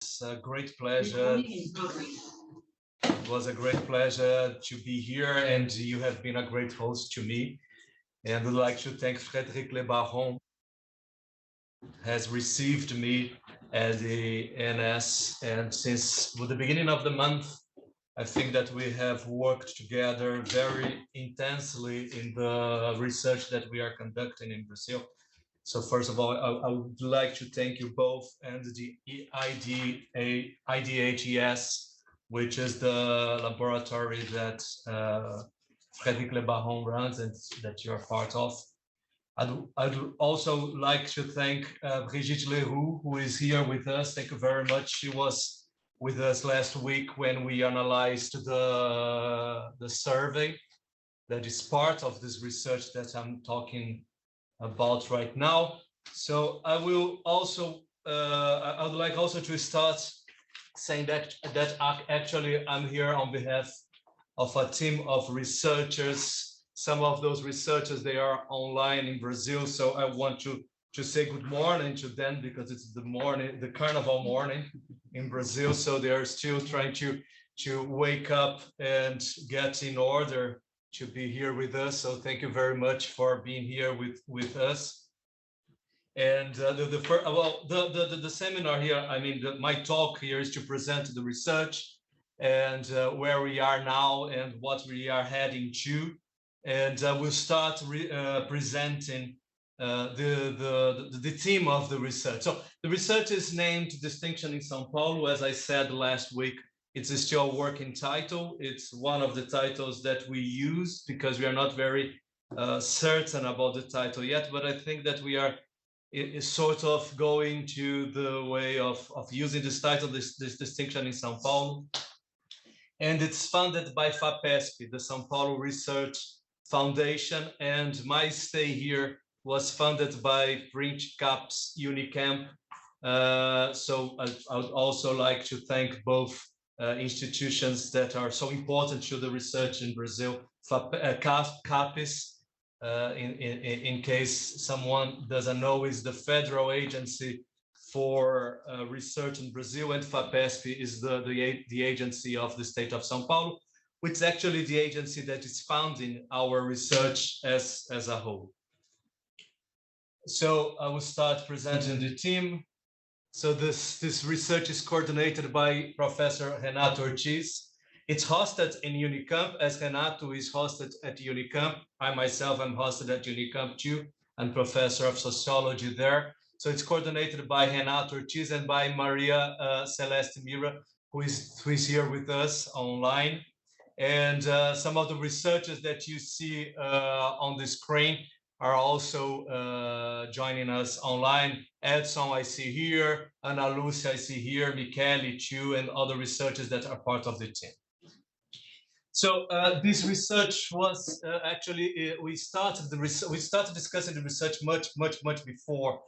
It's a great pleasure. It was a great pleasure to be here, and you have been a great host to me. And I would like to thank Frédéric Le Baron, has received me as the NS, and since the beginning of the month, I think that we have worked together very intensely in the research that we are conducting in Brazil. So first of all, I would like to thank you both and the IDHES, which is the laboratory that Frédéric Le Baron runs and that you're part of. I'd also like to thank Brigitte Leroux, who is here with us. Thank you very much. She was with us last week when we analyzed the survey that is part of this research that I'm talking about right now. So I will also, I would like also to start saying that actually I'm here on behalf of a team of researchers. Some of those researchers, they are online in Brazil. So I want to say good morning to them because it's the carnival morning in Brazil. So they are still trying to wake up and get in order to be here with us. So thank you very much for being here with us. And the seminar here, I mean, my talk here is to present the research and where we are now and what we are heading to. And we'll start presenting the theme of the research. So the research is named Distinction in São Paulo. As I said last week, it's still a working title. It's one of the titles that we use because we are not very certain about the title yet, but I think that we are sort of going to the way of using this title, this Distinction in São Paulo. And it's funded by FAPESP, the São Paulo Research Foundation, and my stay here was funded by French Cap's Unicamp. So I would also like to thank both institutions that are so important to the research in Brazil. CAPES, in case someone doesn't know, is the federal agency for research in Brazil, and FAPESP is the agency of the state of São Paulo, which is actually the agency that is funding our research as a whole. So I will start presenting the team. So this research is coordinated by Professor Renato Ortiz. It's hosted in Unicamp, as Renato is hosted at Unicamp. I myself am hosted at Unicamp too, and professor of sociology there. So it's coordinated by Renato Ortiz and by Maria Celeste Mira, who is here with us online. And some of the researchers that you see on the screen are also joining us online. Edson, I see here, Ana Lucia, I see here, Michel, too, and other researchers that are part of the team. So this research was actually, we started discussing the research much before,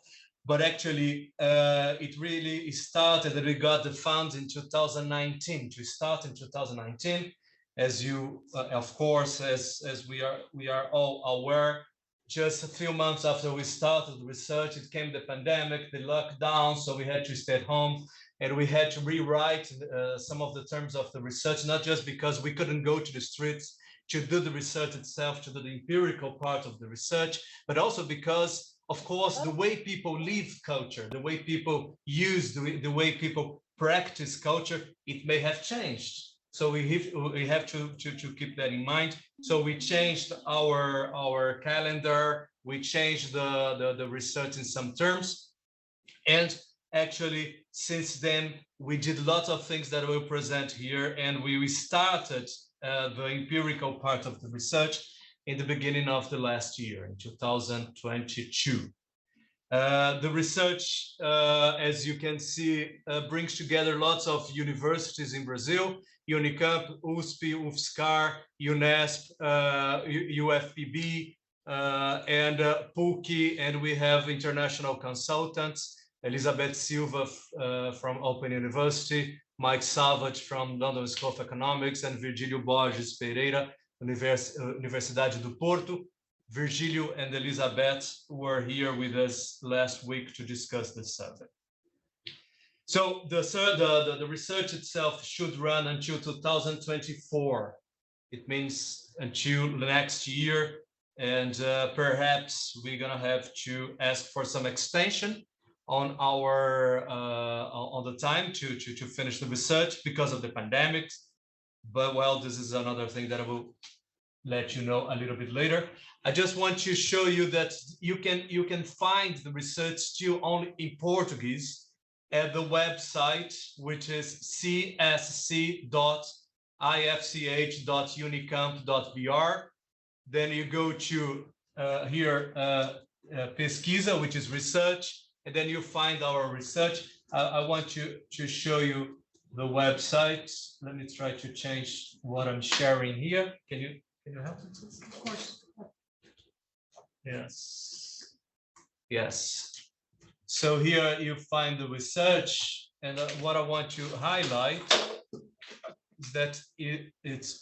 but actually it really started that we got the funds in 2019, to start in 2019. As you, of course, as we are all aware, just a few months after we started the research, it came the pandemic, the lockdown, so we had to stay at home, and we had to rewrite some of the terms of the research, not just because we couldn't go to the streets to do the research itself, to do the empirical part of the research, but also because, of course, the way people live culture, the way people use, the way people practice culture, it may have changed. So we have to keep that in mind. So we changed our calendar, we changed the research in some terms. And actually, since then, we did lots of things that we'll present here, and we started the empirical part of the research in the beginning of the last year, in 2022. The research, as you can see, brings together lots of universities in Brazil: Unicamp, USP, UFSCar, UNESP, UFPB, and PUC, and we have international consultants, Elizabeth Silva from Open University, Mike Savage from London School of Economics, and Virgílio Borges Pereira, Universidade do Porto. Virgílio and Elizabeth were here with us last week to discuss this subject. So the research itself should run until 2024. It means until next year, and perhaps we're gonna have to ask for some extension on our on the time to finish the research because of the pandemic. But well, this is another thing that I will let you know a little bit later. I just want to show you that you can find the research still only in Portuguese at the website, which is csc.ifch.unicamp.br. Then you go to here pesquisa, which is research, and then you find our research. I want to show you the website. Let me try to change what I'm sharing here. Can you help me? Of course. Yes. Yes. So here you find the research, and what I want to highlight is that it's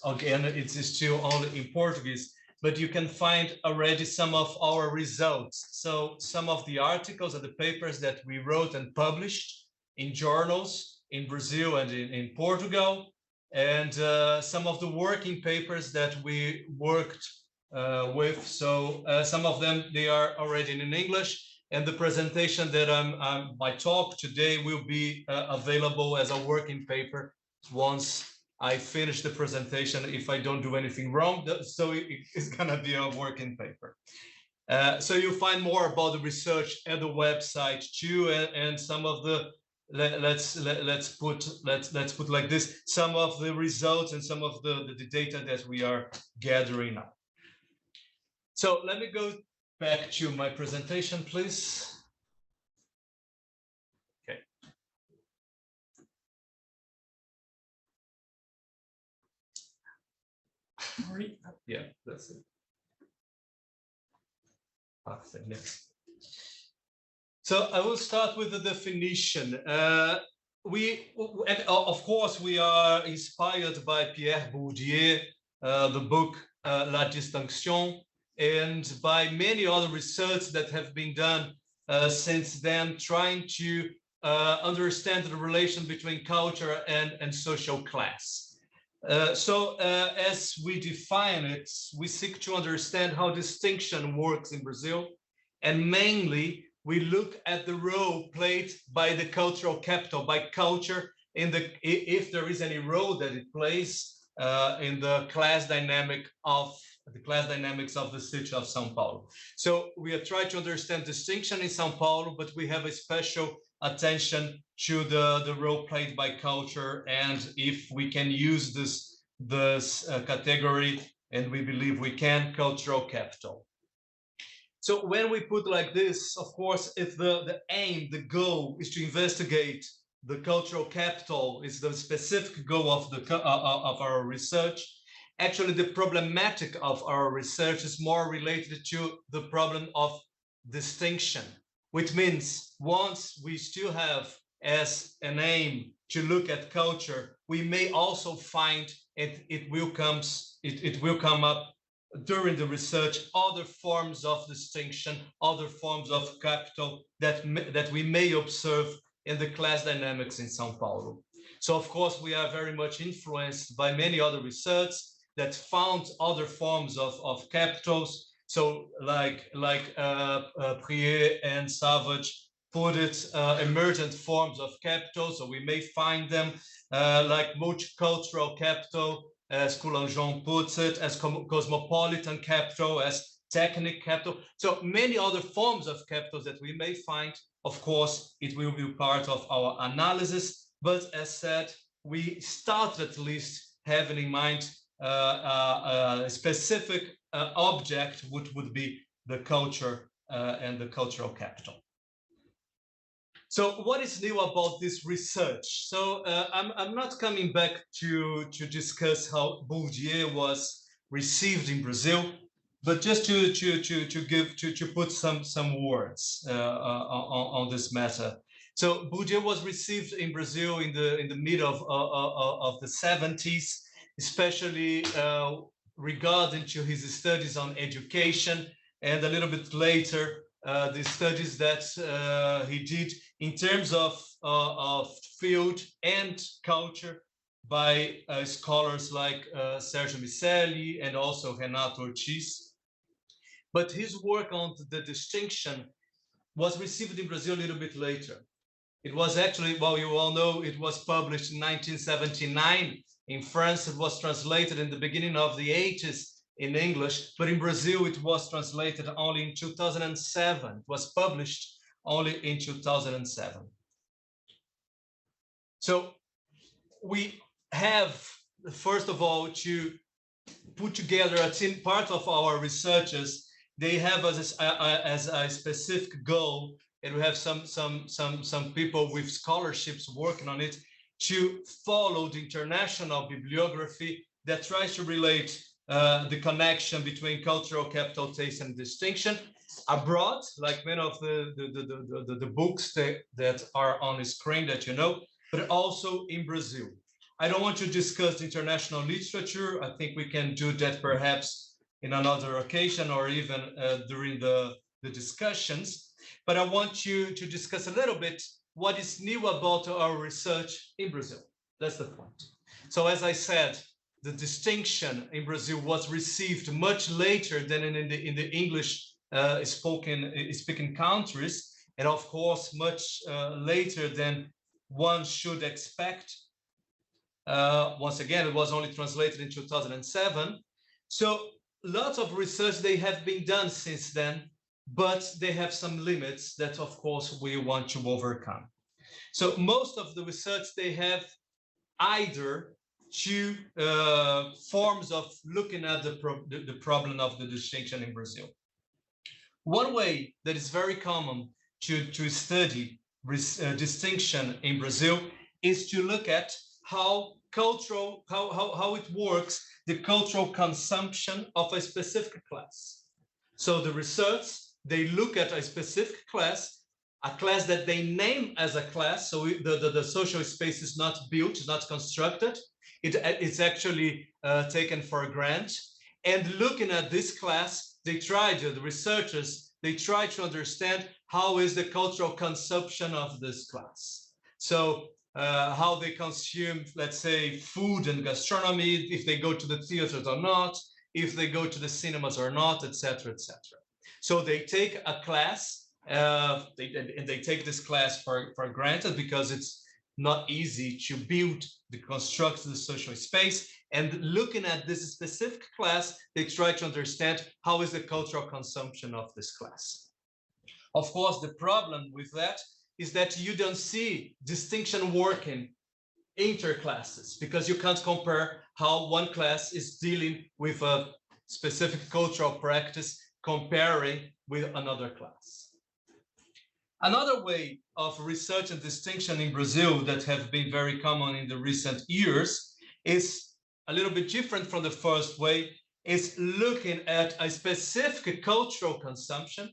still only in Portuguese, but you can find already some of our results. So some of the articles and the papers that we wrote and published in journals in Brazil and in Portugal, and some of the working papers that we worked with. So some of them, they are already in English, and the presentation that my talk today will be available as a working paper once I finish the presentation, if I don't do anything wrong. So it's gonna be a working paper. So you'll find more about the research at the website too, and some of the let's put like this, some of the results and some of the data that we are gathering now. So let me go back to my presentation, please. Okay. Yeah, that's it. Next. So I will start with the definition. Of course, we are inspired by Pierre Bourdieu, the book La Distinction, and by many other research that have been done since then, trying to understand the relation between culture and social class. So as we define it, we seek to understand how distinction works in Brazil, and mainly we look at the role played by the cultural capital, by culture, in if there is any role that it plays in the class dynamics of the city of São Paulo. So we are trying to understand distinction in São Paulo, but we have a special attention to the role played by culture, and if we can use this category, and we believe we can, cultural capital. So when we put like this, of course, if the aim, the goal is to investigate the cultural capital, is the specific goal of our research. Actually, the problematic of our research is more related to the problem of distinction, which means once we still have as an aim to look at culture, we may also find it will come up during the research other forms of distinction, other forms of capital that we may observe in the class dynamics in São Paulo. So of course we are very much influenced by many other research that found other forms of capitals. So like Prier and Savage put it, emergent forms of capital. So we may find them like multicultural capital, as Coulangeon puts it, as cosmopolitan capital, as technic capital. So many other forms of capitals that we may find. Of course, it will be part of our analysis, but as said, we start at least having in mind a specific object, which would be the culture and the cultural capital. So what is new about this research? So I'm not coming back to discuss how Bourdieu was received in Brazil, but just to put some words on this matter. So Bourdieu was received in Brazil in the mid of the 70s, especially regarding to his studies on education, and a little bit later the studies that he did in terms of field and culture by scholars like Sergio Michel and also Renato Ortiz. But his work on the distinction was received in Brazil a little bit later. It was actually, well, you all know, it was published in 1979 in France. It was translated in the beginning of the 80s in English, but in Brazil it was translated only in 2007. It was published only in 2007. So we have, first of all, to put together a team. Part of our researchers, they have as a specific goal, and we have some people with scholarships working on it, to follow the international bibliography that tries to relate the connection between cultural capital, taste, and distinction abroad, like many of the books that are on the screen that you know, but also in Brazil. I don't want to discuss the international literature. I think we can do that perhaps in another occasion or even during the discussions. But I want you to discuss a little bit what is new about our research in Brazil. That's the point. So as I said, the distinction in Brazil was received much later than in the English speaking countries, and of course much later than one should expect. Once again, it was only translated in 2007. So lots of research they have been done since then, but they have some limits that, of course, we want to overcome. So most of the research, they have either two forms of looking at the problem of the distinction in Brazil. One way that is very common to study distinction in Brazil is to look at how it works, the cultural consumption of a specific class. So the research, they look at a specific class, a class that they name as a class. So the social space is not built, not constructed. It's actually taken for granted. And looking at this class, the researchers, they try to understand how is the cultural consumption of this class. So how they consume, let's say, food and gastronomy, if they go to the theaters or not, if they go to the cinemas or not, etc., etc. So they take a class, they take this class for granted because it's not easy to build, to construct the social space. And looking at this specific class, they try to understand how is the cultural consumption of this class. Of course, the problem with that is that you don't see distinction working interclasses because you can't compare how one class is dealing with a specific cultural practice comparing with another class. Another way of research and distinction in Brazil that have been very common in the recent years is a little bit different from the first way, is looking at a specific cultural consumption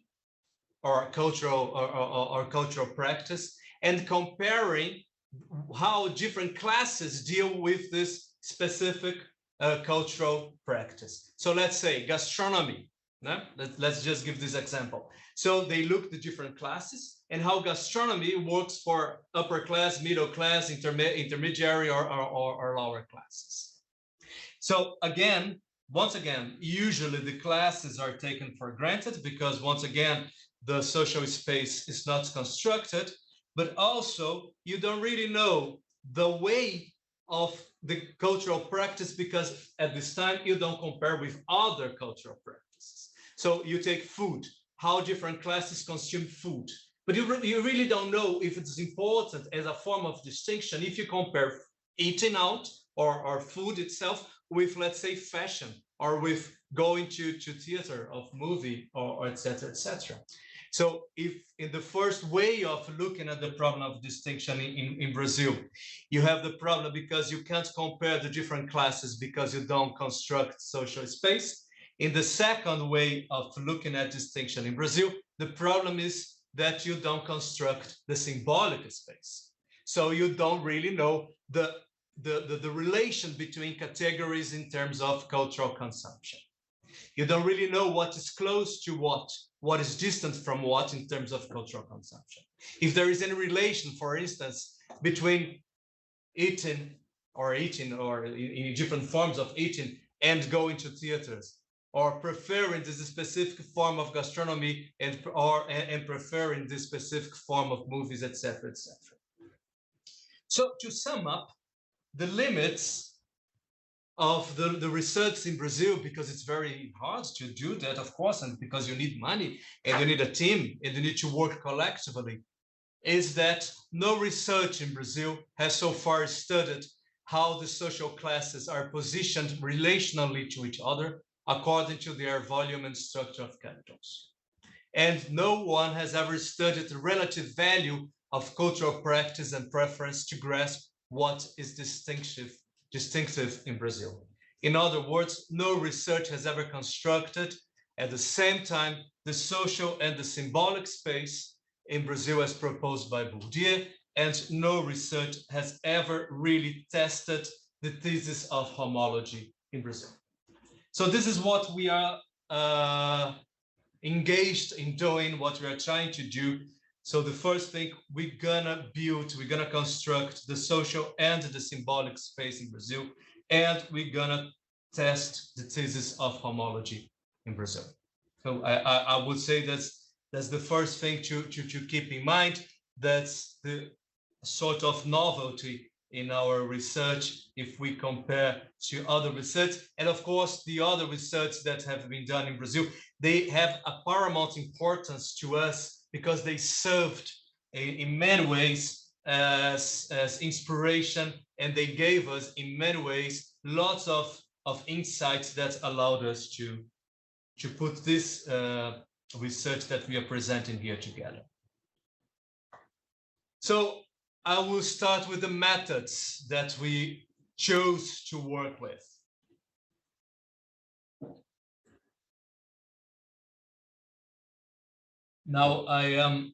or cultural practice and comparing how different classes deal with this specific cultural practice. So let's say gastronomy. No? Let's just give this example. So they look at the different classes and how gastronomy works for upper class, middle class, intermediary, or lower classes. So again, once again, usually the classes are taken for granted because once again, the social space is not constructed, but also you don't really know the way of the cultural practice because at this time you don't compare with other cultural practices. So you take food, how different classes consume food, but you really don't know if it's important as a form of distinction if you compare eating out or food itself with, let's say, fashion or with going to theater of movie or et cetera, et cetera. So if in the first way of looking at the problem of distinction in Brazil, you have the problem because you can't compare the different classes because you don't construct social space. In the second way of looking at distinction in Brazil, the problem is that you don't construct the symbolic space. So you don't really know the relation between categories in terms of cultural consumption. You don't really know what is close to what is distant from what in terms of cultural consumption. If there is any relation, for instance, between eating or in different forms of eating and going to theaters, or preferring this specific form of gastronomy and preferring this specific form of movies, etc., etc. So to sum up, the limits of the research in Brazil, because it's very hard to do that, of course, and because you need money and you need a team and you need to work collectively, is that no research in Brazil has so far studied how the social classes are positioned relationally to each other according to their volume and structure of capitals. And no one has ever studied the relative value of cultural practice and preference to grasp what is distinctive in Brazil. In other words, no research has ever constructed at the same time the social and the symbolic space in Brazil as proposed by Bourdieu, and no research has ever really tested the thesis of homology in Brazil. So this is what we are engaged in doing, what we are trying to do. So the first thing, we're gonna construct the social and the symbolic space in Brazil, and we're gonna test the thesis of homology in Brazil. So I would say that's the first thing to keep in mind. That's the sort of novelty in our research if we compare to other research. And of course, the other research that have been done in Brazil, they have a paramount importance to us because they served in many ways as inspiration, and they gave us in many ways lots of insights that allowed us to put this research that we are presenting here together. So I will start with the methods that we chose to work with. Now I am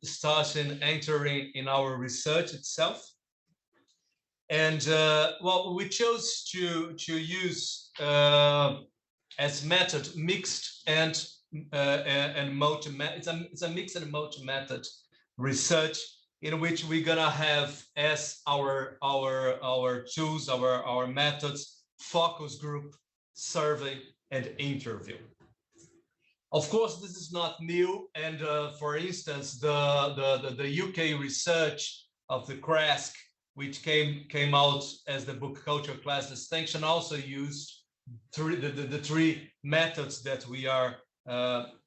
entering in our research itself. And well, we chose to use as method mixed and multi. It's a mixed and multi method research in which we're gonna have as our tools, our methods, focus group, survey, and interview. Of course, this is not new, and for instance, the UK research of the CRASC, which came out as the book Culture Class Distinction, also used the three methods that we are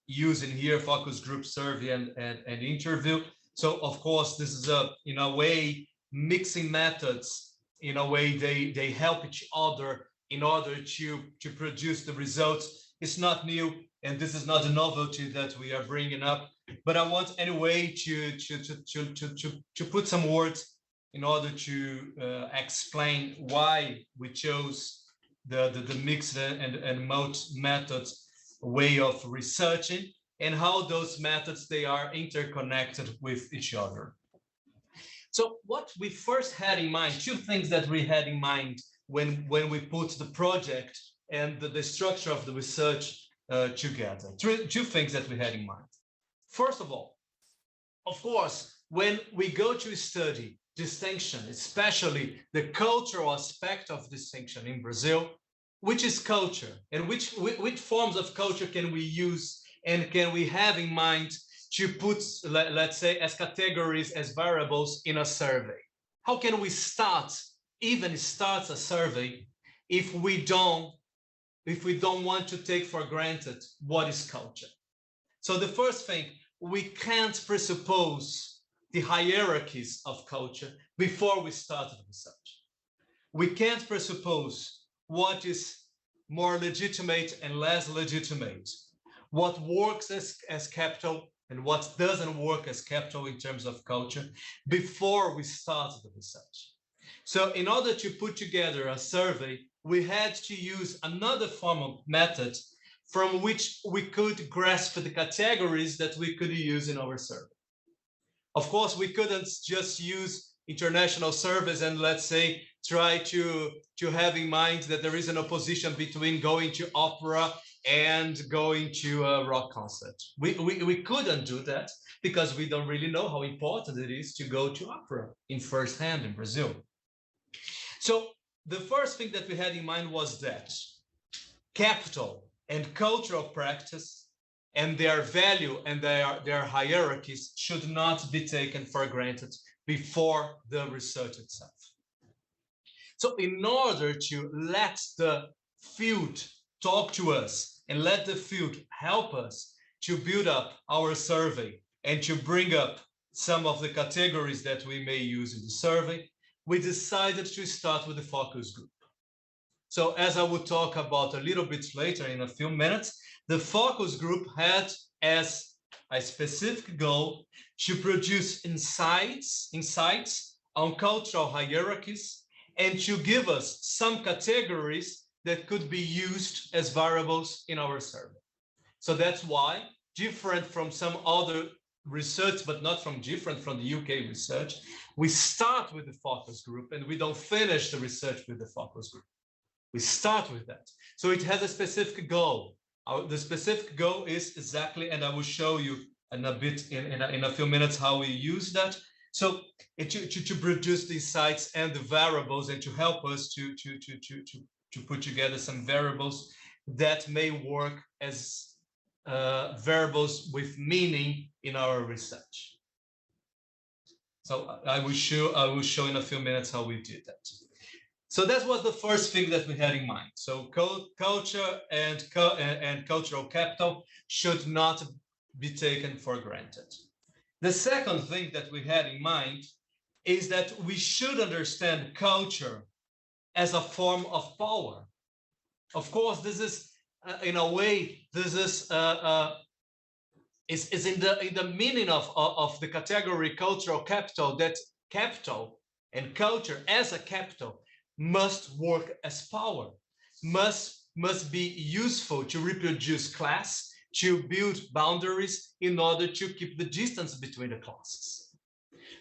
using here: focus group, survey, and interview. So of course, this is in a way mixing methods. In a way, they help each other in order to produce the results. It's not new, and this is not a novelty that we are bringing up. But I want anyway to put some words in order to explain why we chose the mixed and multi methods way of researching, and how those methods, they are interconnected with each other. So what we first had in mind, two things that we had in mind when we put the project and the structure of the research together. Two things that we had in mind. First of all, of course, when we go to study distinction, especially the cultural aspect of distinction in Brazil, which is culture, and which forms of culture can we use and can we have in mind to put, let's say, as categories, as variables in a survey? How can we even start a survey if we don't want to take for granted what is culture? So the first thing, we can't presuppose the hierarchies of culture before we start the research. We can't presuppose what is more legitimate and less legitimate, what works as capital and what doesn't work as capital in terms of culture before we start the research. So in order to put together a survey, we had to use another form of method from which we could grasp the categories that we could use in our survey. Of course, we couldn't just use international surveys and, let's say, try to have in mind that there is an opposition between going to opera and going to a rock concert. We couldn't do that because we don't really know how important it is to go to opera in first hand in Brazil. So the first thing that we had in mind was that capital and cultural practice and their value and their hierarchies should not be taken for granted before the research itself. So in order to let the field talk to us and let the field help us to build up our survey and to bring up some of the categories that we may use in the survey, we decided to start with the focus group. So as I will talk about a little bit later in a few minutes, the focus group had as a specific goal to produce insights on cultural hierarchies and to give us some categories that could be used as variables in our survey. So that's why, different from some other research, but not different from the UK research, we start with the focus group and we don't finish the research with the focus group. We start with that. So it has a specific goal. The specific goal is exactly, and I will show you in a bit, in a few minutes, how we use that. So to produce the insights and the variables and to help us to put together some variables that may work as variables with meaning in our research. So I will show in a few minutes how we did that. So that was the first thing that we had in mind. So culture and cultural capital should not be taken for granted. The second thing that we had in mind is that we should understand culture as a form of power. Of course, this is, in a way, this is in the meaning of the category cultural capital, that capital and culture as a capital must work as power, must be useful to reproduce class, to build boundaries in order to keep the distance between the classes.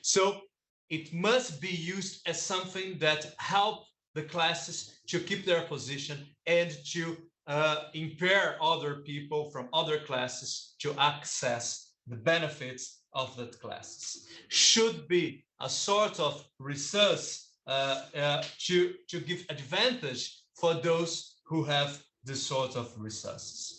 So it must be used as something that help the classes to keep their position and to impair other people from other classes to access the benefits of that classes. Should be a sort of research to give advantage for those who have this sort of resources.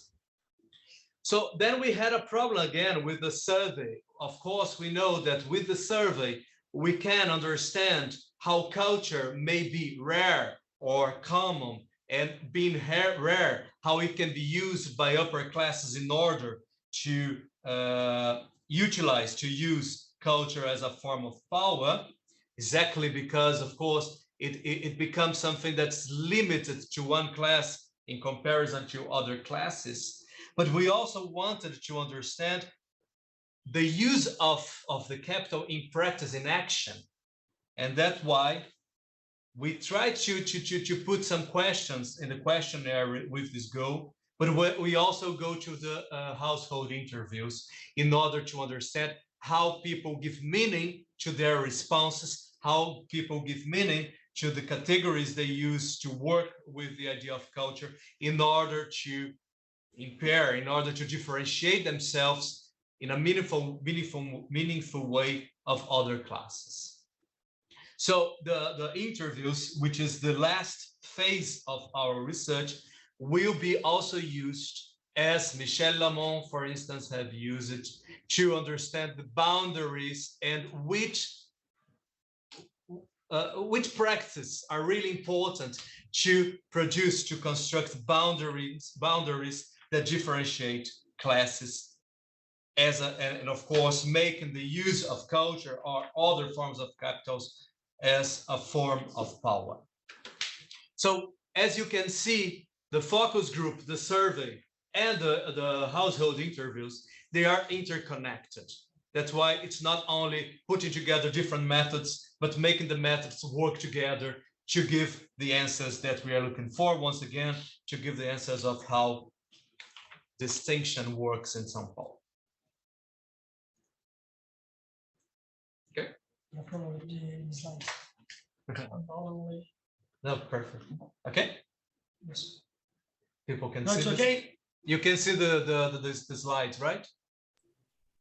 So then we had a problem again with the survey. Of course, we know that with the survey, we can understand how culture may be rare or common, and being rare, how it can be used by upper classes in order to use culture as a form of power, exactly because, of course, it becomes something that's limited to one class in comparison to other classes. But we also wanted to understand the use of the capital in practice, in action. And that's why we tried to put some questions in the questionnaire with this goal, but we also go to the household interviews in order to understand how people give meaning to their responses, how people give meaning to the categories they use to work with the idea of culture in order to impair, in order to differentiate themselves in a meaningful way of other classes. So the interviews, which is the last phase of our research, will be also used, as Michel Lamont, for instance, have used it, to understand the boundaries and which practices are really important to produce, to construct boundaries that differentiate classes, and of course, making the use of culture or other forms of capitals as a form of power. So as you can see, the focus group, the survey, and the household interviews, they are interconnected. That's why it's not only putting together different methods, but making the methods work together to give the answers that we are looking for. Once again, to give the answers of how distinction works in São Paulo. Okay. No, perfect. Okay. People can No, see. it's this. okay. You can see the slides, right?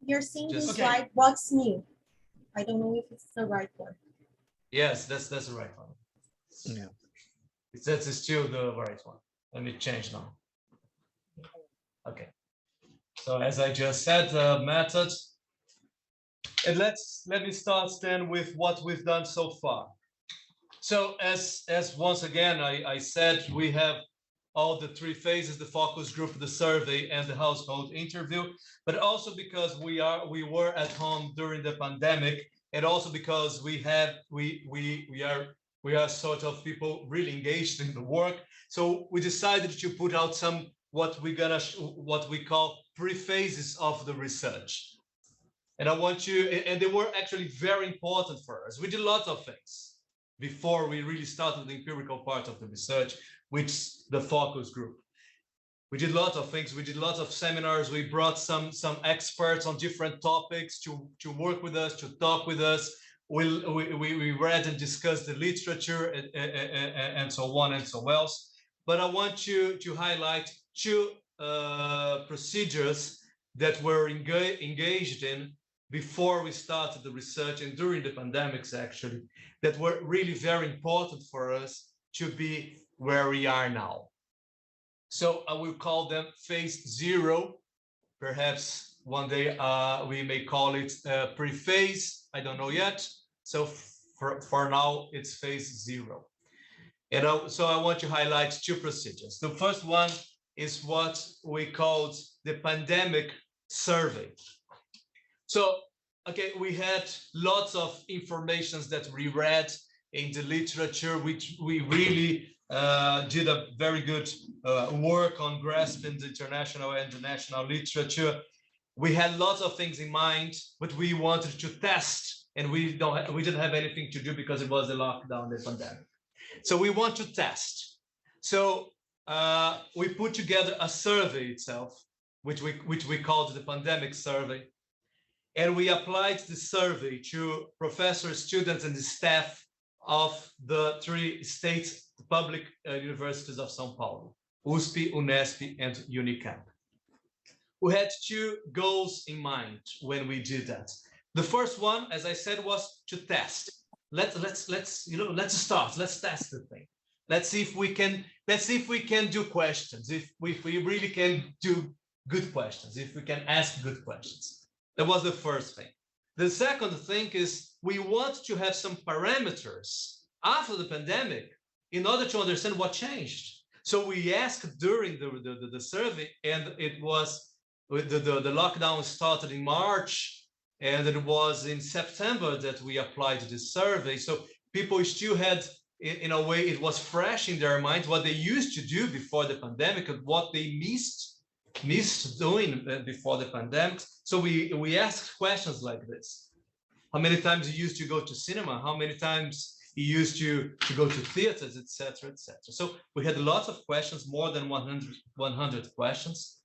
You're seeing Just- this Okay. slide. What's new? I don't know if it's the right one. Yes, that's the right one. Yeah. That's still the right one. Let me change now. Okay. So as I just said, the method. And let me start then with what we've done so far. So as once again I said, we have all the three phases: the focus group, the survey, and the household interview. But also because we were at home during the pandemic, and also because we are sort of people really engaged in the work. So we decided to put out some what we call pre-phases of the research. And I want you, and they were actually very important for us. We did lots of things before we really started the empirical part of the research, which the focus group. We did lots of things. We did lots of seminars. We brought some experts on different topics to work with us, to talk with us. We read and discussed the literature and so on and so else. But I want you to highlight two procedures that we're engaged in before we started the research and during the pandemics, actually, that were really very important for us to be where we are now. So I will call them phase 0. Perhaps one day we may call it pre-phase. I don't know yet. So for now, it's phase 0. And so I want to highlight two procedures. The first one is what we called the pandemic survey. So, okay, we had lots of informations that we read in the literature, which we really did a very good work on grasping the international and the national literature. We had lots of things in mind, but we wanted to test, and we didn't have anything to do because it was the lockdown, the pandemic. So we want to test. So we put together a survey itself, which we called the pandemic survey. And we applied the survey to professors, students, and the staff of the 3 state public universities of São Paulo: USP, Unesp, and Unicamp. We had 2 goals in mind when we did that. The first one, as I said, was to test. Let's start. Let's test the thing. Let's see if we can do questions. If we really can do good questions. If we can ask good questions. That was the first thing. The second thing is we want to have some parameters after the pandemic in order to understand what changed. So we asked during the survey, and it was the lockdown started in March, and it was in September that we applied this survey. So people still had, in a way, it was fresh in their minds what they used to do before the pandemic and what they missed doing before the pandemic. So we asked questions like this: how many times you used to go to cinema? How many times you used to go to theaters, etc., etc. So we had lots of questions, more than 100 questions,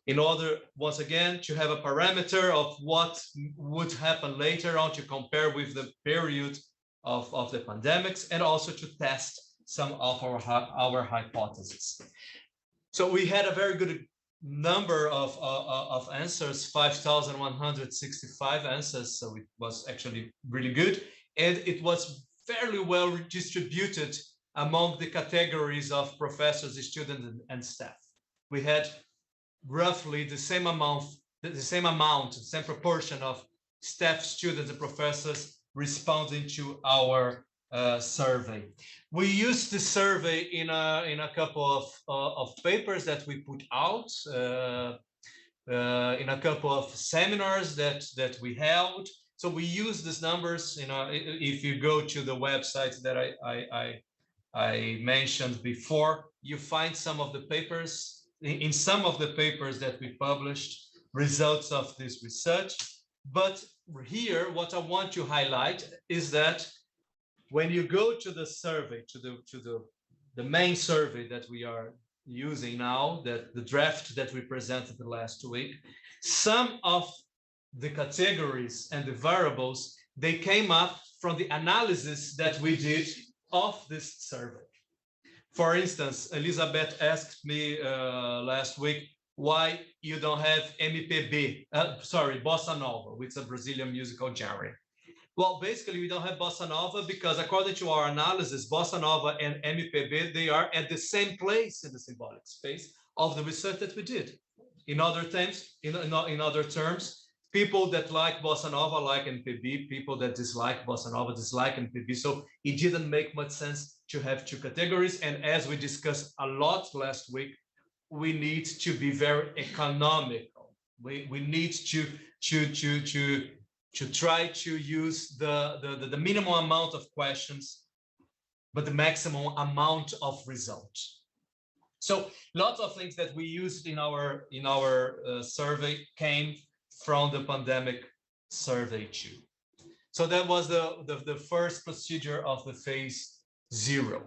in order, once again, to have a parameter of what would happen later on to compare with the period of the pandemics, and also to test some of our hypotheses. So we had a very good number of answers, 5,165 answers. So it was actually really good. And it was fairly well distributed among the categories of professors, students, and staff. We had roughly the same proportion of staff, students, and professors responding to our survey. We used the survey in a couple of papers that we put out, in a couple of seminars that we held. So we use these numbers. If you go to the website that I mentioned before, you find some of the papers. In some of the papers that we published, results of this research. But here, what I want to highlight is that when you go to the survey, to the main survey that we are using now, that the draft that we presented the last week, some of the categories and the variables they came up from the analysis that we did of this survey. For instance, Elizabeth asked me last week why you don't have MPB, Bossa Nova, which is a Brazilian musical genre. Well, basically, we don't have Bossa Nova because according to our analysis, Bossa Nova and MPB, they are at the same place in the symbolic space of the research that we did. In other terms, people that like Bossa Nova like MPB, people that dislike Bossa Nova dislike MPB. So it didn't make much sense to have two categories. And as we discussed a lot last week, we need to be very economical. We need to try to use the minimum amount of questions, but the maximum amount of results. So lots of things that we used in our survey came from the pandemic survey too. So that was the first procedure of the phase 0.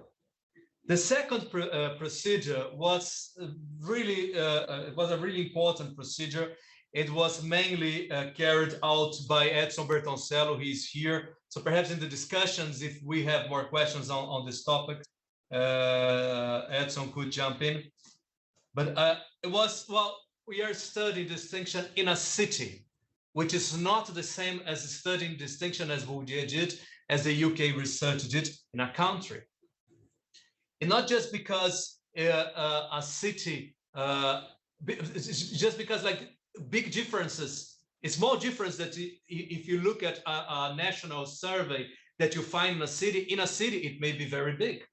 The second procedure was really a really important procedure. It was mainly carried out by Edson Bertoncello. He's here. So perhaps in the discussions, if we have more questions on this topic, Edson could jump in. But it was, well, we are studying distinction in a city, which is not the same as studying distinction as Bourdieu did, as the UK research did in a country. And not just because a city, just because like big differences, a small difference that if you look at a national survey that you find in a city, it may be very big.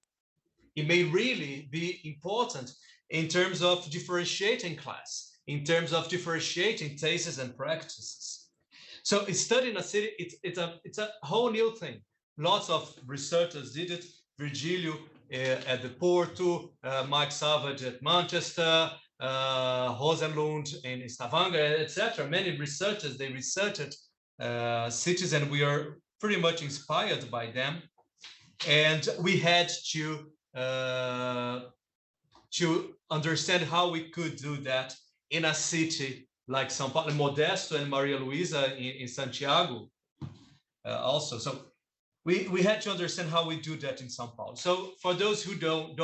It may really be important in terms of differentiating class, in terms of differentiating tastes and practices. So studying a city, it's a whole new thing. Lots of researchers did it. Virgilio at the Porto, Mike Savage at Manchester, Rosenlund in Stavanger, etc. Many researchers, they researched cities, and we are pretty much inspired by them. And we had to understand how we could do that in a city like São Paulo, Modesto and Maria Luisa in Santiago also. So we had to understand how we do that in São Paulo. So for those who don't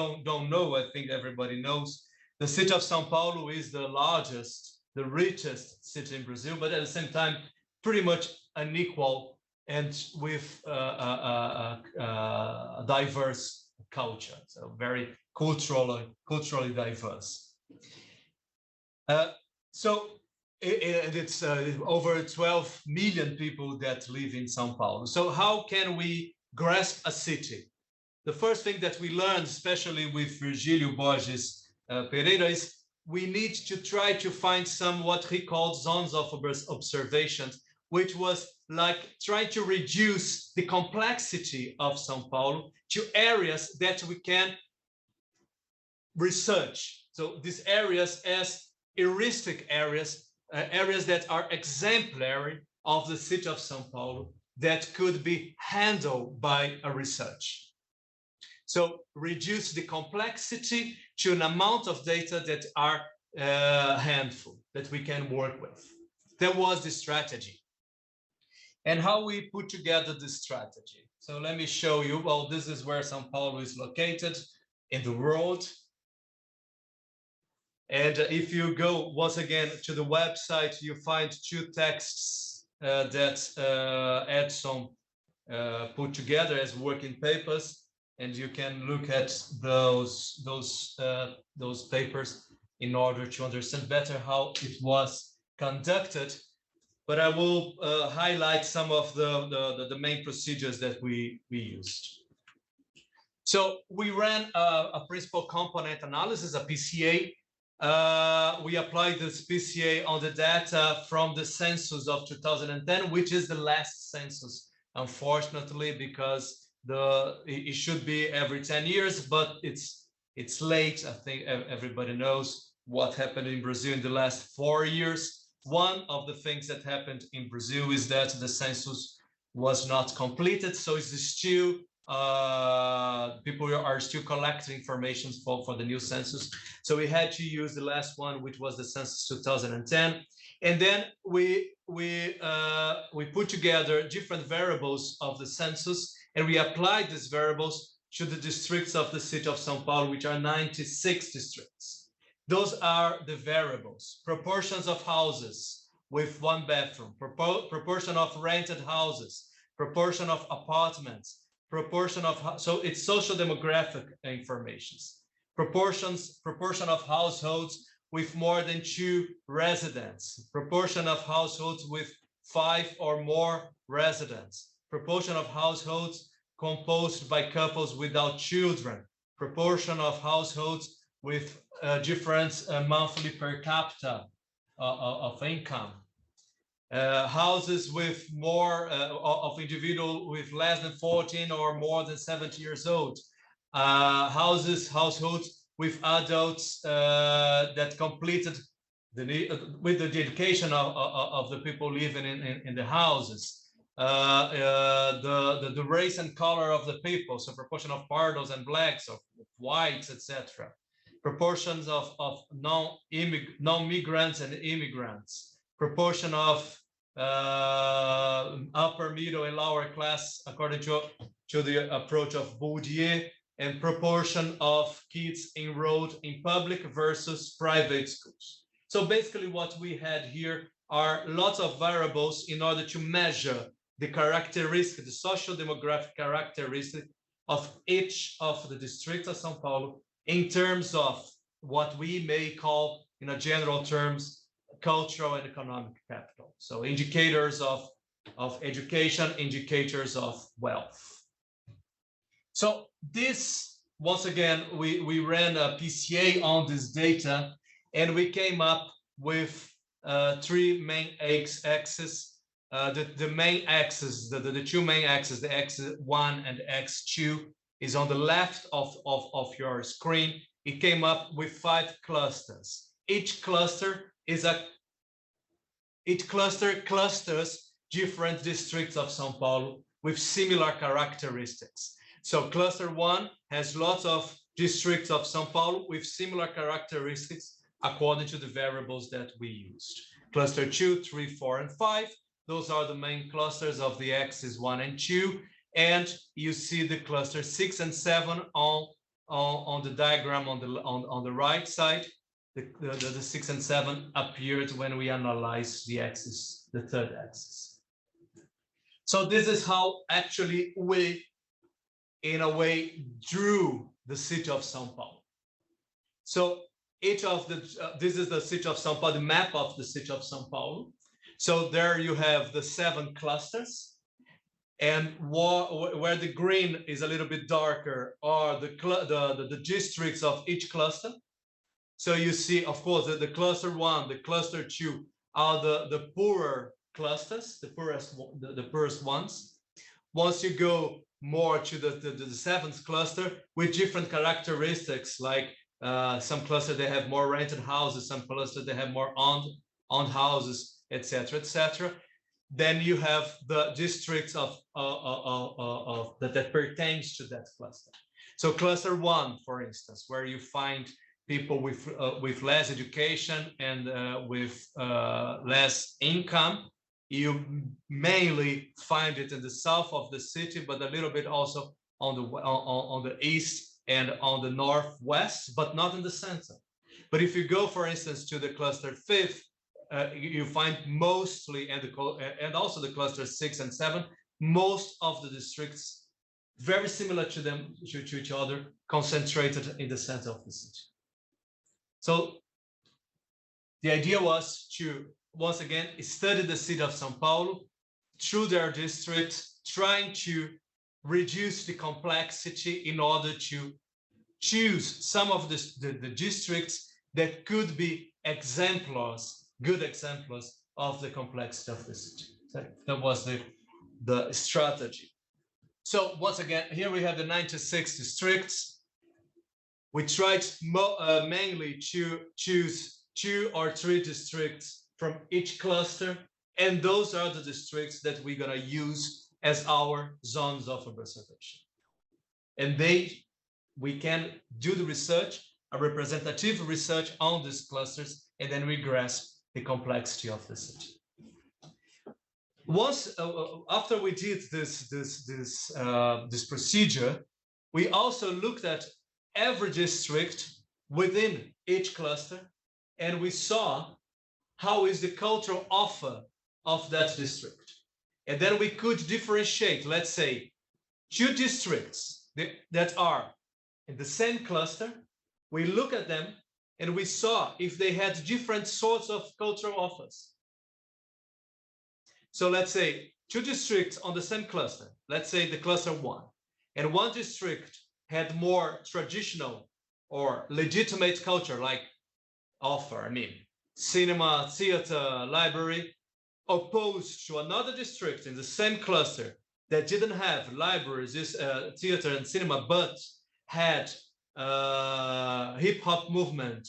know, I think everybody knows, the city of São Paulo is the largest, the richest city in Brazil, but at the same time, pretty much unequal and with a diverse culture, so very culturally diverse. So it's over 12 million people that live in São Paulo. So how can we grasp a city? The first thing that we learned, especially with Virgílio Borges Pereira, is we need to try to find some what he called zones of observation, which was like trying to reduce the complexity of São Paulo to areas that we can research. So these areas as heuristic areas, areas that are exemplary of the city of São Paulo that could be handled by a research. So reduce the complexity to an amount of data that are handful, that we can work with. That was the strategy. And how we put together this strategy. So let me show you, well, this is where São Paulo is located in the world. And if you go once again to the website, you find two texts that Edson put together as working papers, and you can look at those papers in order to understand better how it was conducted. But I will highlight some of the main procedures that we used. So we ran a principal component analysis, a PCA. We applied this PCA on the data from the census of 2010, which is the last census, unfortunately, because it should be every 10 years, but it's late. I think everybody knows what happened in Brazil in the last 4 years. One of the things that happened in Brazil is that the census was not completed, so it's still people are still collecting information for the new census. So we had to use the last one, which was the census 2010. And then we put together different variables of the census, and we applied these variables to the districts of the city of São Paulo, which are 96 districts. Those are the variables: proportions of houses with one bathroom, proportion of rented houses, proportion of apartments, proportion of, so it's social demographic information, proportion of households with more than 2 residents, proportion of households with 5 or more residents, proportion of households composed by couples without children, proportion of households with different monthly per capita of income, houses with more of individual with less than 14 or more than 70 years old, households with adults that completed with the education of the people living in the houses, the race and color of the people, so proportion of pardos and blacks, of whites, etc. Proportions of non-migrants and immigrants, proportion of upper, middle, and lower class according to the approach of Bourdieu, and proportion of kids enrolled in public versus private schools. So basically what we had here are lots of variables in order to measure the characteristic, the social demographic characteristic of each of the districts of São Paulo in terms of what we may call, in a general terms, cultural and economic capital. So indicators of education, indicators of wealth. So this, once again, we ran a PCA on this data, and we came up with 3 main axes. The main axis, the 2 main axes, the X1 and X2, is on the left of your screen. It came up with 5 clusters. Each cluster clusters different districts of São Paulo with similar characteristics. So cluster 1 has lots of districts of São Paulo with similar characteristics according to the variables that we used. Cluster 2, 3, 4, and 5, those are the main clusters of the axis 1 and 2. And you see the cluster 6 and 7 on the diagram on the right side. The 6 and 7 appeared when we analyze the axis, the third axis. So this is how actually we, in a way, drew the city of São Paulo. So each of the, this is the city of São Paulo, the map of the city of São Paulo. So there you have the 7 clusters, and where the green is a little bit darker are the districts of each cluster. So you see, of course, the cluster 1, the cluster 2 are the poorer clusters, the poorest ones. Once you go more to the 7th cluster with different characteristics, like some clusters they have more rented houses, some clusters they have more owned houses, etc., etc. Then you have the districts that pertains to that cluster. So cluster 1, for instance, where you find people with less education and with less income, you mainly find it in the south of the city, but a little bit also on the east and on the northwest, but not in the center. But if you go, for instance, to the cluster 5th, you find mostly, and also the cluster 6 and 7, most of the districts very similar to each other, concentrated in the center of the city. So the idea was to, once again, study the city of São Paulo through their districts, trying to reduce the complexity in order to choose some of the districts that could be exemplars, good exemplars of the complexity of the city. So that was the strategy. So once again, here we have the 96 districts. We tried mainly to choose 2 or 3 districts from each cluster, and those are the districts that we're gonna use as our zones of observation. and we can do the research, a representative research on these clusters, and then we grasp the complexity of the city. Once after we did this procedure, we also looked at every district within each cluster, and we saw how is the cultural offer of that district. And then we could differentiate, let's say, two districts that are in the same cluster. We look at them and we saw if they had different sorts of cultural offers. So let's say two districts on the same cluster, let's say the cluster 1, and one district had more traditional or legitimate culture like offer, cinema, theater, library, opposed to another district in the same cluster that didn't have libraries, theater and cinema, but had hip hop movement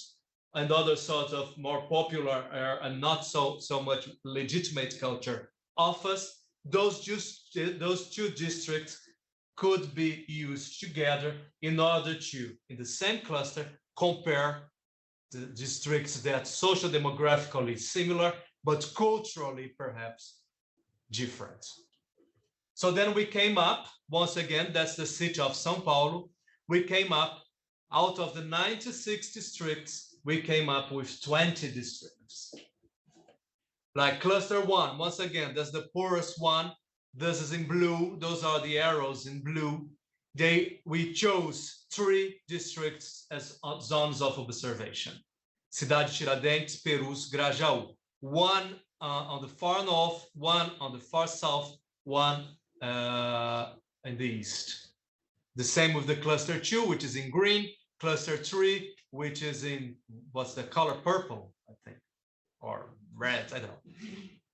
and other sorts of more popular and not so much legitimate culture offers. Those two districts could be used together in order to, in the same cluster, compare the districts that socio-demographically similar, but culturally perhaps different. So then we came up, once again, that's the city of São Paulo. We came up, out of the 96 districts, we came up with 20 districts. Like cluster 1, once again, that's the poorest one. This is in blue, those are the arrows in blue. We chose 3 districts as zones of observation. Cidade Tiradentes, Perus, Grajaú. One on the far north, one on the far south, one in the east. The same with the cluster 2, which is in green, cluster 3, which is in, what's the color, purple, I think, or red, I don't know.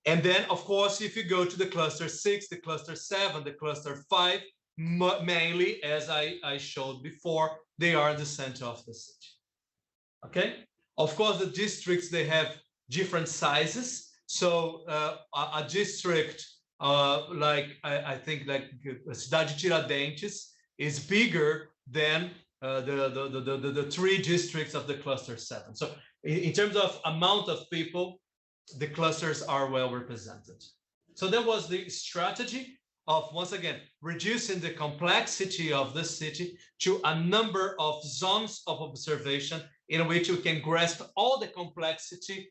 And then, of course, if you go to the cluster 6, the cluster 7, the cluster 5, mainly, as I showed before, they are in the center of the city. Okay? Of course, the districts, they have different sizes. So a district like, I think, like Cidade Tiradentes is bigger than the 3 districts of the cluster 7. So in terms of amount of people, the clusters are well represented. So that was the strategy of, once again, reducing the complexity of the city to a number of zones of observation in which we can grasp all the complexity,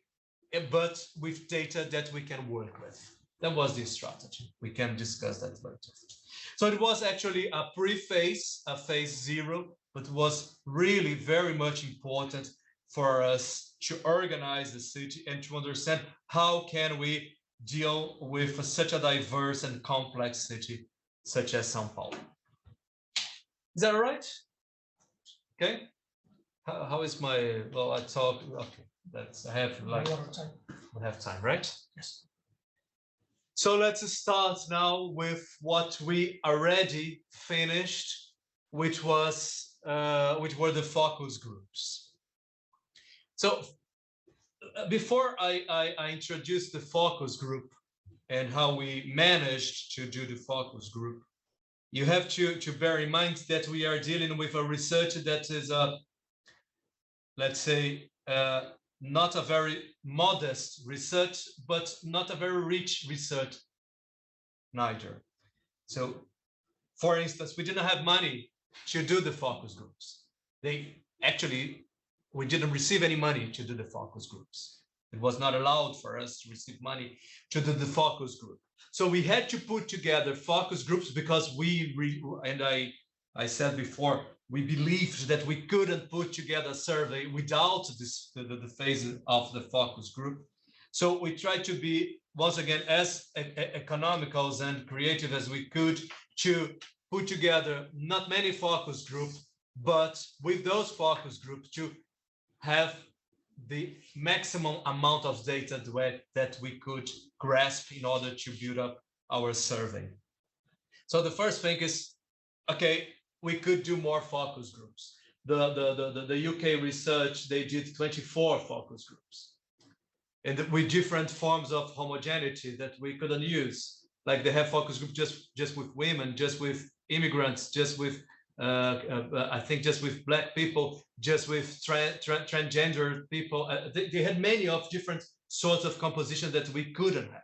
but with data that we can work with. That was the strategy. We can discuss that later. So it was actually a pre-phase, a phase 0, but was really very much important for us to organize the city and to understand how can we deal with such a diverse and complex city such as São Paulo. Is that all right? Okay. How is my, well, I talk, okay, that's, I have like, we have time, right? Yes. So let's start now with what we already finished, which were the focus groups. So before I introduce the focus group and how we managed to do the focus group, you have to bear in mind that we are dealing with a research that is, let's say, not a very modest research, but not a very rich research neither. So, for instance, we didn't have money to do the focus groups. We didn't receive any money to do the focus groups. It was not allowed for us to receive money to do the focus group. So we had to put together focus groups because I said before, we believed that we couldn't put together a survey without the phase of the focus group. So we tried to be, once again, as economical and creative as we could to put together not many focus groups, but with those focus groups to have the maximum amount of data that we could grasp in order to build up our survey. So the first thing is, okay, we could do more focus groups. The UK research, they did 24 focus groups, and with different forms of homogeneity that we couldn't use. Like they have focus group just with women, just with immigrants, just with I think just with Black people, just with transgender people. They had many of different sorts of composition that we couldn't have.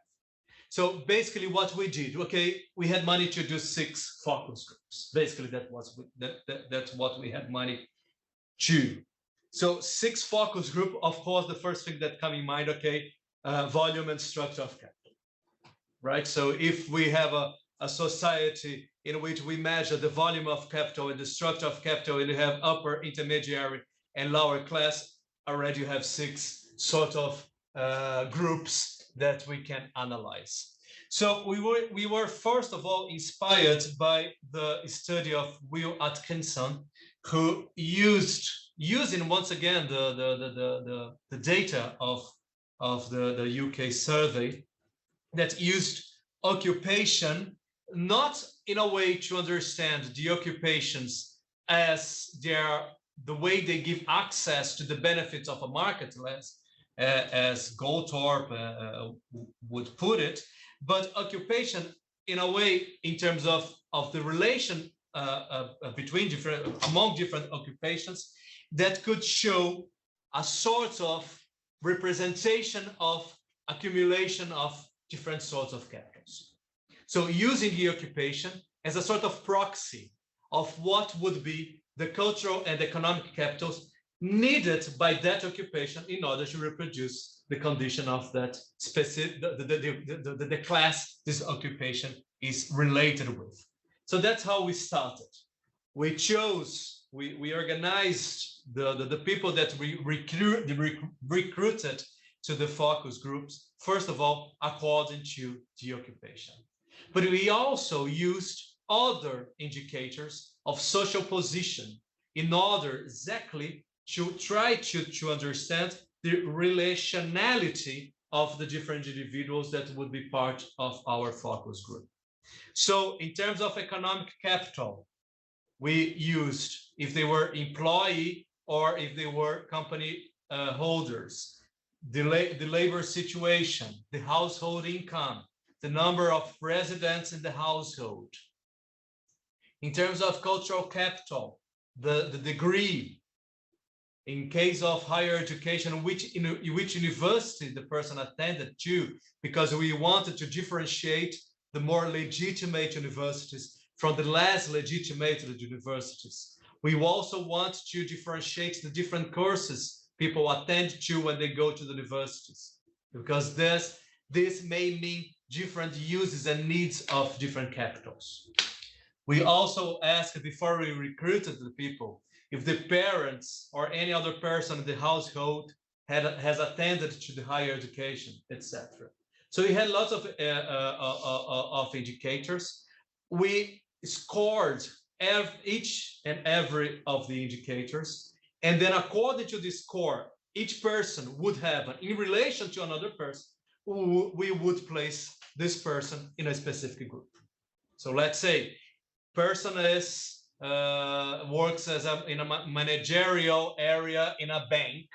So basically what we did, okay, we had money to do 6 focus groups. Basically that's what we had money to. So 6 focus group, of course, the first thing that come in mind, okay, volume and structure of capital, right? So if we have a society in which we measure the volume of capital and the structure of capital, and you have upper, intermediary, and lower class, already you have 6 sort of groups that we can analyze. So we were first of all inspired by the study of Will Atkinson, who using once again the data of the UK survey that used occupation not in a way to understand the occupations as the way they give access to the benefits of a market, as Goldthorpe would put it, but occupation in a way in terms of the relation among different occupations that could show a sort of representation of accumulation of different sorts of capitals. So using the occupation as a sort of proxy of what would be the cultural and economic capitals needed by that occupation in order to reproduce the condition of that specific, the class this occupation is related with. So that's how we started. We organized the people that we recruited to the focus groups, first of all, according to the occupation. But we also used other indicators of social position in order exactly to try to understand the relationality of the different individuals that would be part of our focus group. So in terms of economic capital, we used if they were employee or if they were company holders, the labor situation, the household income, the number of residents in the household. In terms of cultural capital, the degree, in case of higher education, which university the person attended to, because we wanted to differentiate the more legitimate universities from the less legitimate universities. We also want to differentiate the different courses people attend to when they go to the universities, because this may mean different uses and needs of different capitals. We also asked before we recruited the people if the parents or any other person in the household has attended to the higher education, etc. So we had lots of indicators. We scored each and every of the indicators, and then according to the score, each person would have, in relation to another person, we would place this person in a specific group. So let's say person works in a managerial area in a bank.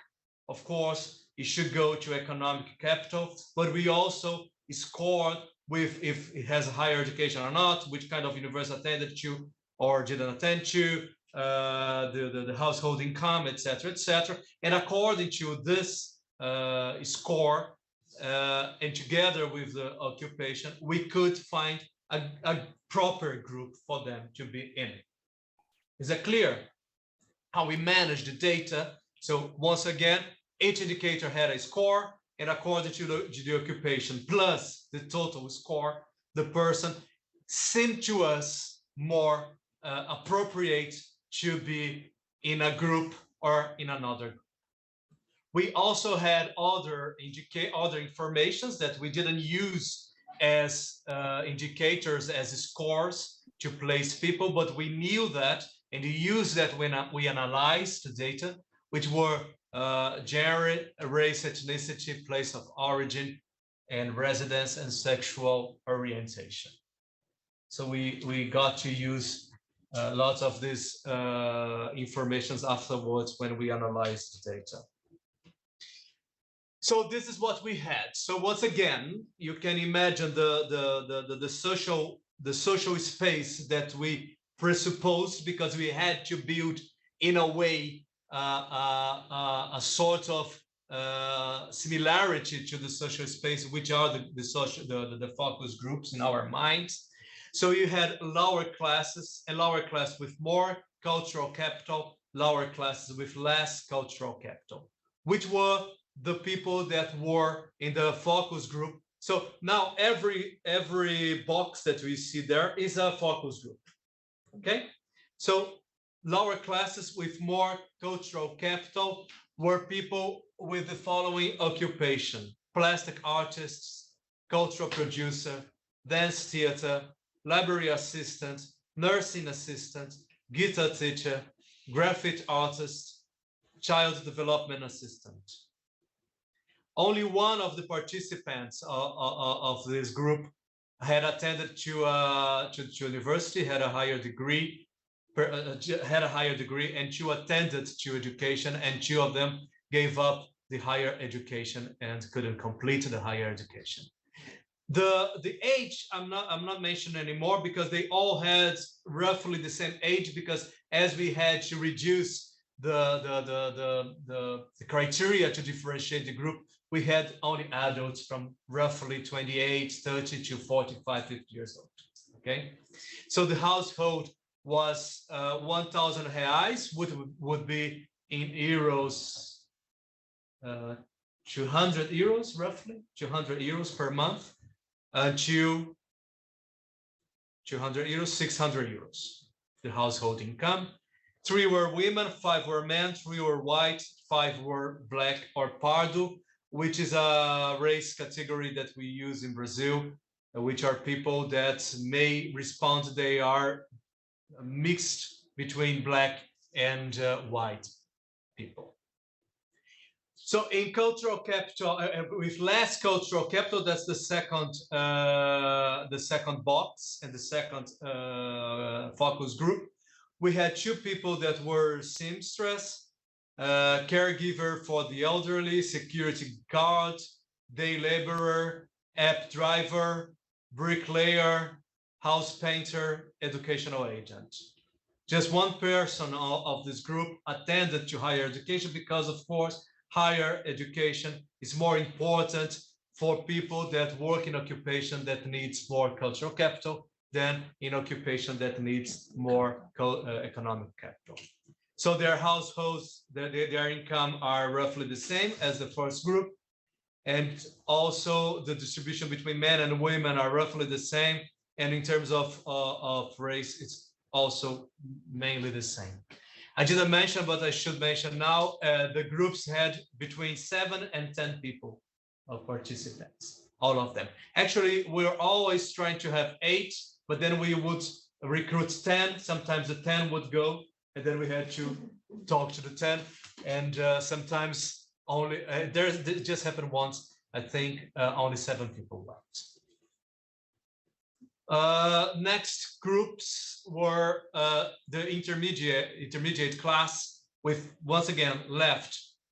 Of course, it should go to economic capital, but we also scored with if it has a higher education or not, which kind of university attended to or didn't attend to, the household income, etc., etc. And according to this score, and together with the occupation, we could find a proper group for them to be in. Is that clear? How we manage the data. So once again, each indicator had a score, and according to the occupation plus the total score, the person seemed to us more appropriate to be in a group or in another group. We also had other informations that we didn't use as indicators, as scores to place people, but we knew that and we used that when we analyzed the data, which were gender, race, ethnicity, place of origin, and residence and sexual orientation. So we got to use lots of these informations afterwards when we analyzed the data. So this is what we had. So once again, you can imagine the social space that we presupposed because we had to build in a way a sort of similarity to the social space, which are the focus groups in our minds. So you had lower classes, a lower class with more cultural capital, lower classes with less cultural capital, which were the people that were in the focus group. So now every box that we see there is a focus group. Okay, so lower classes with more cultural capital were people with the following occupation: plastic artists, cultural producer, dance theater, library assistant, nursing assistant, guitar teacher, graphic artist, child development assistant. Only one of the participants of this group had attended to university, had a higher degree, and two attended to education, and two of them gave up the higher education and couldn't complete the higher education. The age I'm not mentioning anymore because they all had roughly the same age, because as we had to reduce the criteria to differentiate the group, we had only adults from roughly 28, 30 to 45, 50 years old. Okay, so the household was 1,000 reais, would be in euros 200 euros, roughly 200 euros per month, to 200 euros, 600 euros, the household income. 3 were women, 5 were men, 3 were white, 5 were black or pardo, which is a race category that we use in Brazil, which are people that may respond they are mixed between black and white people. So in cultural capital, with less cultural capital, that's the second box and the second focus group. We had 2 people that were seamstress, caregiver for the elderly, security guard, day laborer, app driver, bricklayer, house painter, educational agent. Just one person of this group attended to higher education because, of course, higher education is more important for people that work in occupation that needs more cultural capital than in occupation that needs more economic capital. So their households, their income are roughly the same as the first group. And also the distribution between men and women are roughly the same. And in terms of race, it's also mainly the same. I didn't mention, but I should mention now, the groups had between 7 and 10 people of participants, all of them. Actually, we're always trying to have 8, but then we would recruit 10. Sometimes the 10 would go, and then we had to talk to the 10. And sometimes only, it just happened once, I think only 7 people went. Next groups were the intermediate class, with, once again, left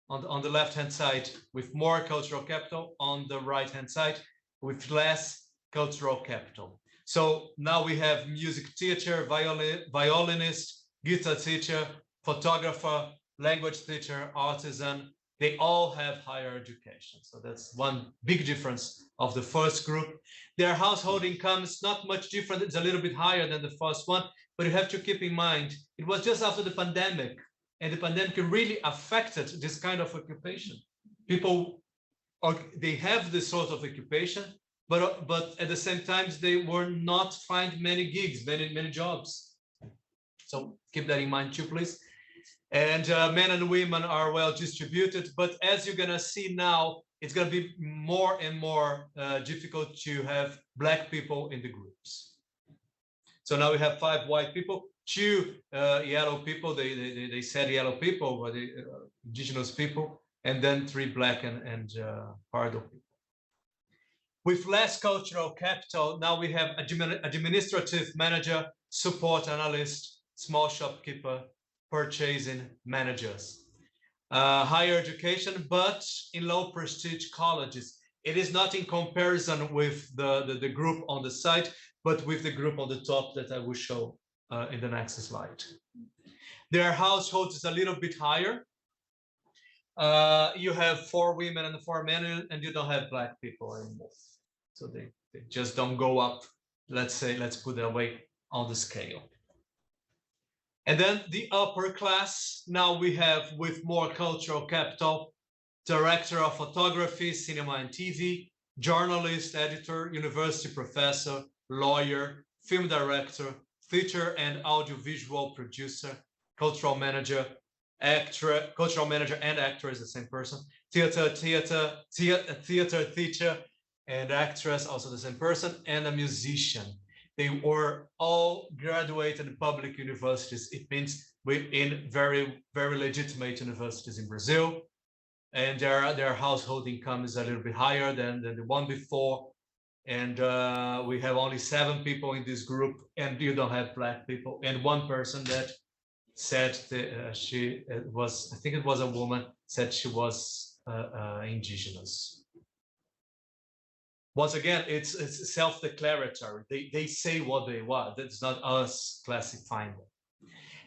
on the left hand side with more cultural capital, on the right hand side with less cultural capital. So now we have music teacher, violinist, guitar teacher, photographer, language teacher, artisan. They all have higher education. So that's one big difference of the first group. Their household income is not much different. It's a little bit higher than the first one, but you have to keep in mind, it was just after the pandemic, and the pandemic really affected this kind of occupation. People, they have this sort of occupation, but at the same time, they were not find many gigs, many jobs. So keep that in mind too, please. And men and women are well distributed, but as you're gonna see now, it's gonna be more and more difficult to have Black people in the groups. So now we have 5 white people, 2 yellow people, they said yellow people, but indigenous people, and then 3 Black and Pardo people. With less cultural capital, now we have administrative manager, support analyst, small shopkeeper, purchasing managers. Higher education, but in low prestige colleges. It is not in comparison with the group on the side, but with the group on the top that I will show in the next slide. Their household is a little bit higher. You have 4 women and 4 men, and you don't have black people anymore. So they just don't go up, let's put it away on the scale. And then the upper class, now we have with more cultural capital, director of photography, cinema and TV, journalist, editor, university professor, lawyer, film director, theater and audiovisual producer, cultural manager, actor, cultural manager and actor is the same person, theater teacher and actress, also the same person, and a musician. They were all graduated in public universities. It means in very, very legitimate universities in Brazil. And their household income is a little bit higher than the one before. And we have only 7 people in this group, and you don't have black people. And one person that said that she was, I think it was a woman, said she was indigenous. Once again, it's self-declaratory. They say what they want. That's not us classifying them.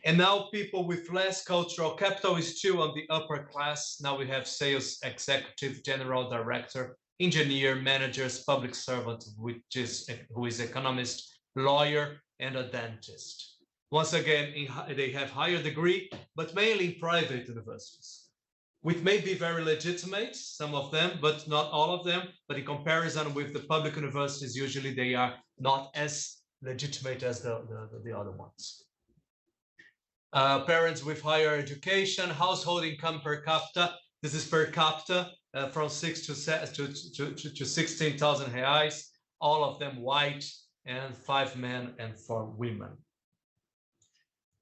And now people with less cultural capital is still on the upper class. Now we have sales executive, general director, engineer, managers, public servant, who is economist, lawyer, and a dentist. Once again, they have higher degree, but mainly in private universities, which may be very legitimate, some of them, but not all of them. But in comparison with the public universities, usually they are not as legitimate as the other ones. Parents with higher education, household income per capita. This is per capita from 6 to 16,000 reais. All of them white, and 5 men and 4 women.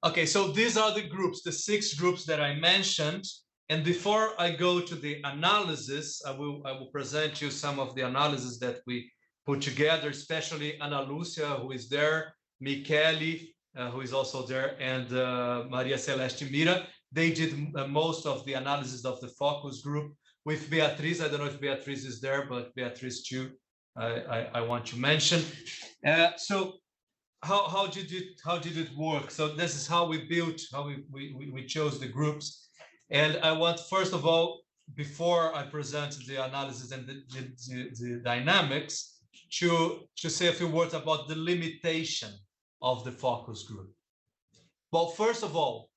Okay, so these are the groups, the 6 groups that I mentioned. And before I go to the analysis, I will present you some of the analysis that we put together, especially Ana Lúcia, who is there, Michele, who is also there, and Maria Celeste Mira. They did most of the analysis of the focus group with Beatriz. I don't know if Beatriz is there, but Beatriz too, I want to mention. So how did it work? So this is how we built, how we chose the groups. And I want, first of all, before I present the analysis and the dynamics, to say a few words about the limitation of the focus group. Well, first of all,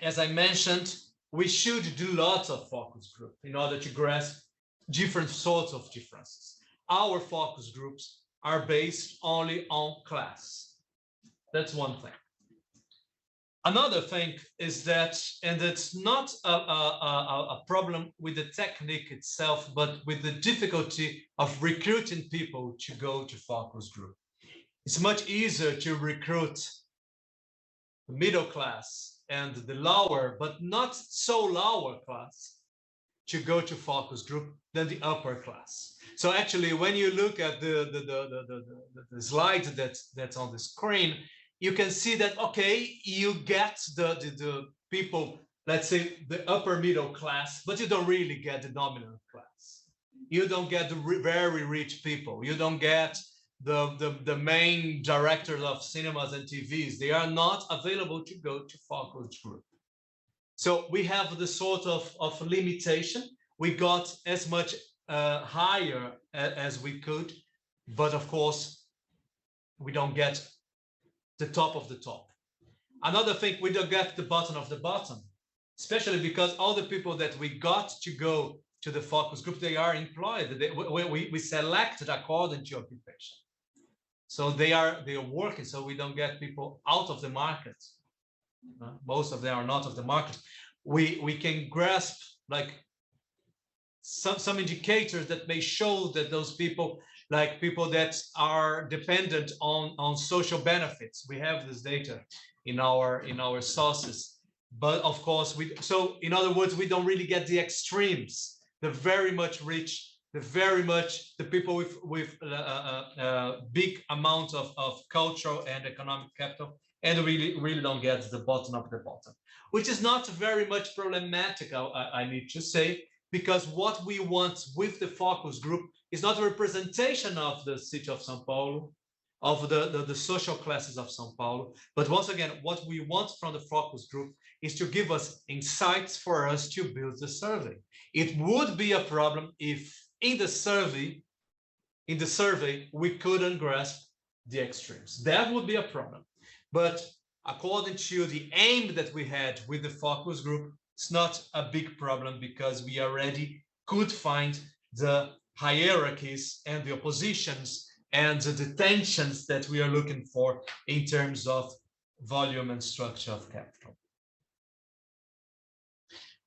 as I mentioned, we should do lots of focus group in order to grasp different sorts of differences. Our focus groups are based only on class. That's one thing. Another thing is that, and it's not a problem with the technique itself, but with the difficulty of recruiting people to go to focus group. It's much easier to recruit the middle class and the lower, but not so lower class, to go to focus group than the upper class. So actually, when you look at the slide that's on the screen, you can see that, okay, you get the people, let's say the upper middle class, but you don't really get the dominant class. You don't get the very rich people. You don't get the main directors of cinemas and TVs. They are not available to go to focus group. So we have the sort of limitation. We got as much higher as we could, but of course, we don't get the top of the top. Another thing, we don't get the bottom of the bottom, especially because all the people that we got to go to the focus group, they are employed. We selected according to occupation. So they are working, so we don't get people out of the market. Most of them are not of the market. We can grasp like some indicators that may show that those people, like people that are dependent on social benefits. We have this data in our sources, but of course so in other words, we don't really get the extremes, the very much rich, the people with big amount of cultural and economic capital, and really don't get the bottom of the bottom, which is not very much problematic, I need to say, because what we want with the focus group is not a representation of the city of São Paulo, of the social classes of São Paulo. But once again, what we want from the focus group is to give us insights for us to build the survey. It would be a problem if in the survey, we couldn't grasp the extremes. That would be a problem. But according to the aim that we had with the focus group, it's not a big problem because we already could find the hierarchies and the oppositions and the tensions that we are looking for in terms of volume and structure of capital.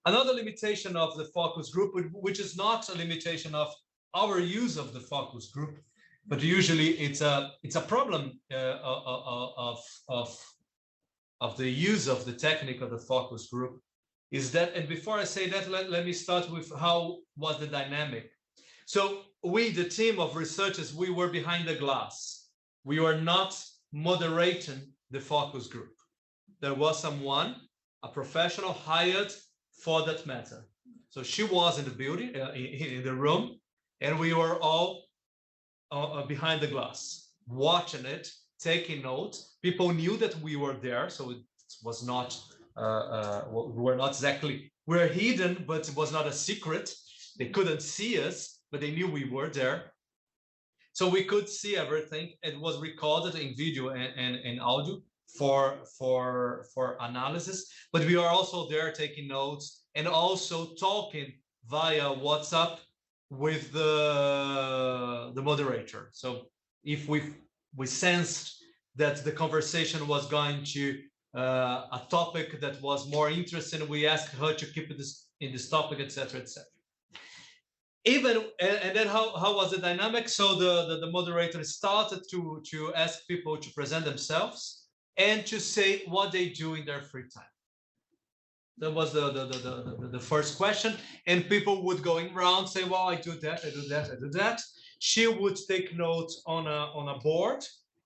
Another limitation of the focus group, which is not a limitation of our use of the focus group, but usually it's a problem of the use of the technique of the focus group, is that, and before I say that, let me start with how was the dynamic. So we, the team of researchers, we were behind the glass. We were not moderating the focus group. There was someone, a professional hired for that matter. So she was in the building, in the room, and we were all behind the glass, watching it, taking notes. People knew that we were there, so it was not, we were not exactly, we were hidden, but it was not a secret. They couldn't see us, but they knew we were there. So we could see everything. It was recorded in video and audio for analysis, but we are also there taking notes and also talking via WhatsApp with the moderator. So if we sensed that the conversation was going to a topic that was more interesting, we asked her to keep this in this topic, etc., etc. Even and then how was the dynamic? So the moderator started to ask people to present themselves and to say what they do in their free time. That was the first question, and people would go around say, well, I do that, I do that, I do that. She would take notes on a board,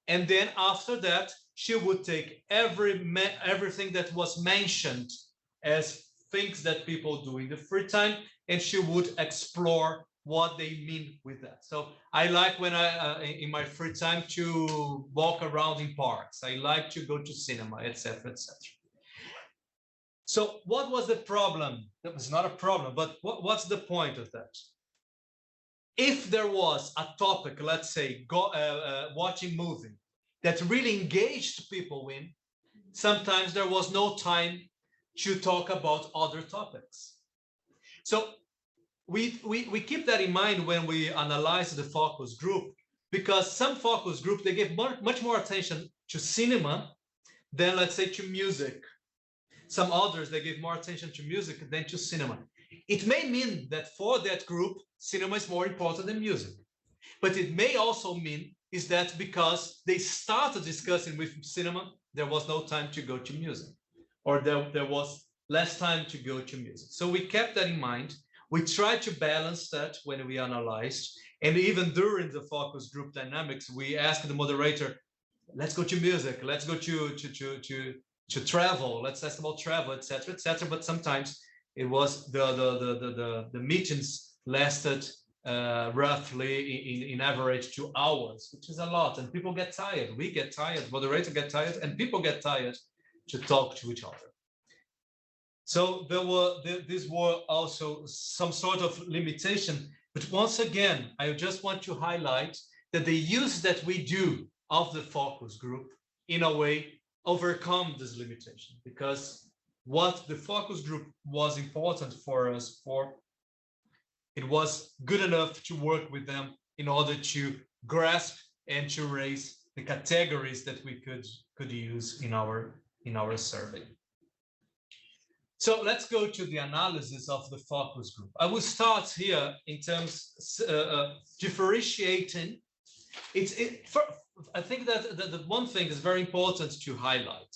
and then after that she would take everything that was mentioned as things that people do in the free time, and she would explore what they mean with that. So I like when I in my free time to walk around in parks. I like to go to cinema, etc., etc. So what was the problem? That was not a problem, but what's the point of that? If there was a topic, let's say watching movie, that really engaged people in, sometimes there was no time to talk about other topics. So we keep that in mind when we analyze the focus group, because some focus group, they give much more attention to cinema than, let's say, to music. Some others, they give more attention to music than to cinema. It may mean that for that group, cinema is more important than music. But it may also mean is that because they started discussing with cinema, there was no time to go to music, or there was less time to go to music. So we kept that in mind. We tried to balance that when we analyzed. And even during the focus group dynamics, we asked the moderator, let's go to music, let's go to travel, let's ask about travel, etc., etc. But sometimes it was the meetings lasted roughly in average 2 hours, which is a lot, and people get tired. We get tired, moderator get tired, and people get tired to talk to each other. So these were also some sort of limitation. But once again, I just want to highlight that the use that we do of the focus group in a way overcome this limitation, because what the focus group was important for us for, it was good enough to work with them in order to grasp and to raise the categories that we could use in our survey. So let's go to the analysis of the focus group. I will start here in terms differentiating. I think that the one thing is very important to highlight.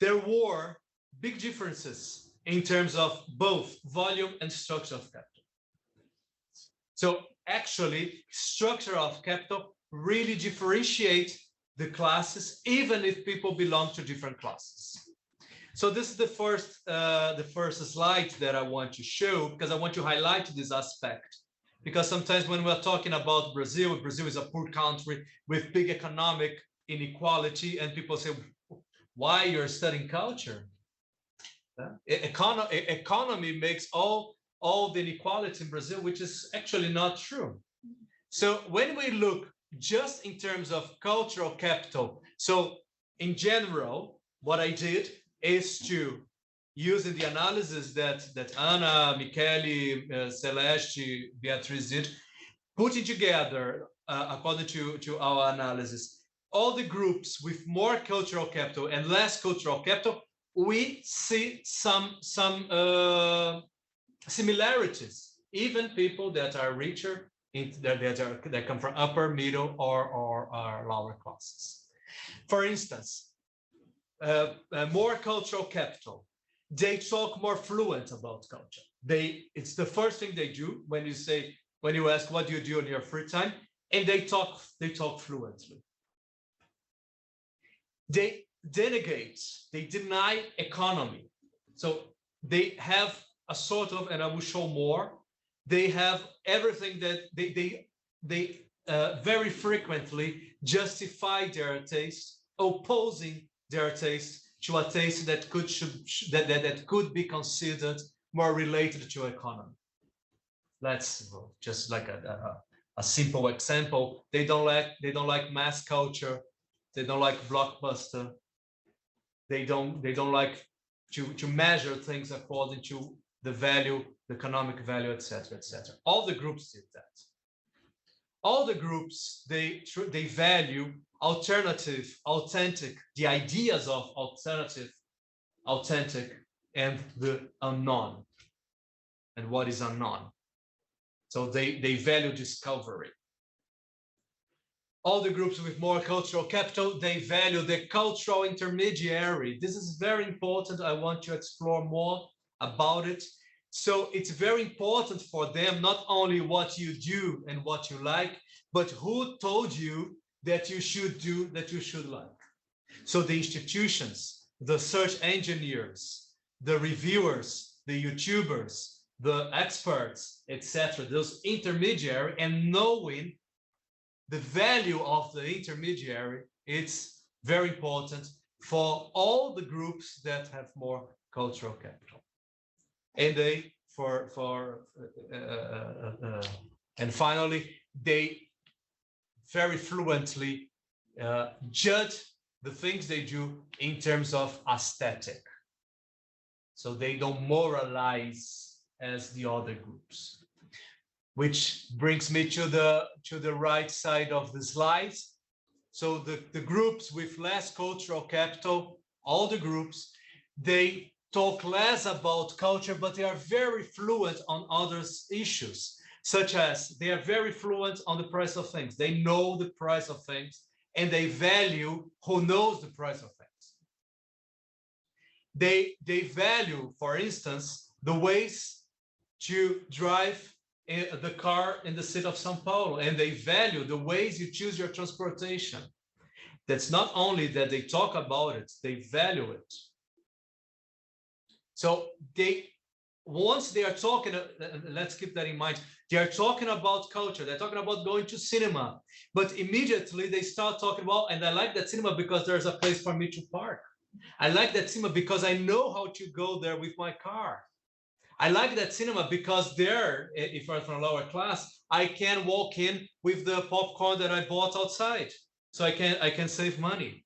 There were big differences in terms of both volume and structure of capital. So actually, structure of capital really differentiate the classes, even if people belong to different classes. So this is the first slide that I want to show, because I want to highlight this aspect because sometimes when we're talking about Brazil, Brazil is a poor country with big economic inequality, and people say, why you're studying culture? Economy makes all the inequality in Brazil, which is actually not true. So when we look just in terms of cultural capital, so in general, what I did is to, using the analysis that Ana, Michele, Celeste, Beatriz did, putting together, according to our analysis, all the groups with more cultural capital and less cultural capital, we see some similarities. Even people that are richer, that come from upper, middle, or lower classes. For instance, more cultural capital. They talk more fluent about culture. It's the first thing they do when you ask what do you do in your free time, and they talk fluently. They denegate, they deny economy. So they have a sort of, and I will show more, they have everything that they very frequently justify their taste, opposing their taste to a taste that could be considered more related to economy. Let's just like a simple example. They don't like mass culture. They don't like blockbuster. They don't like to measure things according to the value, the economic value, etc., etc. All the groups did that. All the groups, they value alternative, authentic, the ideas of alternative, authentic, and the unknown, and what is unknown. So they value discovery. All the groups with more cultural capital, they value the cultural intermediary. This is very important. I want to explore more about it. So it's very important for them, not only what you do and what you like, but who told you that you should do, that you should like. So the institutions, the search engineers, the reviewers, the YouTubers, the experts, etc., those intermediary, and knowing the value of the intermediary, it's very important for all the groups that have more cultural capital. And and finally, they very fluently judge the things they do in terms of aesthetic. So they don't moralize as the other groups. Which brings me to the right side of the slide. So the groups with less cultural capital, all the groups, they talk less about culture, but they are very fluent on other issues, such as they are very fluent on the price of things. They know the price of things, and they value who knows the price of things. They value, for instance, the ways to drive the car in the city of São Paulo, and they value the ways you choose your transportation. That's not only that they talk about it, they value it. So once they are talking, let's keep that in mind, they are talking about culture, they're talking about going to cinema, but immediately they start talking about, and I like that cinema because there's a place for me to park. I like that cinema because I know how to go there with my car. I like that cinema because there, if I'm from a lower class, I can walk in with the popcorn that I bought outside, so I can save money.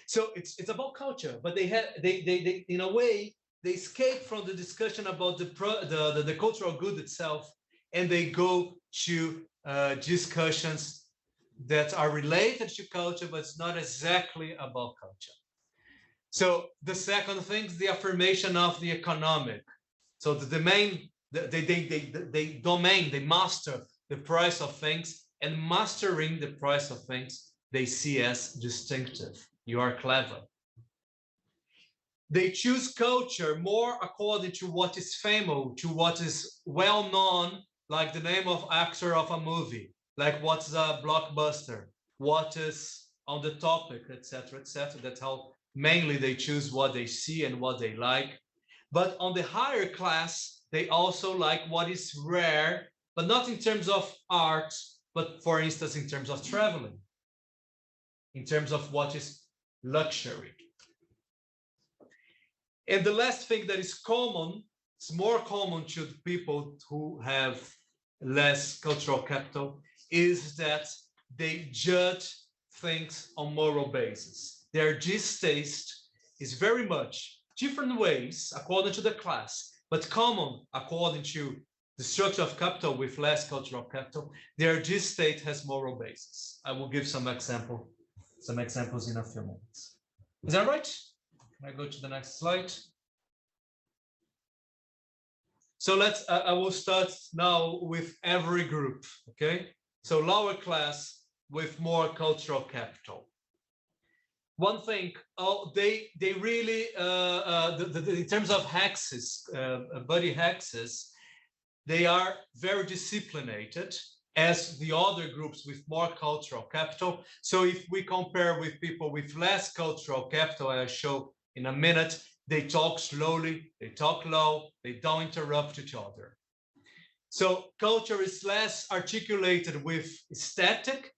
So it's about culture, but they in a way they escape from the discussion about the cultural good itself, and they go to discussions that are related to culture, but it's not exactly about culture. So the second thing is the affirmation of the economic. So they master the price of things, and mastering the price of things, they see as distinctive. You are clever. They choose culture more according to what is famous, to what is well known, like the name of actor of a movie, like what's a blockbuster, what is on the topic, etc., etc. That's how mainly they choose what they see and what they like. But on the higher class, they also like what is rare, but not in terms of art, but for instance, in terms of traveling, in terms of what is luxury. And the last thing that is common, it's more common to people who have less cultural capital, is that they judge things on moral basis. Their distaste is very much different ways according to the class, but common according to the structure of capital with less cultural capital. Their distaste has moral basis. I will give some examples in a few minutes. Is that right? Can I go to the next slide? So I will start now with every group, okay? So lower class with more cultural capital. One thing, they really, in terms of hexes, body hexes, they are very disciplined as the other groups with more cultural capital. So if we compare with people with less cultural capital, I'll show in a minute, they talk slowly, they talk low, they don't interrupt each other. So culture is less articulated with static,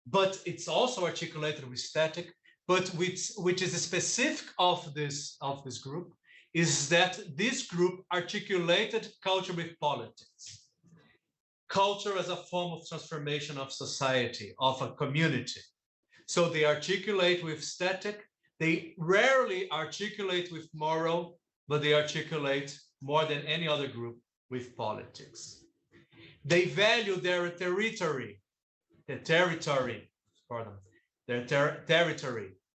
but it's also articulated with static, but which is specific of this group, is that this group articulated culture with politics. Culture as a form of transformation of society, of a community. So they articulate with static. They rarely articulate with moral, but they articulate more than any other group with politics. They value their territory.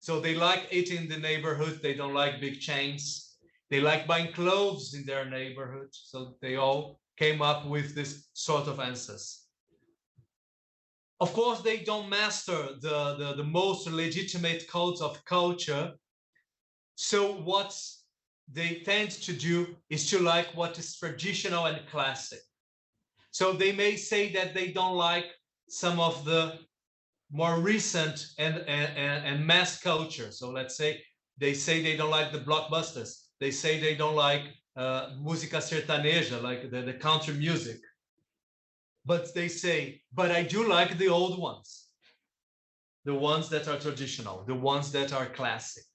So they like eating in the neighborhood. They don't like big chains. They like buying clothes in their neighborhood. So they all came up with this sort of answers. Of course, they don't master the most legitimate codes of culture. So what they tend to do is to like what is traditional and classic. So they may say that they don't like some of the more recent and mass culture. So let's say they don't like the blockbusters. They say they don't like música sertaneja, like the country music. But they say, but I do like the old ones, the ones that are traditional, the ones that are classic.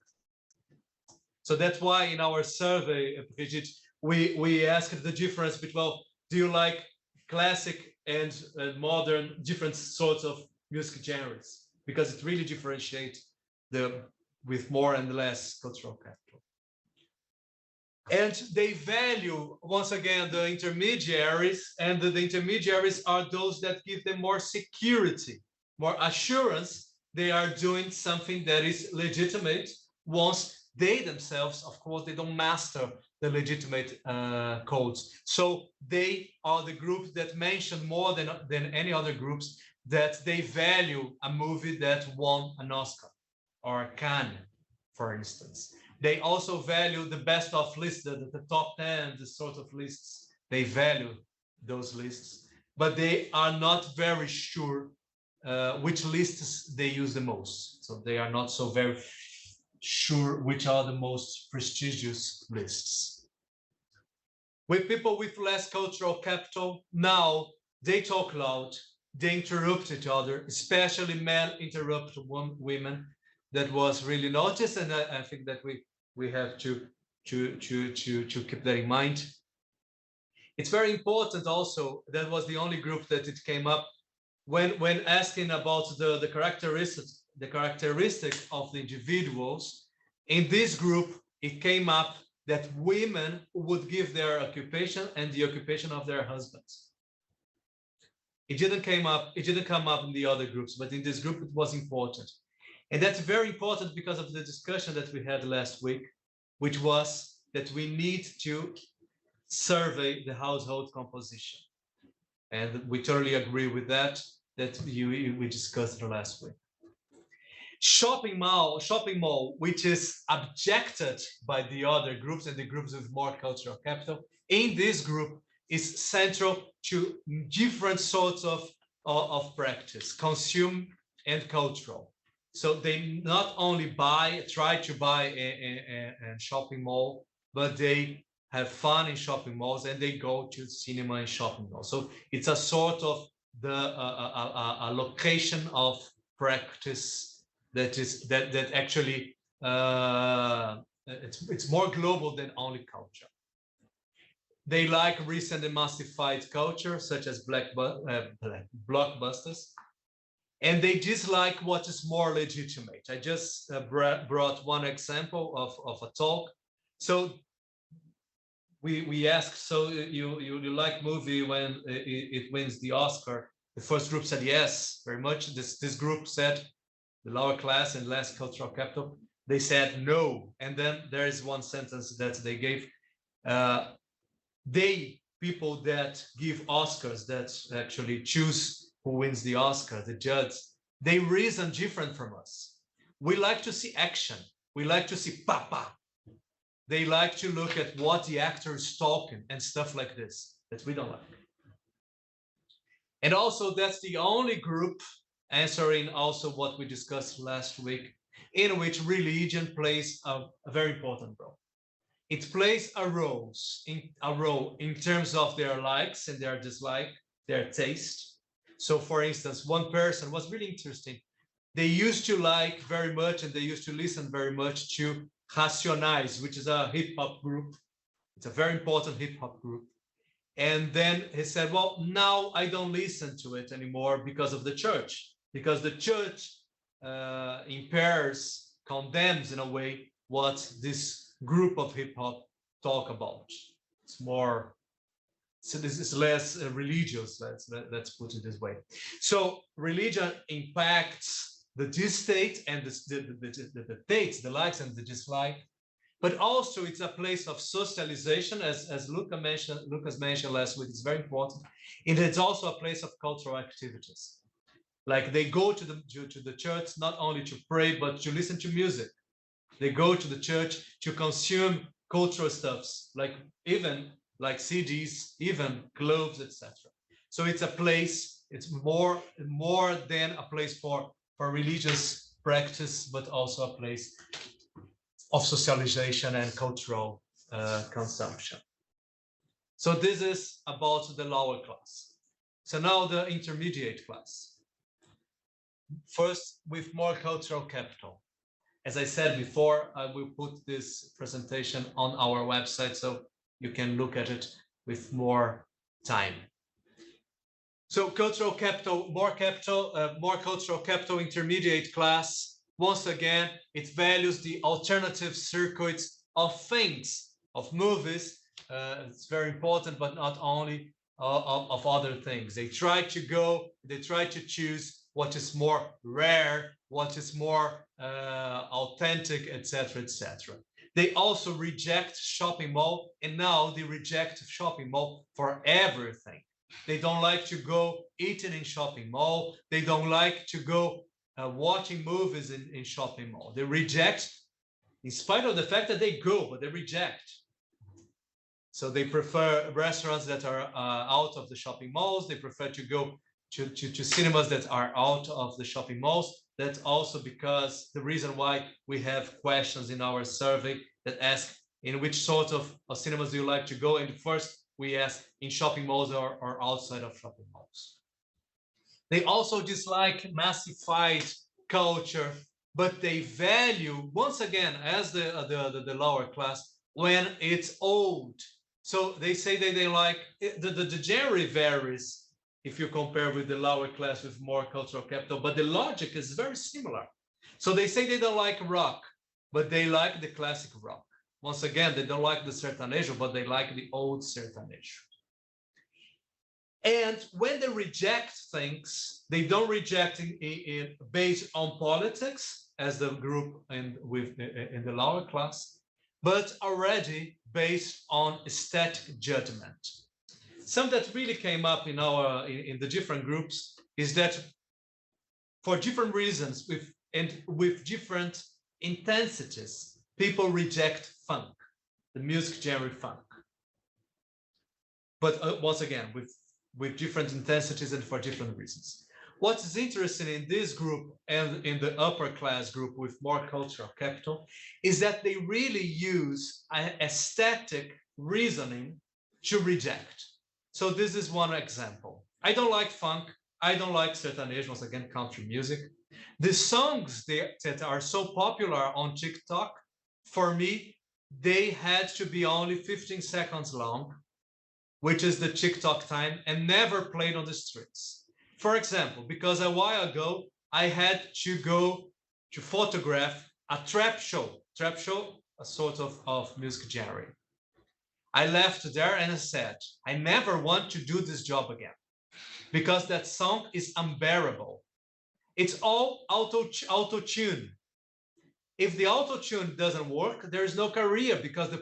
So that's why in our survey, Brigitte, we asked the difference between, well, do you like classic and modern, different sorts of music genres? Because it really differentiates with more and less cultural capital. And they value, once again, the intermediaries, and the intermediaries are those that give them more security, more assurance they are doing something that is legitimate once they themselves, of course, they don't master the legitimate codes. So they are the groups that mention more than any other groups that they value a movie that won an Oscar or a Cannes, for instance. They also value the best of lists, the top 10, the sort of lists. They value those lists, but they are not very sure which lists they use the most. So they are not so very sure which are the most prestigious lists. With people with less cultural capital, now they talk loud, they interrupt each other, especially men interrupt women. That was really noticed, and I think that we have to keep that in mind. It's very important also, that was the only group that it came up when asking about the characteristics of the individuals. In this group, it came up that women would give their occupation and the occupation of their husbands. It didn't come up in the other groups, but in this group it was important. And that's very important because of the discussion that we had last week, which was that we need to survey the household composition. And we totally agree with that we discussed last week. Shopping mall, which is objected by the other groups and the groups with more cultural capital, in this group is central to different sorts of practice, consume and cultural. So they not only try to buy a shopping mall, but they have fun in shopping malls, and they go to cinema in shopping malls. So it's a sort of a location of practice that actually it's more global than only culture. They like recent emancipied culture, such as blockbusters, and they dislike what is more legitimate. I just brought one example of a talk. So we asked, so you like movie when it wins the Oscar? The first group said yes, very much. This group said, the lower class and less cultural capital, they said no. And then there is one sentence that they gave. People that give Oscars, that actually choose who wins the Oscar, the judge, they reason different from us. We like to see action. We like to see papa. They like to look at what the actor is talking and stuff like this that we don't like. And also, that's the only group, answering also what we discussed last week, in which religion plays a very important role. It plays a role in terms of their likes and their dislike, their taste. So for instance, one person was really interesting. They used to like very much, and they used to listen very much to Racionais, which is a hip hop group. It's a very important hip hop group. And then he said, well, now I don't listen to it anymore because of the church, because the church in Paris condemns in a way what this group of hip hop talk about. It's more, so this is less religious, let's put it this way. So religion impacts the state and the taste, the likes and the dislike, but also it's a place of socialization, as Lucas mentioned last week. It's very important. And it's also a place of cultural activities. Like they go to the church not only to pray, but to listen to music. They go to the church to consume cultural stuffs, like even like CDs, even clothes, etc. So it's a place. It's more than a place for religious practice, but also a place of socialization and cultural consumption. So this is about the lower class. So now the intermediate class. First, with more cultural capital. As I said before, I will put this presentation on our website so you can look at it with more time. So cultural capital, more cultural capital, intermediate class. Once again, it values the alternative circuits of things, of movies. It's very important, but not only of other things. They try to choose what is more rare, what is more authentic, etc., etc. They also reject shopping mall, and now they reject shopping mall for everything. They don't like to go eating in shopping mall. They don't like to go watching movies in shopping mall. They reject, in spite of the fact that they go, but they reject. So they prefer restaurants that are out of the shopping malls. They prefer to go to cinemas that are out of the shopping malls. That's also because the reason why we have questions in our survey that ask in which sort of cinemas do you like to go, and first we ask in shopping malls or outside of shopping malls. They also dislike massified culture, but they value, once again, as the lower class, when it's old. So they say that they like, the genre varies if you compare with the lower class with more cultural capital, but the logic is very similar. So they say they don't like rock, but they like the classic rock. Once again, they don't like the sertanejo, but they like the old sertanejo. And when they reject things, they don't reject it based on politics, as the group in the lower class, but already based on aesthetic judgment. Something that really came up in the different groups is that for different reasons, with different intensities, people reject funk, the music genre funk. But once again, with different intensities and for different reasons. What is interesting in this group and in the upper class group with more cultural capital is that they really use aesthetic reasoning to reject. So this is one example. I don't like funk. I don't like sertanejo, once again, country music. The songs that are so popular on TikTok, for me, they had to be only 15 seconds long, which is the TikTok time, and never played on the streets. For example, because a while ago, I had to go to photograph a trap show, a sort of music genre. I left there and I said, I never want to do this job again because that song is unbearable. It's all auto-tune. If the auto-tune doesn't work, there is no career because the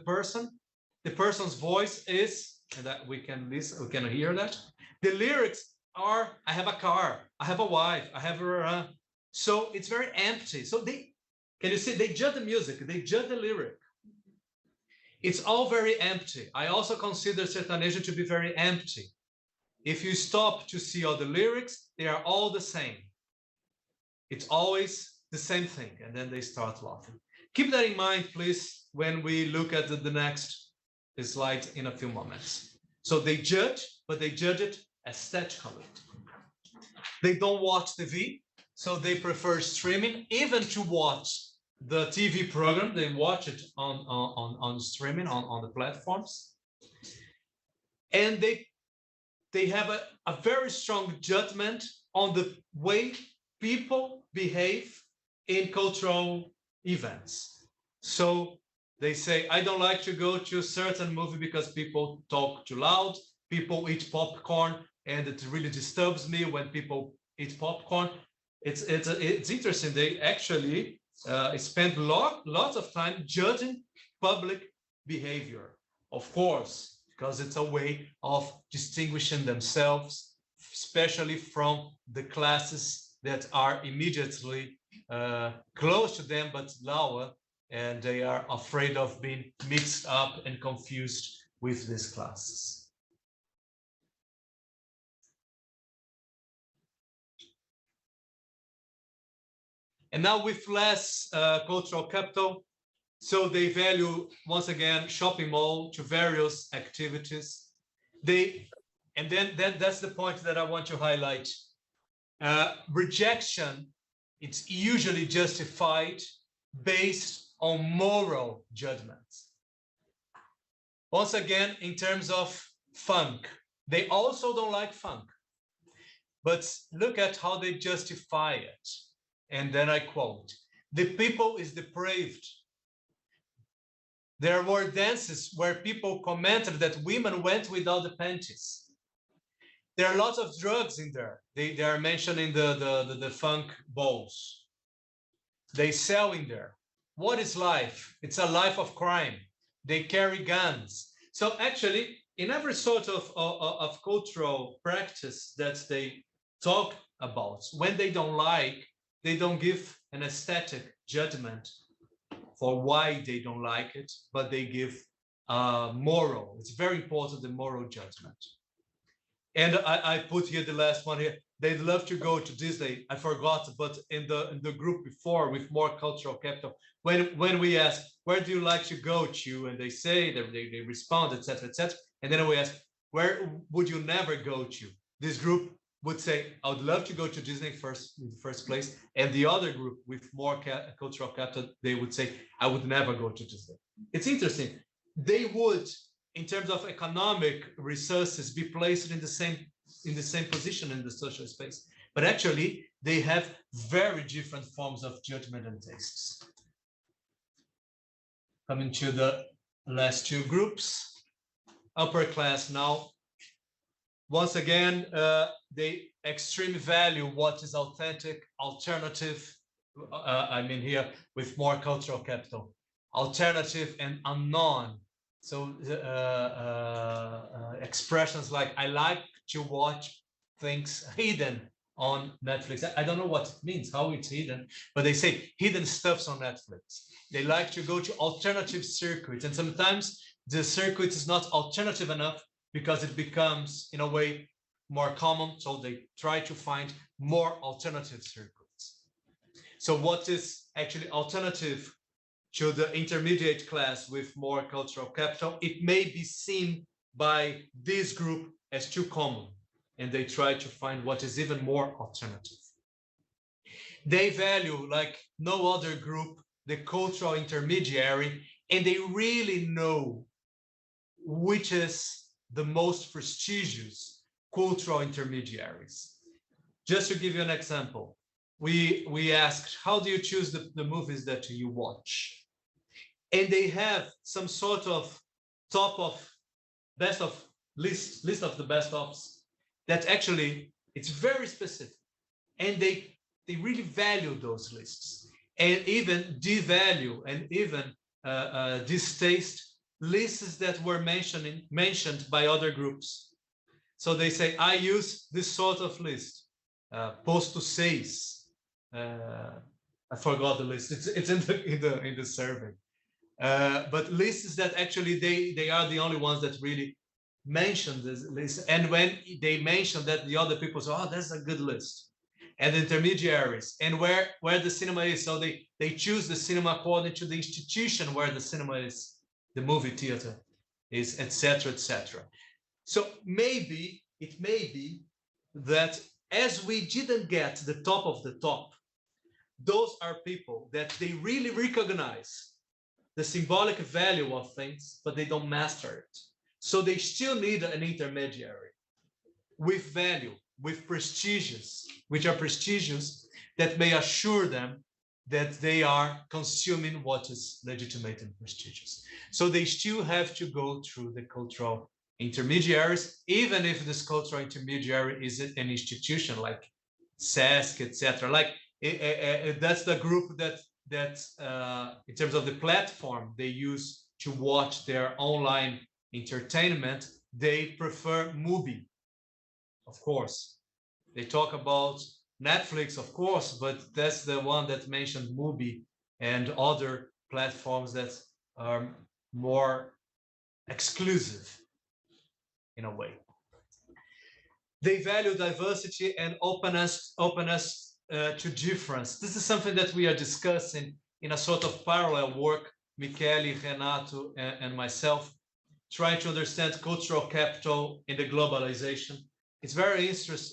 person's voice is, and that we can listen, we can hear that. The lyrics are, I have a car, I have a wife, I have a, so it's very empty. So can you see, they judge the music, they judge the lyric. It's all very empty. I also consider sertanejo to be very empty. If you stop to see all the lyrics, they are all the same. It's always the same thing, and then they start laughing. Keep that in mind, please, when we look at the next slide in a few moments. So they judge, but they judge it aesthetically. They don't watch TV, so they prefer streaming, even to watch the TV program. They watch it on streaming, on the platforms. And they have a very strong judgment on the way people behave in cultural events. So they say, I don't like to go to a certain movie because people talk too loud, people eat popcorn, and it really disturbs me when people eat popcorn. It's interesting. They actually spend lots of time judging public behavior, of course, because it's a way of distinguishing themselves, especially from the classes that are immediately close to them, but lower, and they are afraid of being mixed up and confused with these classes. And now with less cultural capital, so they value, once again, shopping mall to various activities. And then that's the point that I want to highlight. Rejection, it's usually justified based on moral judgments. Once again, in terms of funk, they also don't like funk. But look at how they justify it. And then I quote, the people is depraved. There were dances where people commented that women went without the panties. There are lots of drugs in there. They are mentioning the funk balls. They sell in there. What is life? It's a life of crime. They carry guns. So actually, in every sort of cultural practice that they talk about, when they don't like, they don't give an aesthetic judgment for why they don't like it, but they give moral. It's very important, the moral judgment. And I put here the last one here. They'd love to go to Disney. I forgot, but in the group before with more cultural capital, when we ask, where do you like to go to? And they say, they respond, etc., etc. And then we ask, where would you never go to? This group would say, I would love to go to Disney in the first place. And the other group with more cultural capital, they would say, I would never go to Disney. It's interesting. They would, in terms of economic resources, be placed in the same position in the social space. But actually, they have very different forms of judgment and tastes. Coming to the last two groups, upper class now. Once again, they extremely value what is authentic, alternative, I mean here with more cultural capital, alternative and unknown. So expressions like, I like to watch things hidden on Netflix. I don't know what it means, how it's hidden, but they say hidden stuffs on Netflix. They like to go to alternative circuits. And sometimes the circuit is not alternative enough because it becomes, in a way, more common. So they try to find more alternative circuits. So what is actually alternative to the intermediate class with more cultural capital, it may be seen by this group as too common, and they try to find what is even more alternative. They value, like no other group, the cultural intermediary, and they really know which is the most prestigious cultural intermediaries. Just to give you an example, we asked, how do you choose the movies that you watch? And they have some sort of top of best of list of the best ofs that actually it's very specific, and they really value those lists, and even devalue and even distaste lists that were mentioned by other groups. So they say, I use this sort of list, posto seis. I forgot the list. It's in the survey. But lists that actually they are the only ones that really mention this list. And when they mention that, the other people say, oh, that's a good list. And intermediaries, and where the cinema is. So they choose the cinema according to the institution where the cinema is, the movie theater is, etc., etc. So maybe it may be that as we didn't get the top of the top, those are people that they really recognize the symbolic value of things, but they don't master it. So they still need an intermediary with value, with prestigious, which are prestigious, that may assure them that they are consuming what is legitimate and prestigious. So they still have to go through the cultural intermediaries, even if this cultural intermediary is an institution like SESC, etc. Like that's the group that in terms of the platform they use to watch their online entertainment, they prefer Mubi, of course. They talk about Netflix, of course, but that's the one that mentioned Mubi and other platforms that are more exclusive in a way. They value diversity and openness to difference. This is something that we are discussing in a sort of parallel work, Michele, Renato, and myself, trying to understand cultural capital in the globalization. It's very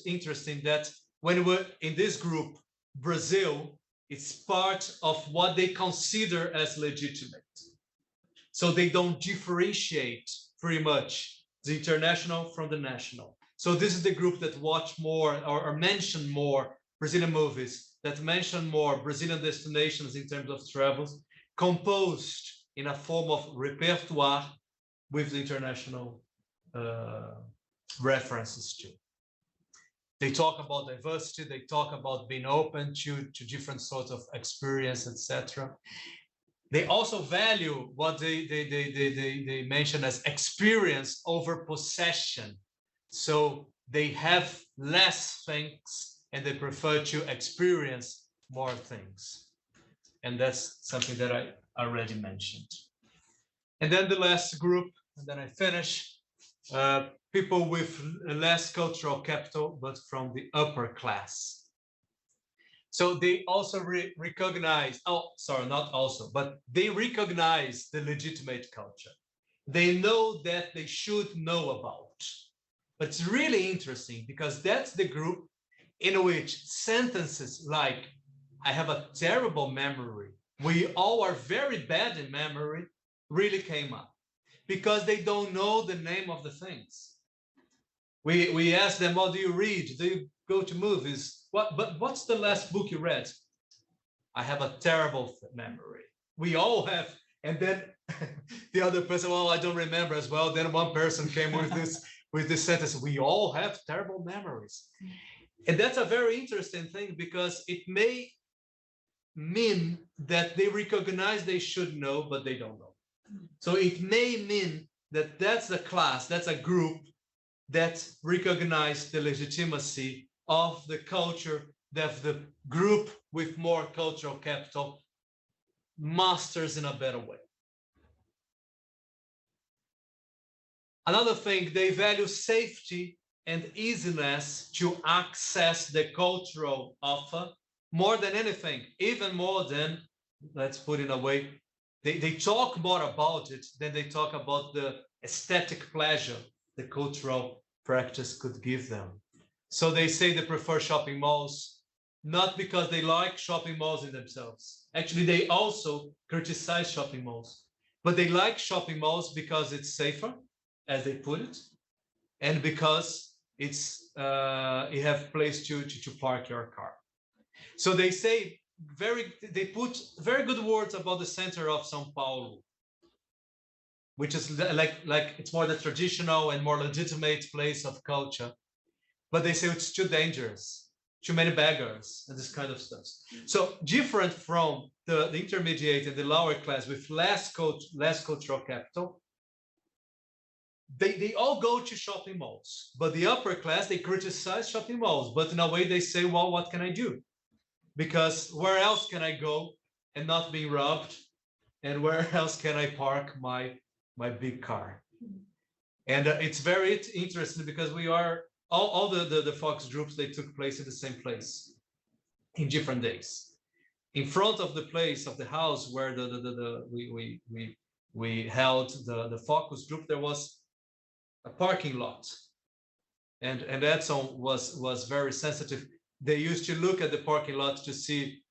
interesting that when we're in this group, Brazil is part of what they consider as legitimate. So they don't differentiate pretty much the international from the national. So this is the group that watch more or mention more Brazilian movies, that mention more Brazilian destinations in terms of travels, composed in a form of repertoire with the international references too. They talk about diversity, they talk about being open to different sorts of experience, etc. They also value what they mention as experience over possession. So they have less things and they prefer to experience more things. And that's something that I already mentioned. And then the last group, and then I finish, people with less cultural capital, but from the upper class. So they also recognize, but they recognize the legitimate culture. They know that they should know about. But it's really interesting because that's the group in which sentences like, I have a terrible memory, we all are very bad in memory, really came up because they don't know the name of the things. We ask them, what do you read? Do you go to movies? But what's the last book you read? I have a terrible memory. We all have. And then the other person, well, I don't remember as well. Then one person came with this sentence, we all have terrible memories. And that's a very interesting thing because it may mean that they recognize they should know, but they don't know. So it may mean that that's a class, that's a group that recognize the legitimacy of the culture that the group with more cultural capital masters in a better way. Another thing, they value safety and easiness to access the cultural offer more than anything, even more than, let's put it away, they talk more about it than they talk about the aesthetic pleasure the cultural practice could give them. So they say they prefer shopping malls, not because they like shopping malls in themselves. Actually, they also criticize shopping malls, but they like shopping malls because it's safer, as they put it, and because it's you have place to park your car. So they say they put very good words about the center of São Paulo, which is like it's more the traditional and more legitimate place of culture. But they say it's too dangerous, too many beggars, and this kind of stuff. So different from the intermediate and the lower class with less cultural capital, they all go to shopping malls. But the upper class, they criticize shopping malls. But in a way, they say, well, what can I do? Because where else can I go and not be robbed? And where else can I park my big car? And it's very interesting because we are all the focus groups, they took place in the same place in different days. In front of the place of the house where we held the focus group, there was a parking lot, and Edson was very sensitive. They used to look at the parking lot to see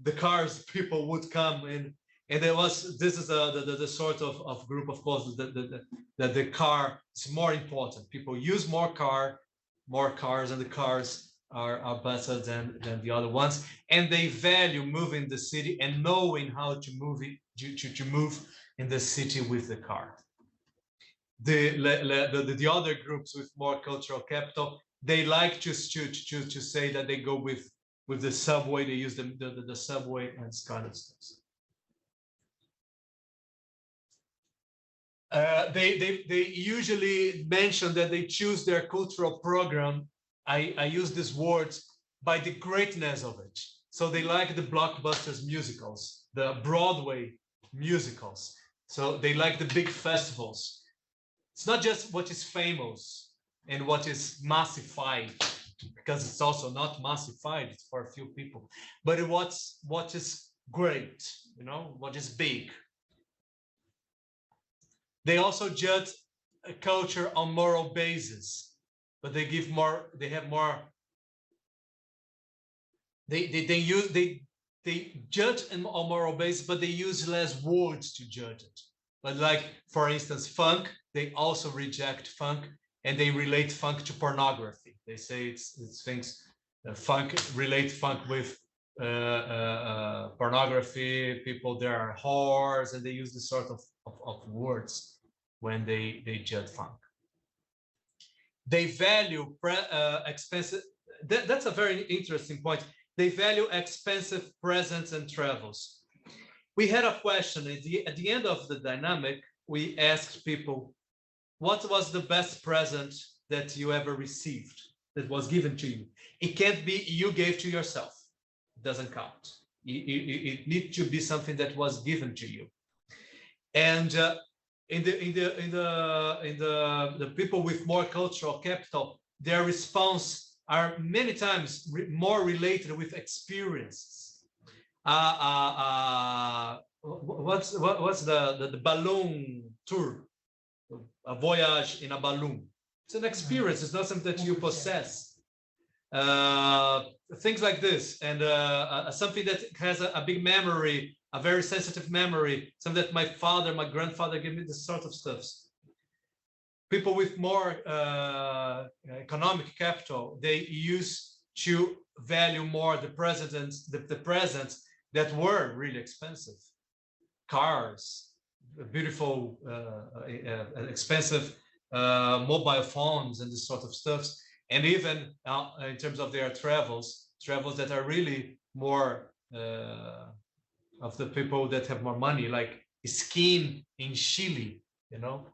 the cars people would come in, and this is the sort of group, of course, that the car is more important. People use more cars, and the cars are better than the other ones, and they value moving the city and knowing how to move in the city with the car. The other groups with more cultural capital, they like to say that they go with the subway, they use the subway and kind of stuff. They usually mention that they choose their cultural program. I use these words by the greatness of it. So they like the blockbusters musicals, the Broadway musicals. So they like the big festivals. It's not just what is famous and what is massified, because it's also not massified, it's for a few people, but what is great, what is big. They also judge a culture on moral basis, but they judge on moral basis, but they use less words to judge it. But like, for instance, funk, they also reject funk, and they relate funk to pornography. They say it's things, relate funk with pornography, people there are whores, and they use this sort of words when they judge funk. They value expensive, that's a very interesting point. They value expensive presents and travels. We had a question at the end of the dynamic. We asked people, what was the best present that you ever received that was given to you? It can't be you gave to yourself. It doesn't count. It needs to be something that was given to you. And in the people with more cultural capital, their response are many times more related with experiences. What's the balloon tour? A voyage in a balloon. It's an experience. It's not something that you possess. Things like this, and something that has a big memory, a very sensitive memory, something that my grandfather gave me, this sort of stuff. People with more economic capital, they used to value more the presents that were really expensive. Cars, beautiful, expensive mobile phones and this sort of stuff. And even in terms of their travels that are really more of the people that have more money, like skiing in Chile,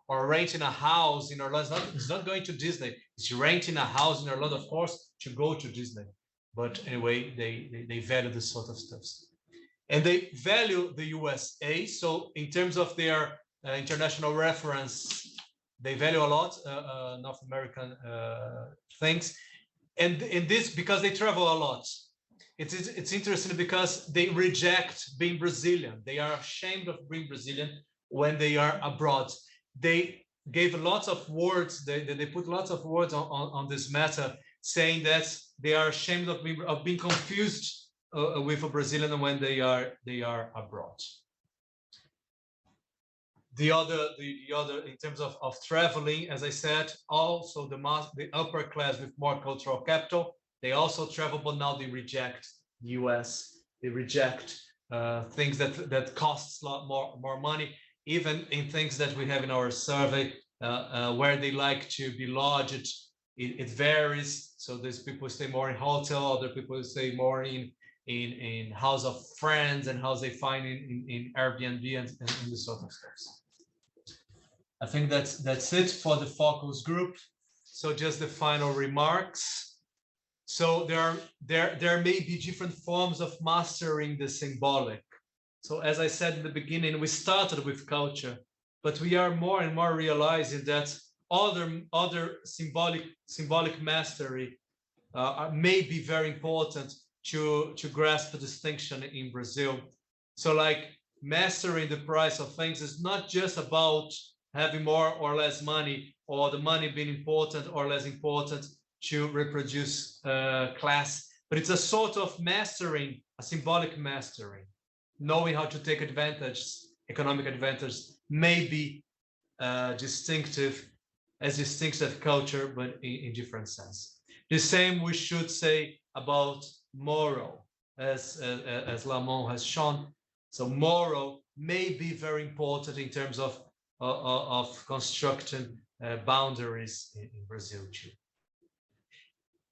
or renting a house in Orlando. It's not going to Disney. It's renting a house in Orlando, of course, to go to Disney. But anyway, they value this sort of stuff. And they value the USA. So in terms of their international reference, they value a lot North American things. And in this, because they travel a lot. it's interesting because they reject being Brazilian. They are ashamed of being Brazilian when they are abroad. They gave lots of words, they put lots of words on this matter, saying that they are ashamed of being confused with a Brazilian when they are abroad. The other in terms of traveling, as I said, also the upper class with more cultural capital, they also travel, but now they reject the US. They reject things that costs a lot more money, even in things that we have in our survey, where they like to be lodged. It varies. So there's people stay more in hotel, other people stay more in house of friends and house they find in Airbnb and this sort of stuff. I think that's it for the focus group. So just the final remarks. So there may be different forms of mastering the symbolic. So as I said in the beginning, we started with culture, but we are more and more realizing that other symbolic mastery may be very important to grasp the distinction in Brazil. So like mastering the price of things is not just about having more or less money, or the money being important or less important to reproduce class, but it's a sort of mastering, a symbolic mastering, knowing how to take advantage, economic advantage, may be distinctive culture, but in different sense. The same we should say about moral, as Lamont has shown. So moral may be very important in terms of constructing boundaries in Brazil too.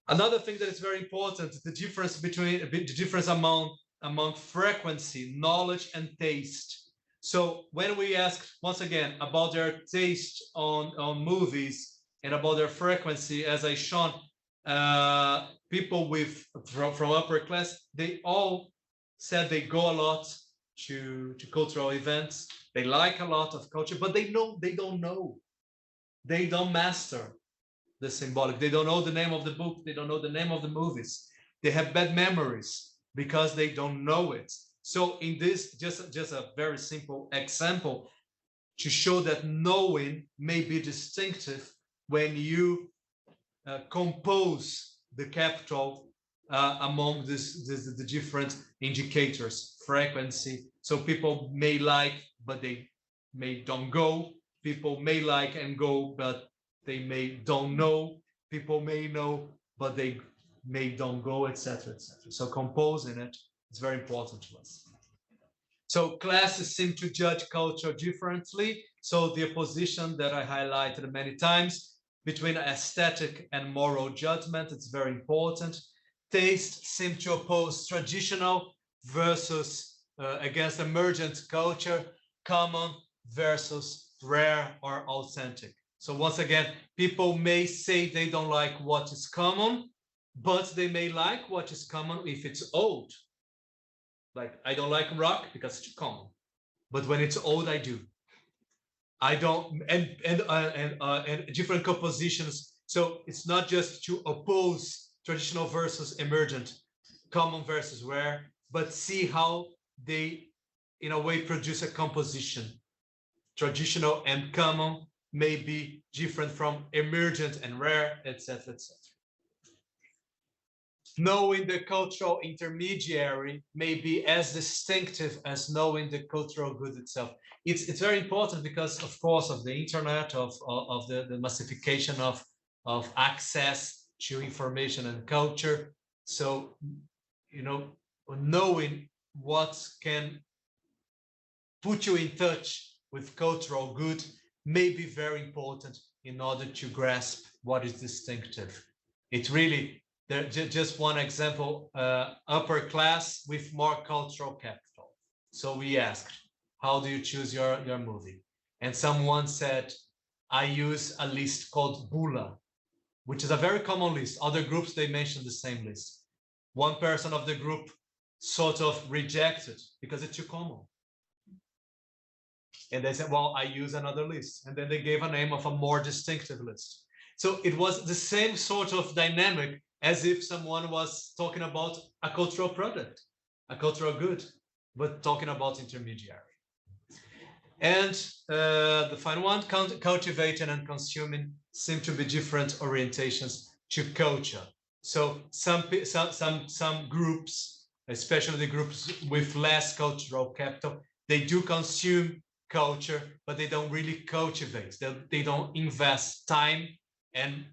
Another thing that is very important, the difference among frequency, knowledge, and taste. So when we ask once again about their taste on movies and about their frequency, as I shown, people from upper class, they all said they go a lot to cultural events. They like a lot of culture, but they don't know. They don't master the symbolic. They don't know the name of the book. They don't know the name of the movies. They have bad memories because they don't know it. So in this, just a very simple example to show that knowing may be distinctive when you compose the capital among the different indicators, frequency. So people may like, but they may don't go. People may like and go, but they may don't know. People may know, but they may don't go, etc., etc. So composing it is very important to us. So classes seem to judge culture differently. So the opposition that I highlighted many times between aesthetic and moral judgment, it's very important. Taste seem to oppose traditional versus against emergent culture, common versus rare or authentic. So once again, people may say they don't like what is common, but they may like what is common if it's old. Like I don't like rock because it's too common, but when it's old, I do. I don't, and different compositions. So it's not just to oppose traditional versus emergent, common versus rare, but see how they, in a way, produce a composition. Traditional and common may be different from emergent and rare, etc., etc. Knowing the cultural intermediary may be as distinctive as knowing the cultural good itself. It's very important because, of course, of the internet, of the massification of access to information and culture. So, knowing what can put you in touch with cultural good may be very important in order to grasp what is distinctive. It really, just one example, upper class with more cultural capital. So we asked, how do you choose your movie? And someone said, I use a list called Bula, which is a very common list. Other groups, they mentioned the same list. One person of the group sort of rejected because it's too common. And they said, well, I use another list. And then they gave a name of a more distinctive list. So it was the same sort of dynamic as if someone was talking about a cultural product, a cultural good, but talking about intermediary. And the final one, cultivating and consuming seem to be different orientations to culture. So some groups, especially the groups with less cultural capital, they do consume culture, but they don't really cultivate. They don't invest time and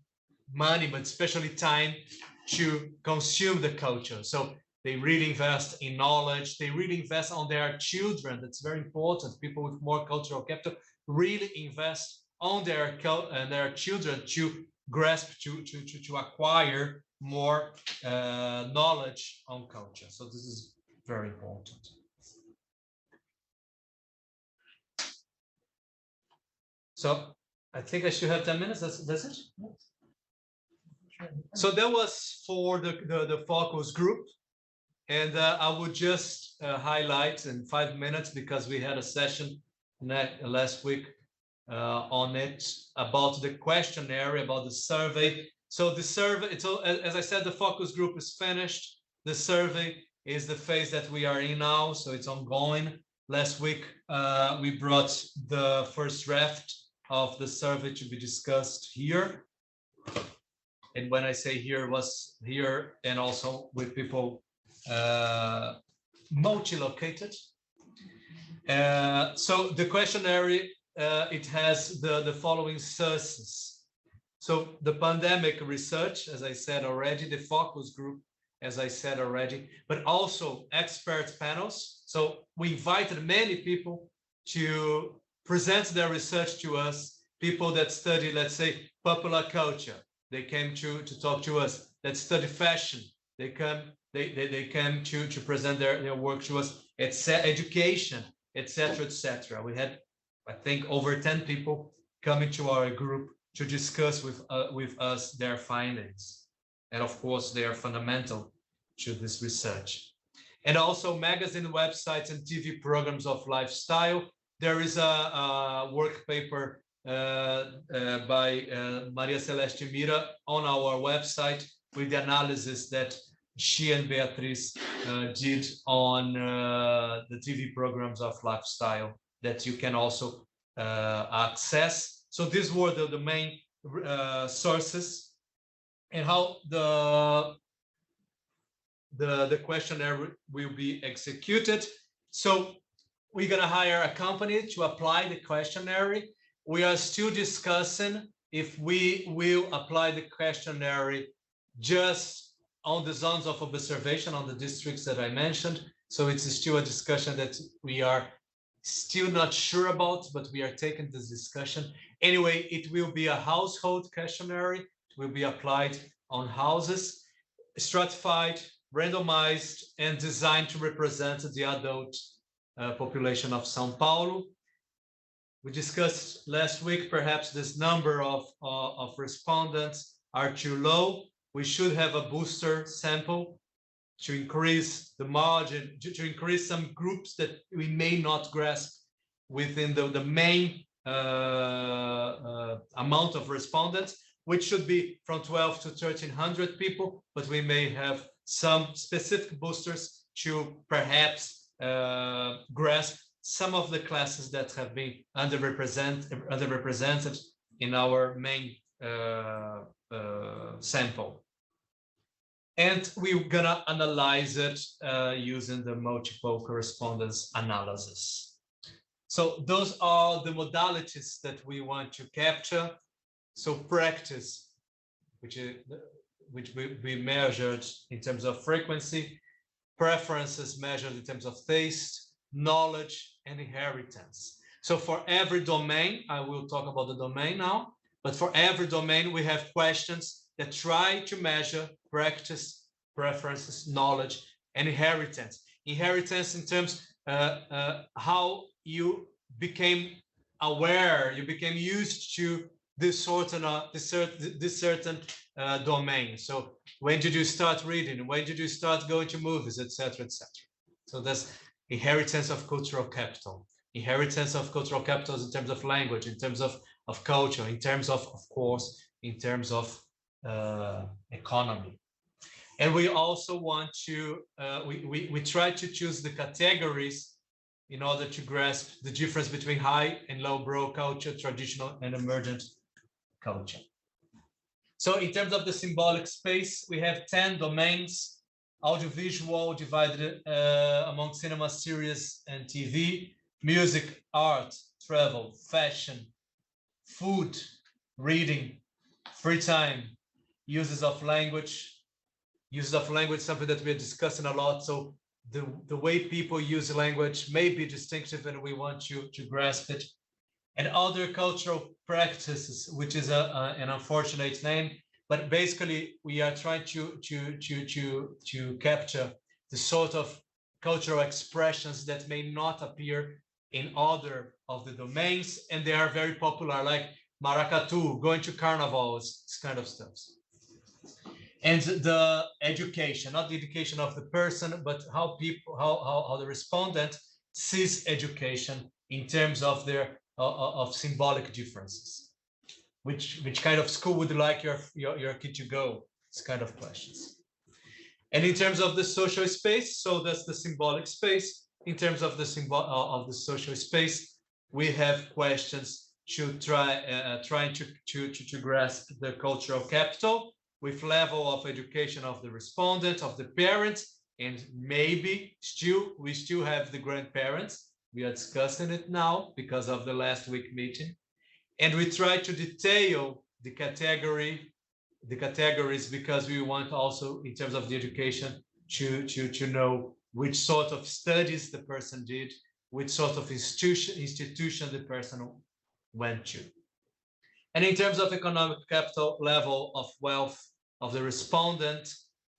money, but especially time to consume the culture. So they really invest in knowledge. They really invest on their children. That's very important. People with more cultural capital really invest on their children to grasp, to acquire more knowledge on culture. So this is very important. So I think I should have 10 minutes. That's it. So that was for the focus group. And I would just highlight in 5 minutes, because we had a session last week on it, about the questionnaire, about the survey. So the survey, as I said, the focus group is finished. The survey is the phase that we are in now, so it's ongoing. Last week, we brought the first draft of the survey to be discussed here. And when I say here, it was here and also with people multi-located. So the questionnaire, it has the following sources. So the pandemic research, as I said already, the focus group, as I said already, but also expert panels. So we invited many people to present their research to us, people that study, let's say, popular culture. They came to talk to us, that study fashion. They came to present their work to us. It's education, etc., etc. We had, I think, over 10 people coming to our group to discuss with us their findings. And of course, they are fundamental to this research. And also magazine websites and TV programs of lifestyle. There is a work paper by Maria Celeste Mira on our website with the analysis that she and Beatriz did on the TV programs of lifestyle that you can also access. So these were the main sources, and how the questionnaire will be executed. So we're gonna hire a company to apply the questionnaire. We are still discussing if we will apply the questionnaire just on the zones of observation, on the districts that I mentioned. So it's still a discussion that we are still not sure about, but we are taking this discussion. Anyway, it will be a household questionnaire. It will be applied on houses, stratified, randomized, and designed to represent the adult population of São Paulo. We discussed last week, perhaps this number of respondents are too low. We should have a booster sample to increase the margin, to increase some groups that we may not grasp within the main amount of respondents, which should be from 12 to 1,300 people, but we may have some specific boosters to perhaps grasp some of the classes that have been underrepresented in our main sample. And we're gonna analyze it using the multiple correspondence analysis. So those are the modalities that we want to capture. So practice, which will be measured in terms of frequency, preferences measured in terms of taste, knowledge, and inheritance. So for every domain, I will talk about the domain now, but for every domain, we have questions that try to measure practice, preferences, knowledge, and inheritance. Inheritance in terms how you became aware, you became used to this certain domain. So when did you start reading? When did you start going to movies, etc., etc. So that's inheritance of cultural capital. Inheritance of cultural capital in terms of language, in terms of culture, in terms of course, in terms of economy. And we also want to, we try to choose the categories in order to grasp the difference between high and low brow culture, traditional and emergent culture. So in terms of the symbolic space, we have 10 domains: audiovisual divided among cinema, series, and TV, music, art, travel, fashion, food, reading, free time, uses of language, something that we're discussing a lot. So the way people use language may be distinctive, and we want you to grasp it. And other cultural practices, which is an unfortunate name, but basically we are trying to capture the sort of cultural expressions that may not appear in other of the domains, and they are very popular, like maracatu, going to carnivals, this kind of stuff. And the education, not the education of the person, but how people, how the respondent sees education in terms of their of symbolic differences. Which kind of school would you like your kid to go? This kind of questions. And in terms of the social space, so that's the symbolic space. In terms of the social space, we have questions to trying to grasp the cultural capital with level of education of the respondent, of the parents, and maybe we still have the grandparents. We are discussing it now because of the last week meeting. And we try to detail the categories because we want also, in terms of the education, to know which sort of studies the person did, which sort of institution the person went to. And in terms of economic capital, level of wealth of the respondent,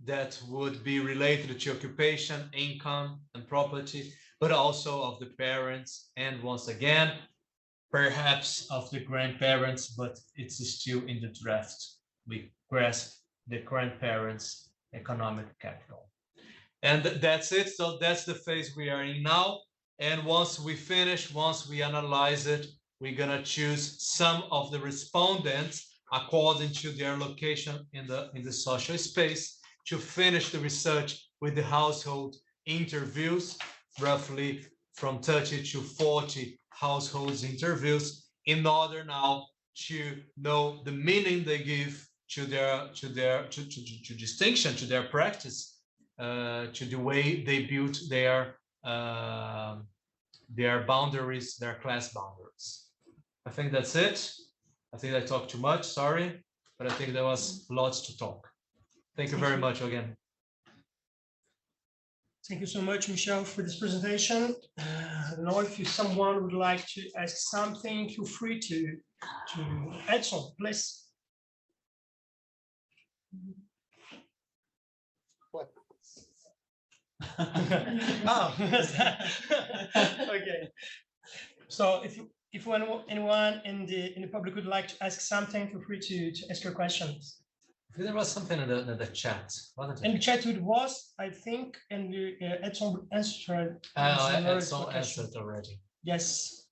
that would be related to occupation, income, and property, but also of the parents, and once again, perhaps of the grandparents, but it's still in the draft. We grasp the grandparents' economic capital. And that's it. So that's the phase we are in now. And once we finish, once we analyze it, we're gonna choose some of the respondents according to their location in the social space to finish the research with the household interviews, roughly from 30 to 40 households interviews, in order now to know the meaning they give to distinction, to their practice, to the way they build their boundaries, their class boundaries. I think that's it. I think I talked too much, sorry, but I think there was lots to talk. Thank you very much again. Thank you so much, Michel, for this presentation. Now, if someone would like to ask something, feel free to Edson, please. What? Oh, okay. So if anyone in the public would like to ask something, feel free to ask your questions. There was something in the chat. In the chat it was, I think, and Edson answered. Edson answered already. Yes,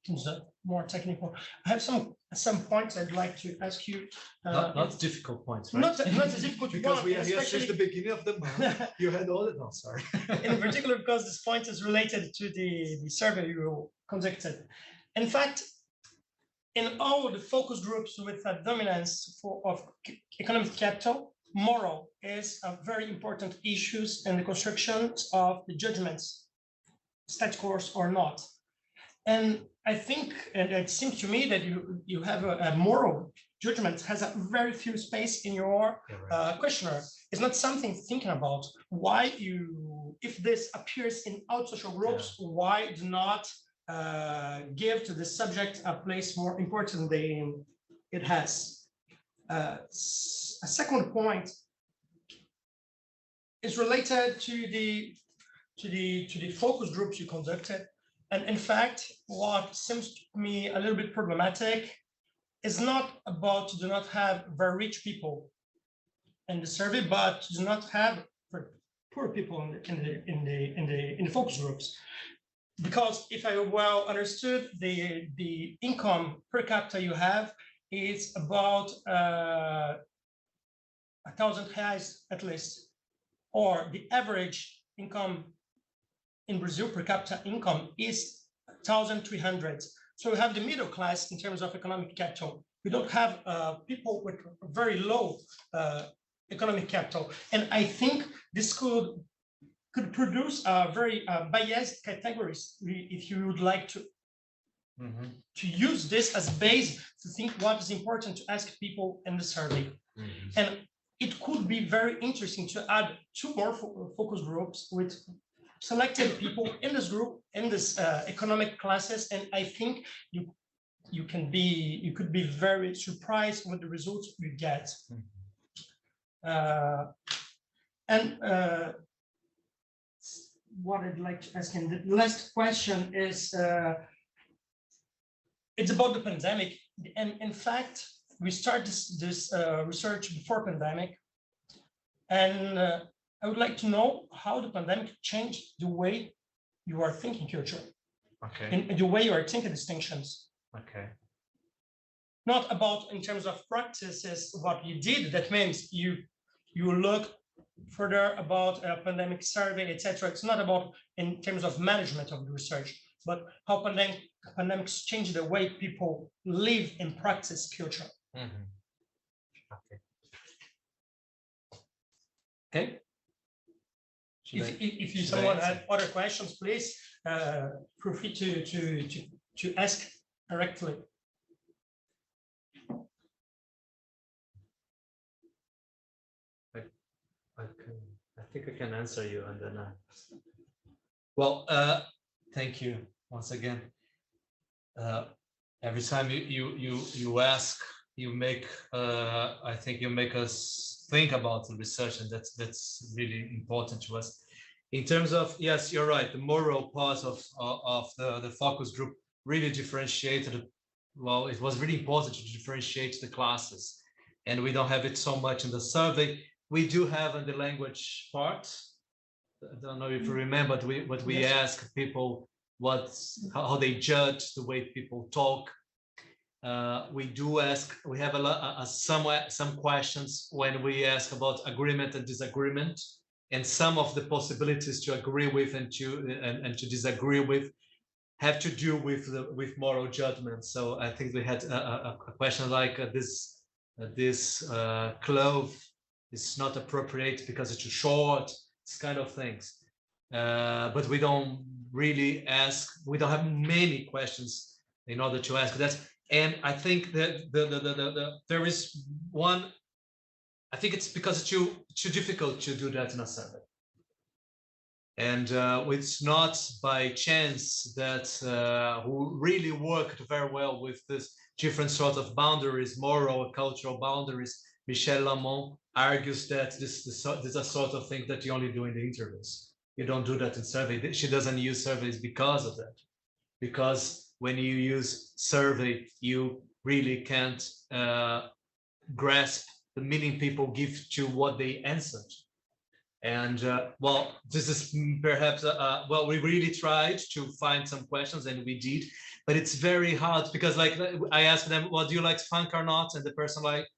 it's more technical. I have some points I'd like to ask you. Not difficult points, right? Not a difficult because one, we are here since the beginning of the month. You had all it. No, sorry. In particular, because this point is related to the survey you conducted. In fact, in all the focus groups with a dominance of economic capital, moral is a very important issue in the construction of the judgments, stat course or not. And I think, and it seems to me that you have a moral judgment has a very few space in your questionnaire. It's not something thinking about why if this appears in all social groups, why do not give to the subject a place more important than it has. A second point is related to the focus groups you conducted, and in fact, what seems to me a little bit problematic is not about do not have very rich people in the survey, but do not have poor people in the focus groups. Because if I well understood, the income per capita you have is about 1,000 reais at least, or the average income in Brazil per capita income is 1,300. So we have the middle class in terms of economic capital. We don't have people with very low economic capital. And I think this could produce very biased categories if you would like to use this as base to think what is important to ask people in the survey. And it could be very interesting to add 2 more focus groups with selected people in this group, in this economic classes. And I think you could be very surprised with the results you get. What I'd like to ask, and the last question is, it's about the pandemic. And in fact, we started this research before pandemic. And I would like to know how the pandemic changed the way you are thinking culture. Okay. And the way you are thinking distinctions. Okay. Not about in terms of practices, what you did. That means you look further about a pandemic survey, etc. It's not about in terms of management of the research, but how pandemics change the way people live and practice culture. Okay. Okay. If someone has other questions, please feel free to ask directly. I think I can answer you, and then. Well, thank you once again. Every time you ask, you make. I think you make us think about the research, and that's really important to us. In terms of, yes, you're right. The moral part of the focus group really differentiated. Well, it was really important to differentiate the classes, and we don't have it so much in the survey. We do have in the language part. I don't know if you remember, but we yes. ask people how they judge the way people talk. We do ask. We have some questions when we ask about agreement and disagreement, and some of the possibilities to agree with and to disagree with have to do with moral judgment. So I think we had a question like this cloth is not appropriate because it's too short. This kind of things, but we don't really ask. We don't have many questions in order to ask that. And I think that there is one. I think it's because it's too difficult to do that in a survey. And it's not by chance that who really worked very well with this different sort of boundaries, moral, cultural boundaries. Michel Lamont argues that this is a sort of thing that you only do in the interviews. You don't do that in survey. She doesn't use surveys because of that. Because when you use survey, you really can't grasp the meaning people give to what they answered. And well, this is perhaps, well, we really tried to find some questions, and we did, but it's very hard because like I asked them, well, do you like funk or not? And the person like,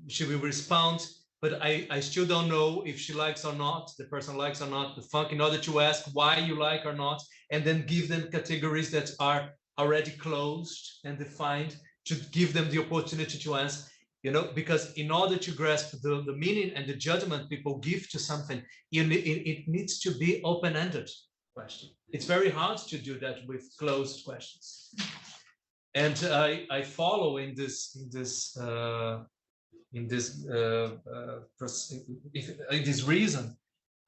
should we respond? But I still don't know if she likes or not, the person likes or not the funk, in order to ask why you like or not, and then give them categories that are already closed and defined to give them the opportunity to answer, you know, because in order to grasp the meaning and the judgment people give to something, it needs to be open-ended question. It's very hard to do that with closed questions. And I follow in this reason,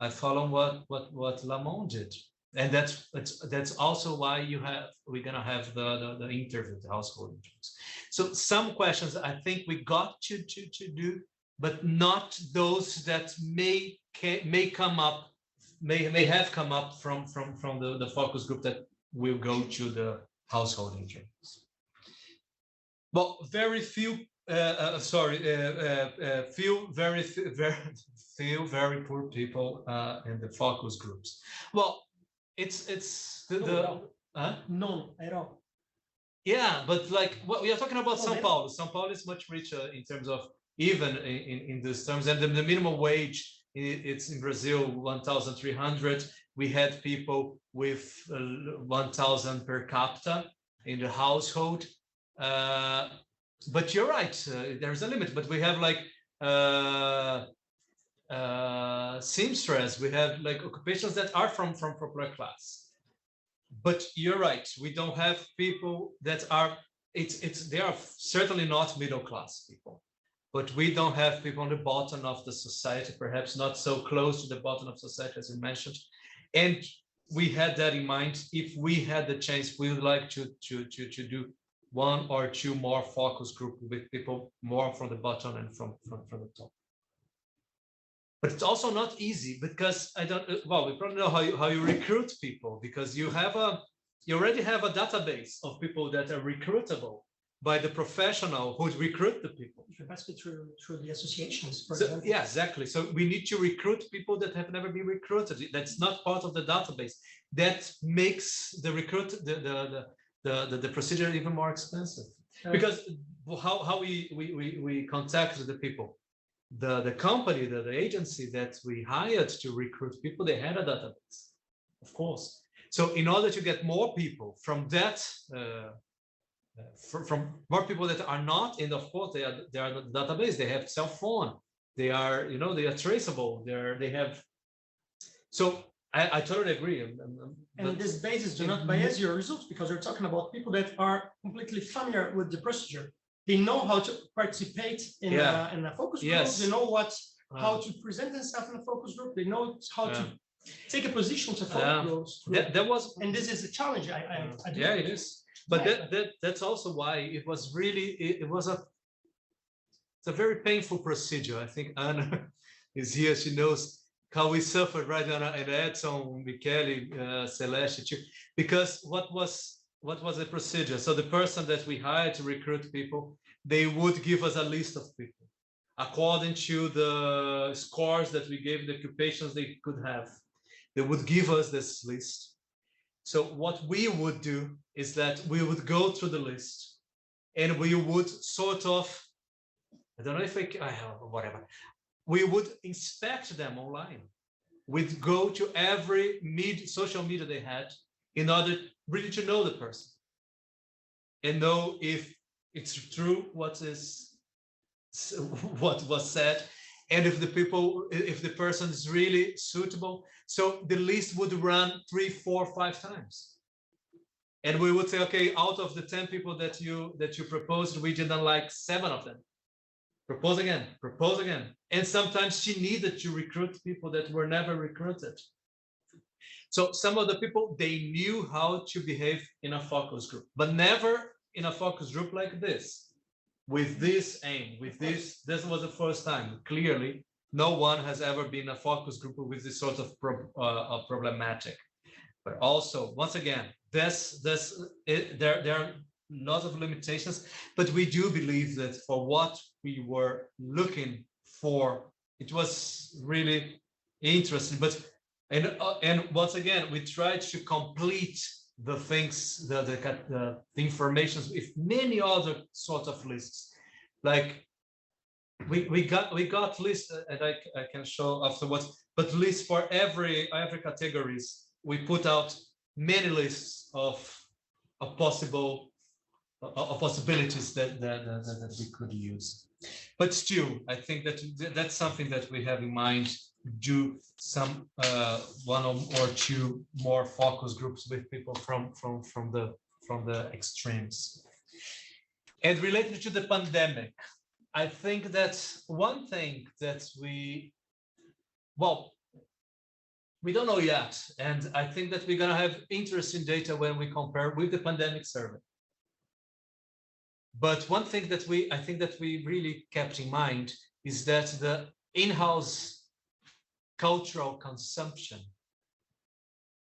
I follow what Lamont did, and that's also why we're gonna have the interview, the household interviews. So some questions I think we got to do, but not those that may come up, may have come up from the focus group that will go to the household interviews. Well, very few. Few very poor people in the focus groups. Well, it's none at all. Yeah, but like we are talking about São Paulo. São Paulo is much richer in terms of even in these terms. And the minimum wage, it's in Brazil 1,300. We had people with 1,000 per capita in the household. But you're right, there's a limit. But we have like seamstress, we have like occupations that are from popular class. But you're right, we don't have people that are, they are certainly not middle class people, but we don't have people on the bottom of the society, perhaps not so close to the bottom of society as you mentioned. And we had that in mind. If we had the chance, we would like to do one or two more focus group with people more from the bottom and from the top. But it's also not easy because well, we probably know how you recruit people, because you already have a database of people that are recruitable by the professional who recruit the people. Basically through the associations, for example. Yeah, exactly. So we need to recruit people that have never been recruited. That's not part of the database. That makes the the procedure even more expensive. Because how we contact the people. The company, the agency that we hired to recruit people, they had a database, of course. So in order to get more people from that, from more people that are not in, of course, they are the database. They have cell phone. They are, they are traceable. They have. So I totally agree. And these bases do not bias your results, because you're talking about people that are completely familiar with the procedure. They know how to participate in a focus group. Yes. They know how to present themselves in a focus group. They know how to take a position to focus group. That was, and this is a challenge. I do. Yeah, it is. But that's also why it was really it's a very painful procedure. I think Anna is here. She knows how we suffered, right, Anna, and Edson, Michele, Celeste too. Because what was the procedure? So the person that we hired to recruit people, they would give us a list of people according to the scores that we gave, the occupations they could have. They would give us this list. So what we would do is that we would go through the list and we would sort of, I don't know if whatever, we would inspect them online. We'd go to every social media they had in order really to know the person and know if it's true what was said, and if the person is really suitable. So the list would run 3, 4, 5 times, and we would say, okay, out of the 10 people that you proposed, we didn't like 7 of them. Propose again, and sometimes she needed to recruit people that were never recruited. So some of the people, they knew how to behave in a focus group, but never in a focus group like this, with this aim, with this. This was the first time. Clearly, no one has ever been in a focus group with this sort of problematic. But also, once again, there are lots of limitations, but we do believe that for what we were looking for, it was really interesting. But and once again, we tried to complete the things, the information with many other sort of lists. Like we got lists, and I can show afterwards, but lists for every categories. We put out many lists of possibilities that we could use. But still, I think that's something that we have in mind. Do some 1 or 2 more focus groups with people from the extremes. And related to the pandemic, I think that one thing that we don't know yet, and I think that we're going to have interesting data when we compare with the pandemic survey. But one thing that I think that we really kept in mind is that the in-house cultural consumption,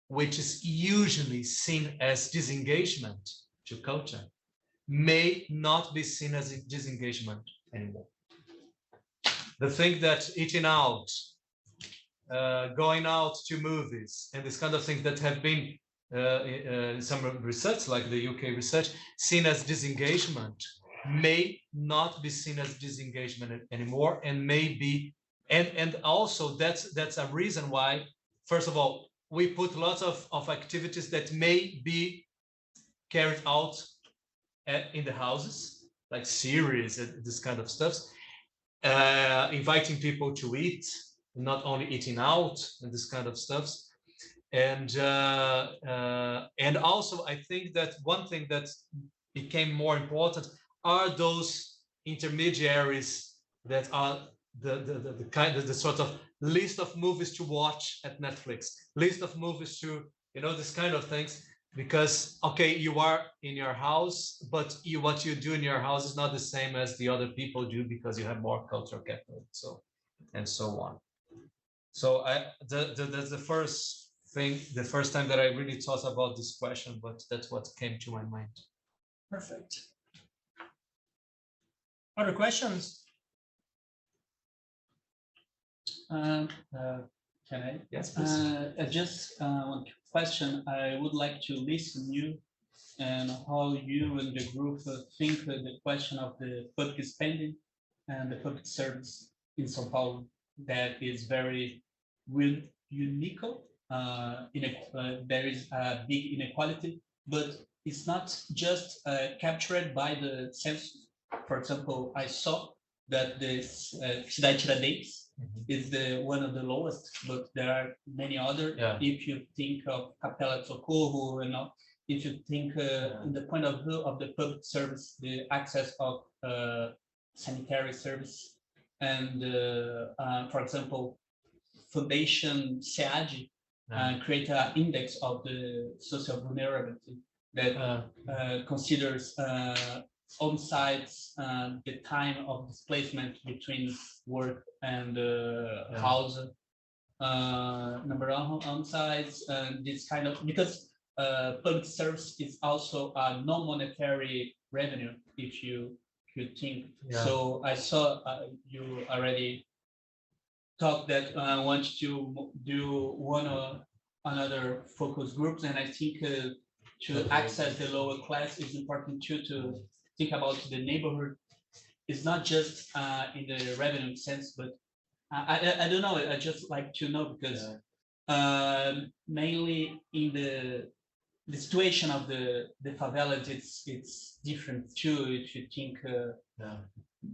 which is usually seen as disengagement to culture, may not be seen as disengagement anymore. The thing that eating out, going out to movies, and this kind of thing that have been in some research, like the UK research, seen as disengagement, may not be seen as disengagement anymore, and may be, and also that's a reason why, first of all, we put lots of activities that may be carried out in the houses, like series and this kind of stuff, inviting people to eat, not only eating out and this kind of stuff. And also I think that one thing that became more important are those intermediaries that are the kind of the sort of list of movies to watch at Netflix, list of movies to, this kind of things. Because, okay, you are in your house, but what you do in your house is not the same as the other people do, because you have more cultural capital, and so on. So that's the first thing, the first time that I really thought about this question, but that's what came to my mind. Perfect. Other questions? Can I? Yes, please. Just one question. I would like to listen you and how you and the group think the question of the public spending and the public service in São Paulo, that is very unique. There is a big inequality, but it's not just captured by the census. For example, I saw that this Cidade Tiradentes is one of the lowest, but there are many other. Yeah. If you think of Capela Socorro, and if you think in the point of view of the public service, the access of sanitary service, and for example, Foudation SEAD create an index of the social vulnerability that considers on sites the time of displacement between work and house, number of on sites, and this kind of, because public service is also a non-monetary revenue, if you think. Yeah. So I saw you already talk that I want to do one or another focus groups, and I think to access the lower class is important too, to think about the neighborhood. It's not just in the revenue sense, but I don't know. I just like to know, because mainly in the situation of the favelas, it's different too. If you think,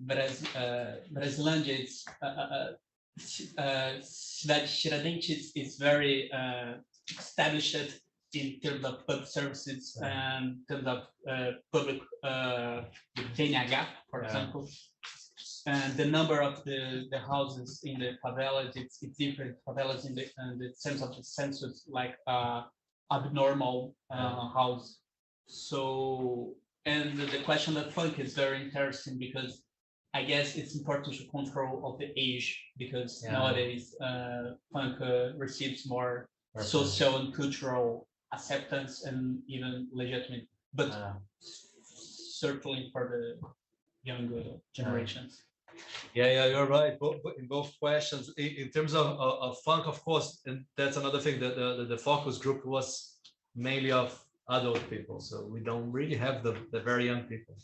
Brasilândia, it's Cidade Tiradentes is very established in terms of public services and in terms of public DNH, for example. And the number of the houses in the favelas, it's different. Favelas in the sense of the census, like abnormal house. So, and the question of funk is very interesting, because I guess it's important to control of the age, because nowadays funk receives more social and cultural acceptance and even legitimate, but certainly for the younger generations. Yeah, you're right. In both questions, in terms of funk, of course, and that's another thing, that the focus group was mainly of adult people, so we don't really have the very young people.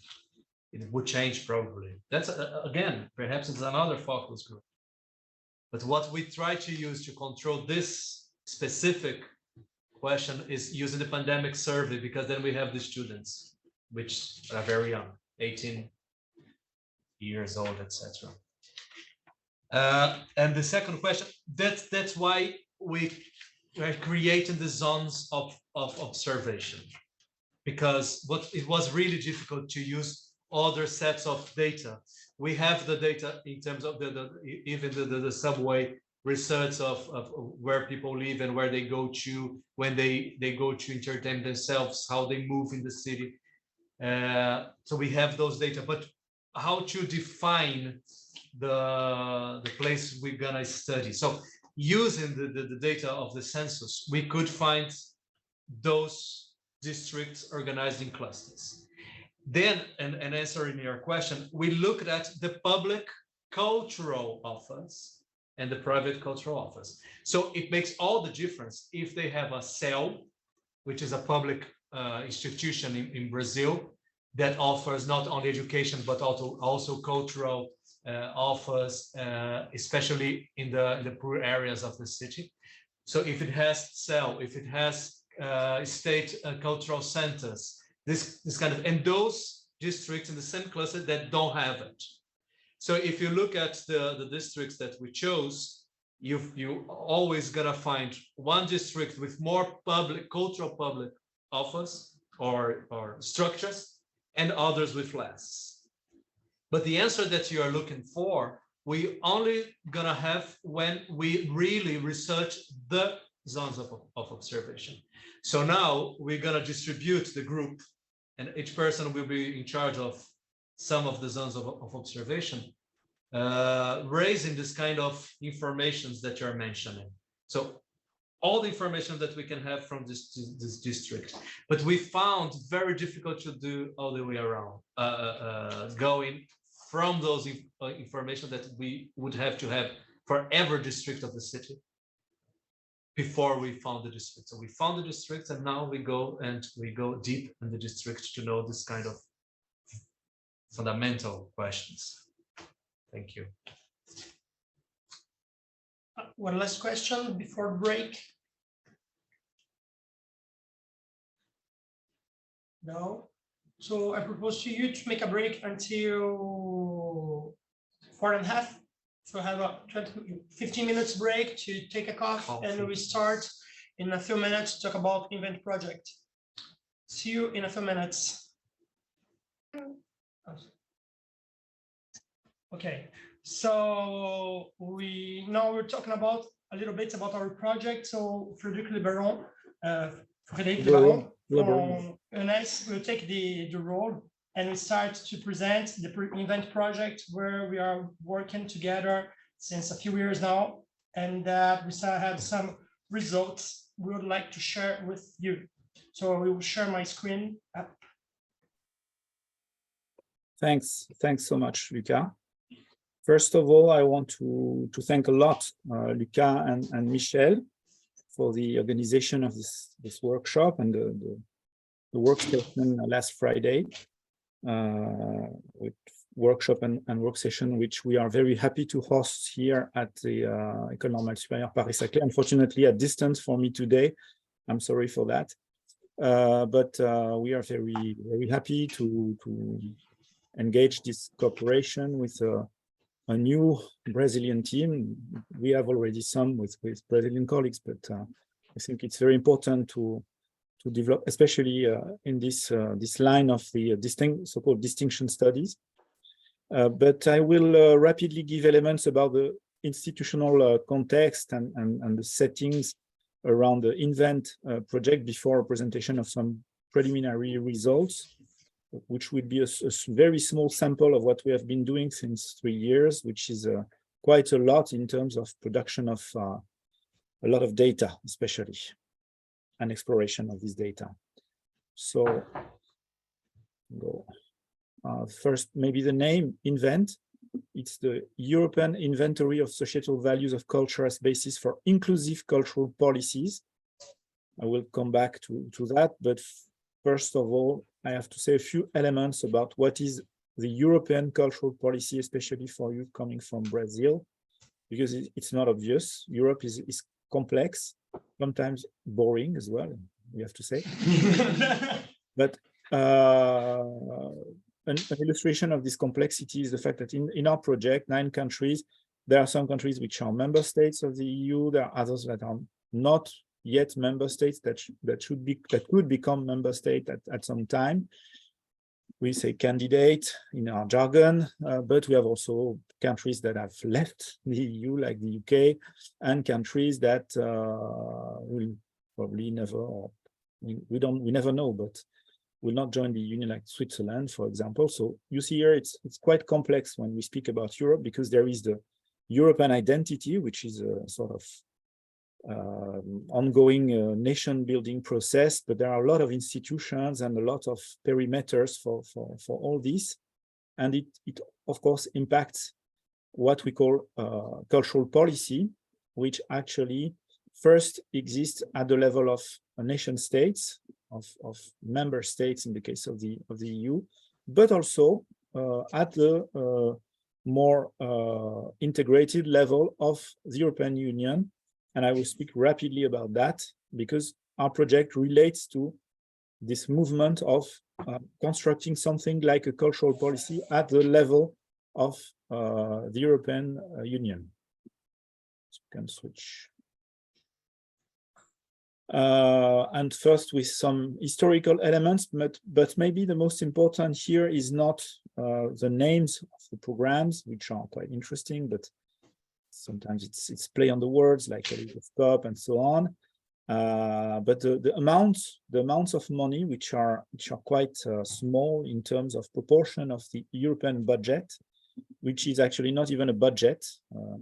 It would change probably. That's again, perhaps it's another focus group. But what we try to use to control this specific question is using the pandemic survey, because then we have the students, which are very young, 18 years old, etc. And the second question, that's why we are creating the zones of observation, because it was really difficult to use other sets of data. We have the data in terms of even the subway research of where people live and where they go to when they go to entertain themselves, how they move in the city. So we have those data, but how to define the place we're gonna study? So using the data of the census, we could find those districts organized in clusters. Then, and answering your question, we looked at the public cultural office and the private cultural office. So it makes all the difference if they have a CEL, which is a public institution in Brazil, that offers not only education, but also cultural offers, especially in the poor areas of the city. So if it has CEL, if it has state cultural centers, this kind of, and those districts in the same cluster that don't have it. So if you look at the districts that we chose, you always gonna find one district with more cultural public offers or structures, and others with less. But the answer that you are looking for, we only gonna have when we really research the zones of observation. So now we're gonna distribute the group, and each person will be in charge of some of the zones of observation, raising this kind of informations that you're mentioning. So all the information that we can have from this district, but we found very difficult to do all the way around, going from those information that we would have to have for every district of the city before we found the district. So we found the district, and now we go deep in the district to know this kind of fundamental questions. Thank you. One last question before break. No. So I propose to you to make a break until 4:30. So have a 15 minutes break to take a coffee, and we start in a few minutes to talk about Invent project. See you in a few minutes. Okay, so we're talking about a little bit about our project. So Frédéric Lebaron from IDHES will take the role, and we start to present the Invent project, where we are working together since a few years now, and we have some results we would like to share with you. So we will share my screen up. Thanks so much, Lucas. First of all, I want to thank a lot Lucas and Michel for the organization of this workshop and the work session last Friday, with workshop and work session, which we are very happy to host here at the École Normale Supérieure Paris-Saclay. Unfortunately, at distance for me today. I'm sorry for that. But we are very, very happy to engage this cooperation with a new Brazilian team. We have already some with Brazilian colleagues, but I think it's very important to develop, especially in this line of the so-called distinction studies. But I will rapidly give elements about the institutional context and the settings around the Invent project before a presentation of some preliminary results, which would be a very small sample of what we have been doing since 3 years, which is quite a lot in terms of production of a lot of data, especially, and exploration of this data. So, first, maybe the name Invent. It's the European Inventory of Societal Values of Culture as basis for inclusive cultural policies. I will come back to that, but first of all, I have to say a few elements about what is the European cultural policy, especially for you coming from Brazil, because it's not obvious. Europe is complex, sometimes boring as well, we have to say. But an illustration of this complexity is the fact that in our project, 9 countries, there are some countries which are member states of the EU, there are others that are not yet member states that could become member state at some time. We say candidate in our jargon, but we have also countries that have left the EU, like the UK, and countries that will probably never, or we never know, but will not join the Union, like Switzerland, for example. So you see here, it's quite complex when we speak about Europe, because there is the European identity, which is a sort of ongoing nation-building process, but there are a lot of institutions and a lot of perimeters for all this, and it of course impacts what we call cultural policy, which actually first exists at the level of nation states, of member states in the case of the EU, but also at the more integrated level of the European Union. And I will speak rapidly about that because our project relates to this movement of constructing something like a cultural policy at the level of the European Union. So you can switch. And first with some historical elements, but maybe the most important here is not the names of the programs, which are quite interesting, but sometimes it's play on the words like scope and so on. But the amounts of money which are quite small in terms of proportion of the European budget, which is actually not even a budget,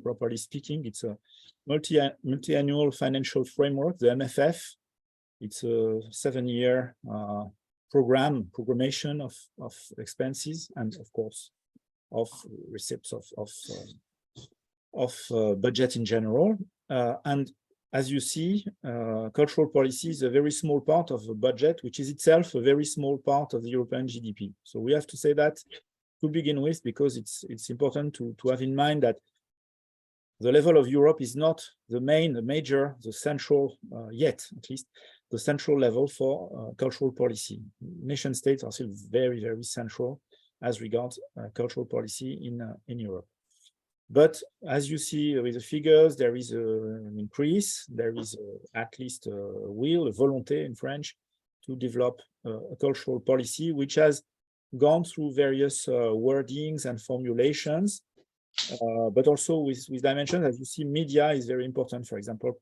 properly speaking. It's a multi-annual financial framework, the MFF. It's a 7-year programmation of expenses and of course of receipts of budget in general. And as you see, cultural policy is a very small part of the budget, which is itself a very small part of the European GDP. So we have to say that to begin with, because it's important to have in mind that the level of Europe is not the major, the central, yet at least, the central level for cultural policy. Nation states are still very, very central as regards cultural policy in Europe. But as you see with the figures, there is an increase. There is at least a will, a volonté in French, to develop a cultural policy, which has gone through various wordings and formulations, but also with dimensions. As you see, media is very important. For example,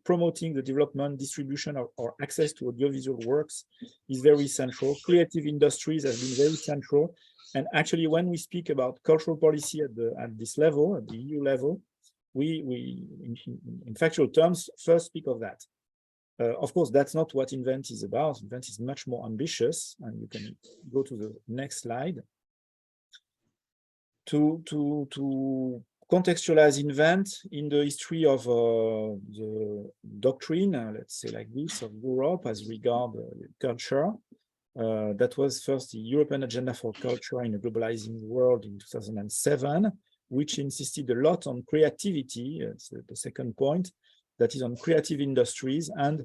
promoting the development, distribution, or access to audiovisual works is very central. Creative industries have been very central. And actually, when we speak about cultural policy at this level, at the EU level, we in factual terms, first speak of that. Of course, that's not what Invent is about. Invent is much more ambitious, and you can go to the next slide. To contextualize Invent in the history of the doctrine, let's say like this, of Europe as regard culture. That was first the European Agenda for Culture in a Globalizing World in 2007, which insisted a lot on creativity. It's the second point, that is on creative industries and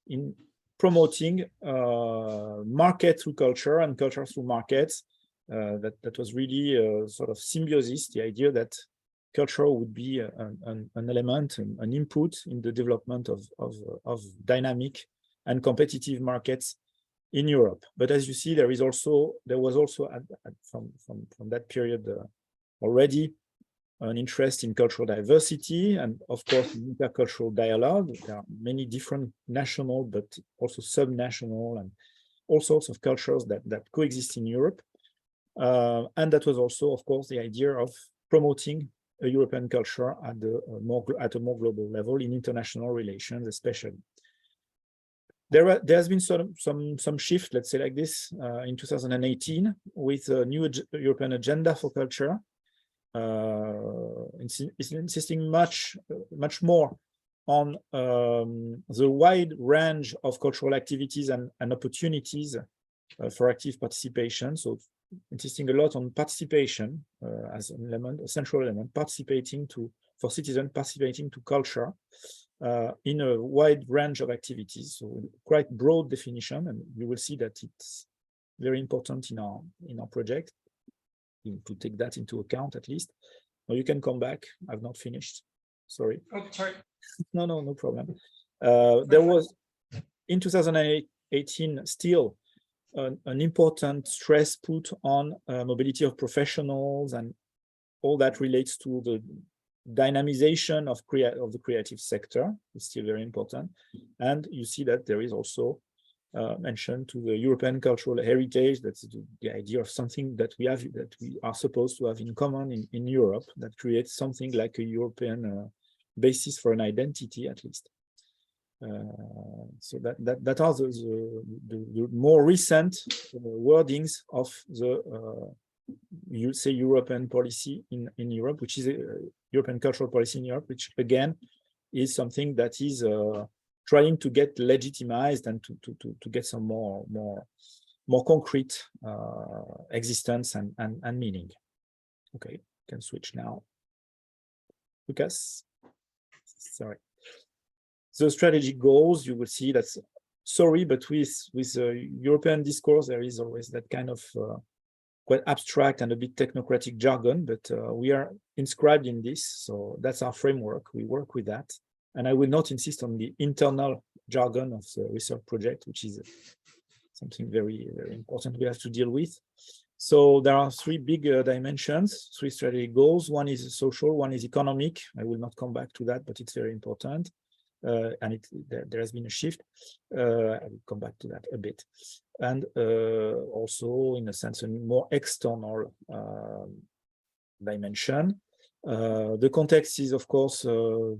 in promoting market through culture and culture through markets. That was really a sort of symbiosis, the idea that culture would be an element, an input in the development of dynamic and competitive markets in Europe. But as you see, there was also from that period already an interest in cultural diversity and of course intercultural dialogue. There are many different national but also sub-national and all sorts of cultures that coexist in Europe. And that was also, of course, the idea of promoting a European culture at a more global level in international relations, especially. There has been some shift, let's say like this, in 2018 with a new European Agenda for Culture. It's insisting much more on the wide range of cultural activities and opportunities for active participation. So insisting a lot on participation as an element, a central element, for citizens participating to culture. In a wide range of activities, so quite broad definition, and you will see that it's very important in our project to take that into account at least. Or you can come back. I've not finished. Sorry. Oh, sorry. No problem. There was in 2018 still an important stress put on mobility of professionals, and all that relates to the dynamization of the creative sector is still very important. And you see that there is also mention to the European cultural heritage. That's the idea of something that we are supposed to have in common in Europe, that creates something like a European basis for an identity, at least. So that are the more recent wordings of the you say European policy in Europe, which is a European cultural policy in Europe, which again is something that is trying to get legitimized and to get some more more concrete existence and meaning. Okay, can switch now. Lucas, sorry. The strategic goals, you will see that's, sorry, but with European discourse, there is always that kind of quite abstract and a bit technocratic jargon, but we are inscribed in this, so that's our framework. We work with that, and I will not insist on the internal jargon of the research project, which is something very, very important we have to deal with. So there are three big dimensions, three strategic goals. One is social, one is economic. I will not come back to that, but it's very important. And there has been a shift. I will come back to that a bit. And also, in a sense, a more external dimension. The context is, of course,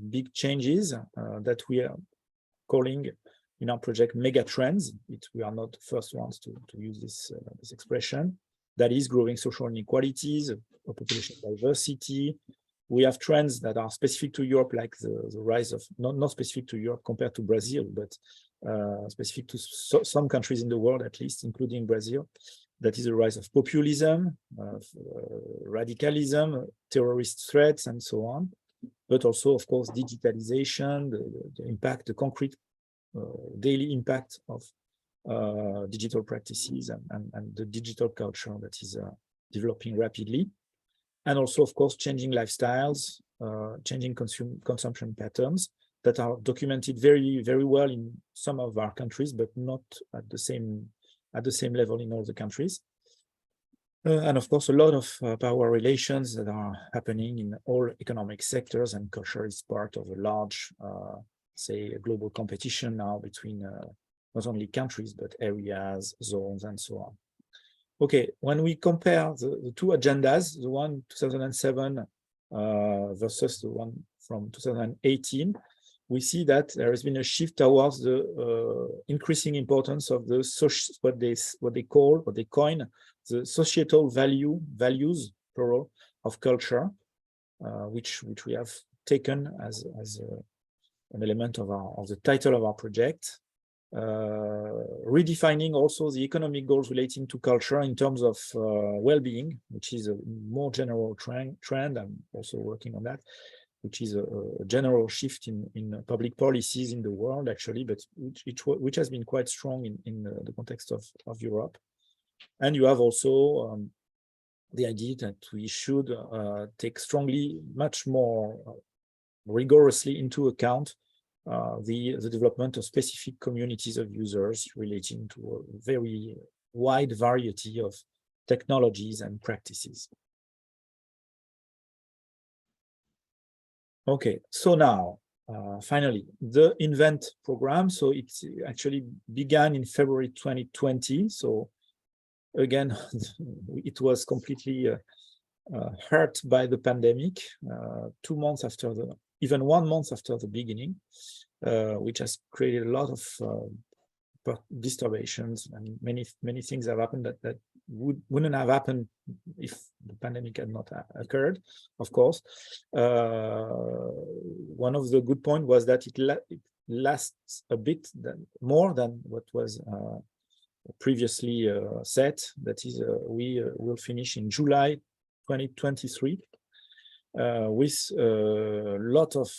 big changes that we are calling in our project mega trends. We are not the first ones to use this expression. That is growing social inequalities, population diversity. We have trends that are specific to Europe, like the rise of, not specific to Europe compared to Brazil, but specific to some countries in the world, at least, including Brazil. That is a rise of populism, radicalism, terrorist threats, and so on. But also, of course, digitalization, the impact, the concrete daily impact of digital practices and the digital culture that is developing rapidly. And also, of course, changing lifestyles, changing consumption patterns that are documented very, very well in some of our countries, but not at the same level in all the countries. And of course, a lot of power relations that are happening in all economic sectors, and culture is part of a large, say, a global competition now between not only countries, but areas, zones, and so on. Okay, when we compare the two agendas, the one 2007 versus the one from 2018, we see that there has been a shift towards the increasing importance of the what they coin the societal values plural of culture, which we have taken as an element of the title of our project. Redefining also the economic goals relating to culture in terms of well-being, which is a more general trend. I'm also working on that, which is a general shift in public policies in the world, actually, but which has been quite strong in the context of Europe. And you have also the idea that we should take much more rigorously into account the development of specific communities of users relating to a very wide variety of technologies and practices. Okay, so now, finally, the INVENT program. So it actually began in February 2020. So again, it was completely hurt by the pandemic, 2 months after even 1 month after the beginning, which has created a lot of disturbations, and many things have happened that wouldn't have happened if the pandemic had not occurred, of course. One of the good points was that it lasts a bit more than what was previously set. That is, we will finish in July 2023 with a lot of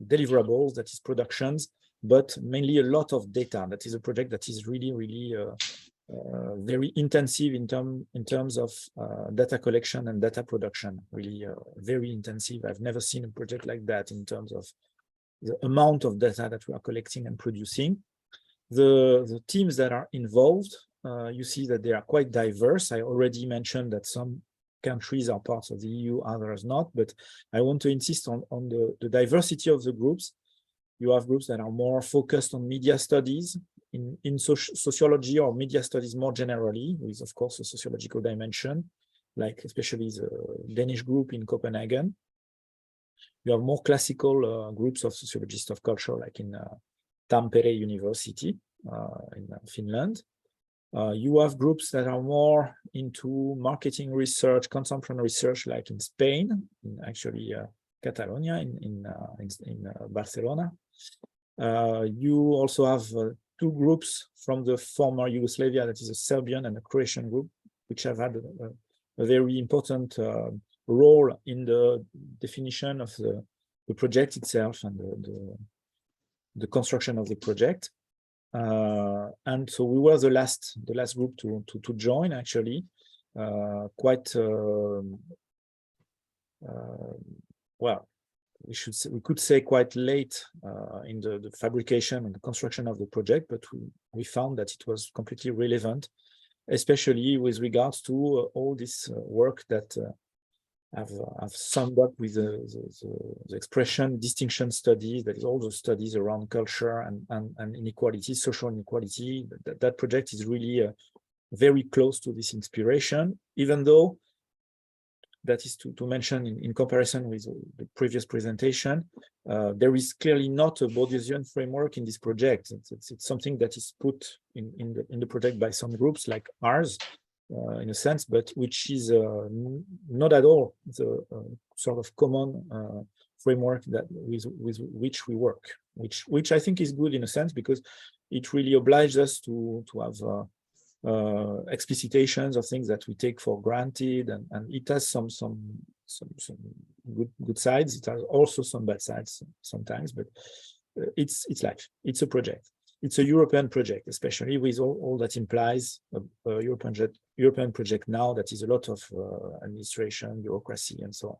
deliverables, that is productions, but mainly a lot of data. That is a project that is really, really very intensive in terms of data collection and data production, really very intensive. I've never seen a project like that in terms of the amount of data that we are collecting and producing. The teams that are involved, you see that they are quite diverse. I already mentioned that some countries are parts of the EU, others not, but I want to insist on the diversity of the groups. You have groups that are more focused on media studies, in sociology or media studies more generally, with, of course, a sociological dimension, like especially the Danish group in Copenhagen. You have more classical groups of sociologists of culture, like in Tampere University in Finland. You have groups that are more into marketing research, consumption research, like in Spain, in actually Catalonia, in Barcelona. You also have two groups from the former Yugoslavia, that is a Serbian and a Croatian group, which have had a very important role in the definition of the project itself and the construction of the project. And so we were the last group to join, actually, quite well. We could say quite late in the fabrication and the construction of the project, but we found that it was completely relevant, especially with regards to all this work that have summed up with the expression distinction studies, that is all the studies around culture and inequality, social inequality. That project is really very close to this inspiration, even though that is to mention in comparison with the previous presentation, there is clearly not a Bourdieusian framework in this project. It's something that is put in the project by some groups like ours, in a sense, but which is not at all the sort of common framework that with which we work, which I think is good in a sense, because it really obliges us to have explicitations of things that we take for granted, and it has some good sides. It has also some bad sides sometimes, but it's life. It's a project. It's a European project, especially with all that implies a European project now. That is a lot of administration, bureaucracy, and so on,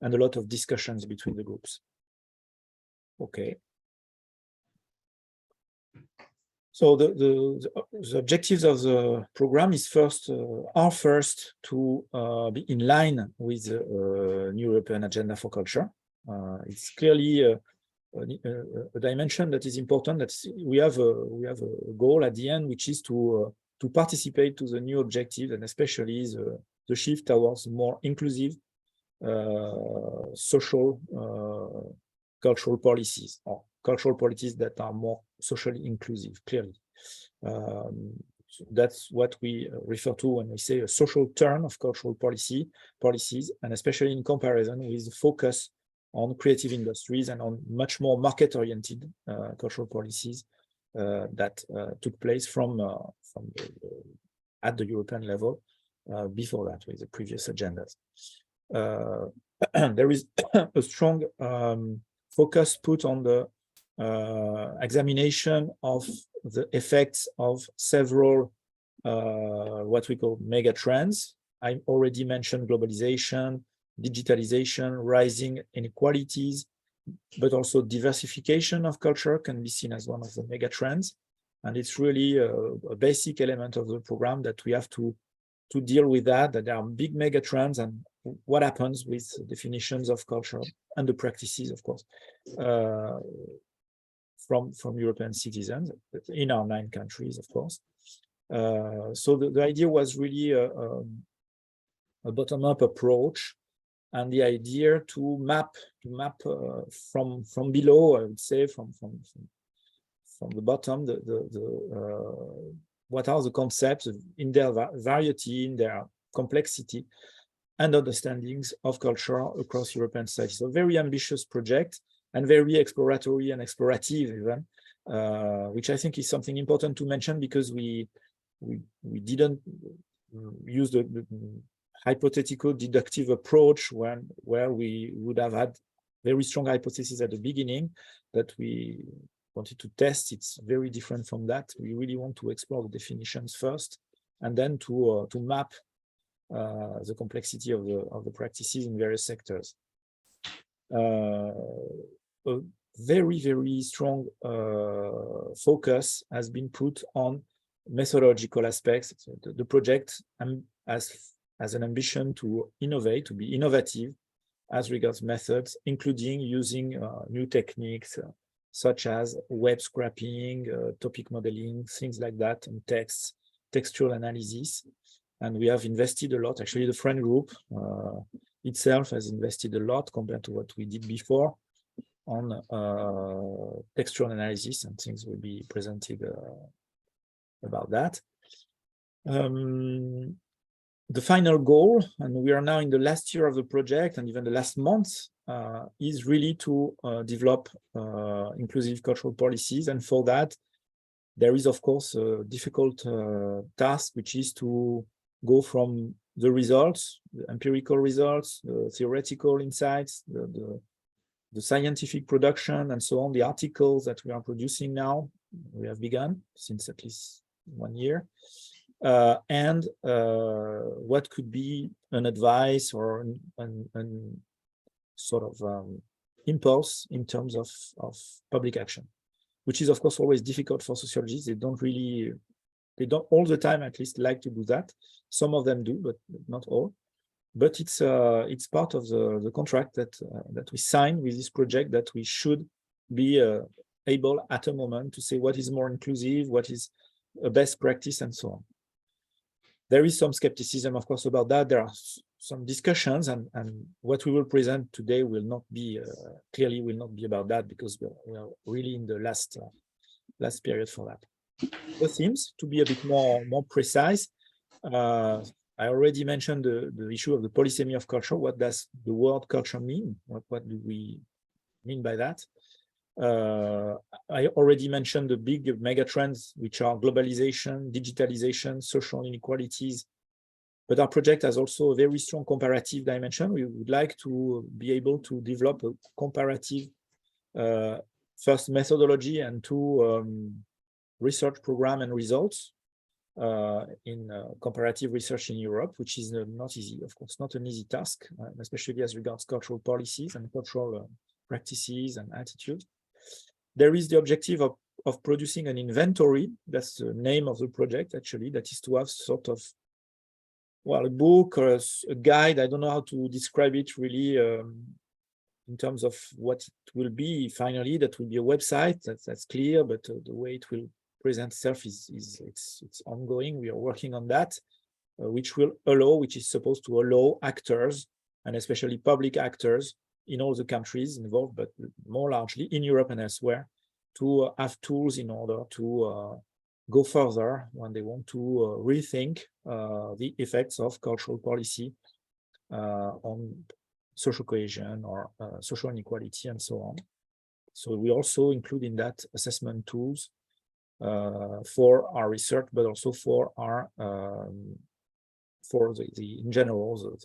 and a lot of discussions between the groups. Okay. So the objectives of the program is are first to be in line with the new European agenda for culture. It's clearly a dimension that is important. That we have a goal at the end, which is to participate to the new objective, and especially the shift towards more inclusive social cultural policies, or cultural policies that are more socially inclusive, clearly. So that's what we refer to when we say a social turn of cultural policies, and especially in comparison with the focus on creative industries and on much more market-oriented cultural policies that took place at the European level before that, with the previous agendas. There is a strong focus put on the examination of the effects of several what we call mega trends. I already mentioned globalization, digitalization, rising inequalities, but also diversification of culture can be seen as one of the mega trends. And it's really a basic element of the program that we have to deal with that there are big mega trends and what happens with definitions of culture and the practices, of course, from European citizens in our 9 countries, of course. So the idea was really a bottom-up approach, and the idea to map from below, I would say, from the bottom, what are the concepts in their variety, in their complexity, and understandings of culture across European society. So a very ambitious project and very exploratory and explorative even, which I think is something important to mention, because we didn't use the hypothetical deductive approach where we would have had very strong hypotheses at the beginning that we wanted to test. It's very different from that. We really want to explore the definitions first, and then to map the complexity of the practices in various sectors. A very, very strong focus has been put on methodological aspects. So the project has an ambition to innovate, to be innovative as regards methods, including using new techniques such as web scraping, topic modeling, things like that, and textual analysis. And we have invested a lot. Actually, the friend group itself has invested a lot compared to what we did before on textual analysis, and things will be presented about that. The final goal, and we are now in the last year of the project and even the last month, is really to develop inclusive cultural policies. And for that, There is, of course, a difficult task, which is to go from the results, the empirical results, the theoretical insights, the scientific production, and so on, the articles that we are producing now, we have begun since at least 1 year, and what could be an advice or an sort of impulse in terms of public action, which is of course always difficult for sociologists. They don't all the time at least like to do that. Some of them do, but not all. But it's part of the contract that we sign with this project, that we should be able at a moment to say what is more inclusive, what is a best practice, and so on. There is some skepticism, of course, about that. There are some discussions, and what we will present today will not be clearly will not be about that, because we are really in the last period for that. The themes, to be a bit more precise, I already mentioned the issue of the polysemy of culture. What does the word culture mean? What do we mean by that? I already mentioned the big mega trends, which are globalization, digitalization, social inequalities. But our project has also a very strong comparative dimension. We would like to be able to develop a comparative first methodology and two research program and results in comparative research in Europe, which is not easy, of course, not an easy task, especially as regards cultural policies and cultural practices and attitudes. There is the objective of producing an inventory. That's the name of the project, actually, that is to have sort of, well, a book or a guide. I don't know how to describe it really in terms of what it will be. Finally, that will be a website, that's clear, but the way it will present itself it's ongoing. We are working on that, which is supposed to allow actors, and especially public actors in all the countries involved, but more largely in Europe and elsewhere, to have tools in order to go further when they want to rethink the effects of cultural policy on social cohesion or social inequality and so on. So we also include in that assessment tools for our research, but also for our in general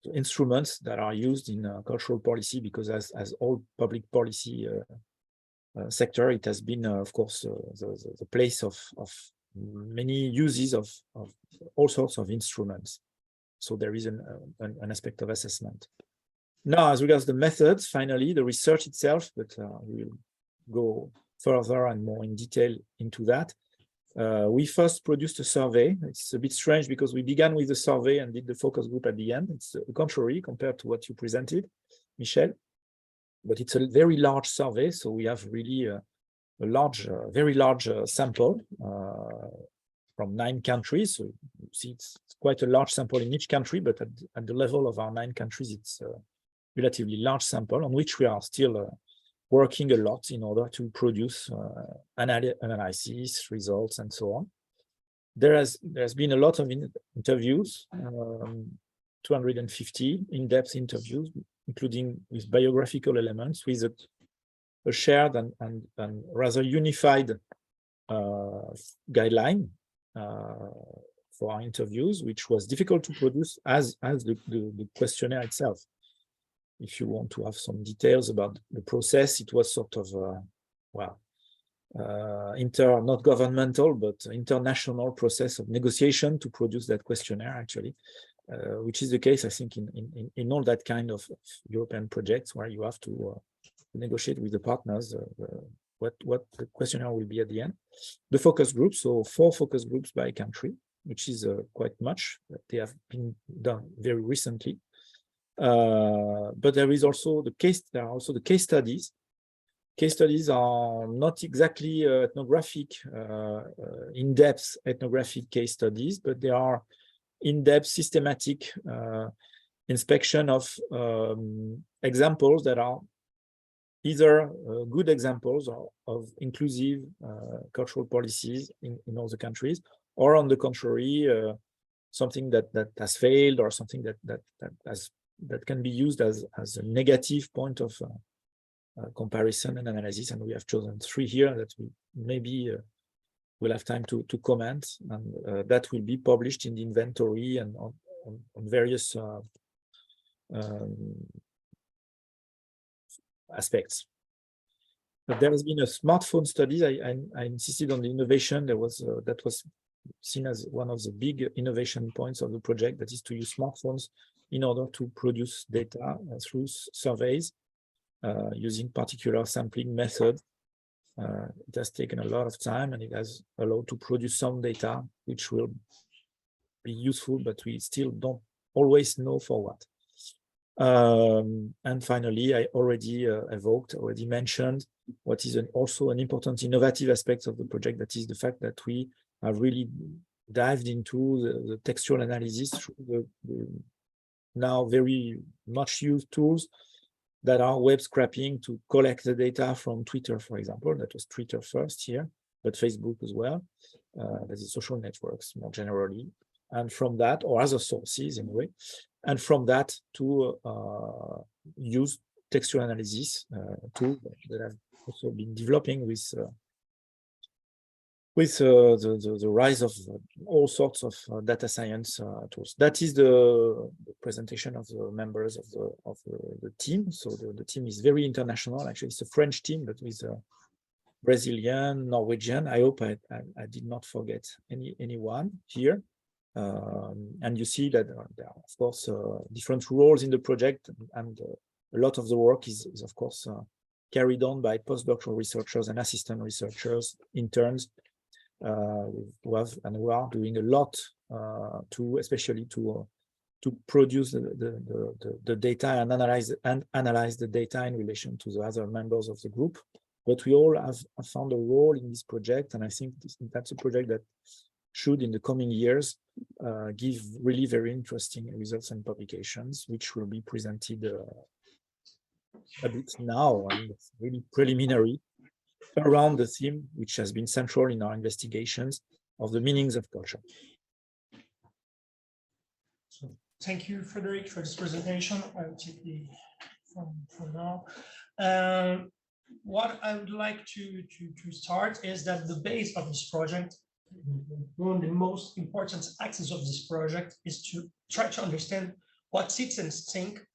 the instruments that are used in cultural policy, because as all public policy sector, it has been, of course, the place of many uses of all sorts of instruments. So there is an aspect of assessment. Now, as regards the methods, finally, the research itself, but we will go further and more in detail into that. We first produced a survey. It's a bit strange because we began with the survey and did the focus group at the end. It's the contrary compared to what you presented, Michel. But it's a very large survey, so we have really a very large sample from 9 countries. So you see, it's quite a large sample in each country, but at the level of our 9 countries, it's a relatively large sample on which we are still working a lot in order to produce analysis, results, and so on. There's been a lot of interviews, 250 in-depth interviews, including with biographical elements, with a shared and rather unified guideline for our interviews, which was difficult to produce as the questionnaire itself. If you want to have some details about the process, it was sort of, not governmental, but international process of negotiation to produce that questionnaire, actually, which is the case, I think, in all that kind of European projects where you have to negotiate with the partners what the questionnaire will be at the end. The focus groups, so 4 focus groups by country, which is quite much. They have been done very recently. But there are also the case studies. Case studies are not exactly ethnographic, in-depth ethnographic case studies, but they are in-depth systematic inspection of examples that are either good examples of inclusive cultural policies in all the countries, or on the contrary, something that has failed, or something that can be used as a negative point of comparison and analysis, and we have chosen 3 here that we maybe will have time to comment, and that will be published in the inventory and on various aspects. But there has been a smartphone study. I insisted on the innovation. There was that was seen as one of the big innovation points of the project, that is to use smartphones in order to produce data through surveys using particular sampling method. It has taken a lot of time, and it has allowed to produce some data which will be useful, but we still don't always know for what. And finally, I already already mentioned what is also an important innovative aspect of the project, that is the fact that we have really dived into the textual analysis through the now very much used tools that are web scraping to collect the data from Twitter, for example. That was Twitter first here, but Facebook as well. That is social networks more generally. And from that, or other sources in a way, and from that to use textual analysis tools that have also been developing with the rise of all sorts of data science tools. That is the presentation of the members of the team. So the team is very international. Actually, it's a French team, but with Brazilian, Norwegian. I hope I did not forget anyone here. And you see that there are, of course, different roles in the project, and a lot of the work is of course, carried on by postdoctoral researchers and assistant researchers, interns, who are doing a lot especially to produce the data and analyze the data in relation to the other members of the group. But we all have found a role in this project, and I think that's a project that should, in the coming years, give really very interesting results and publications, which will be presented a bit now, and it's really preliminary, around the theme which has been central in our investigations of the meanings of culture. So thank you, Frederic, for this presentation. I'll take the for now. What I would like to start is that the base of this project, one of the most important axes of this project, is to try to understand what citizens think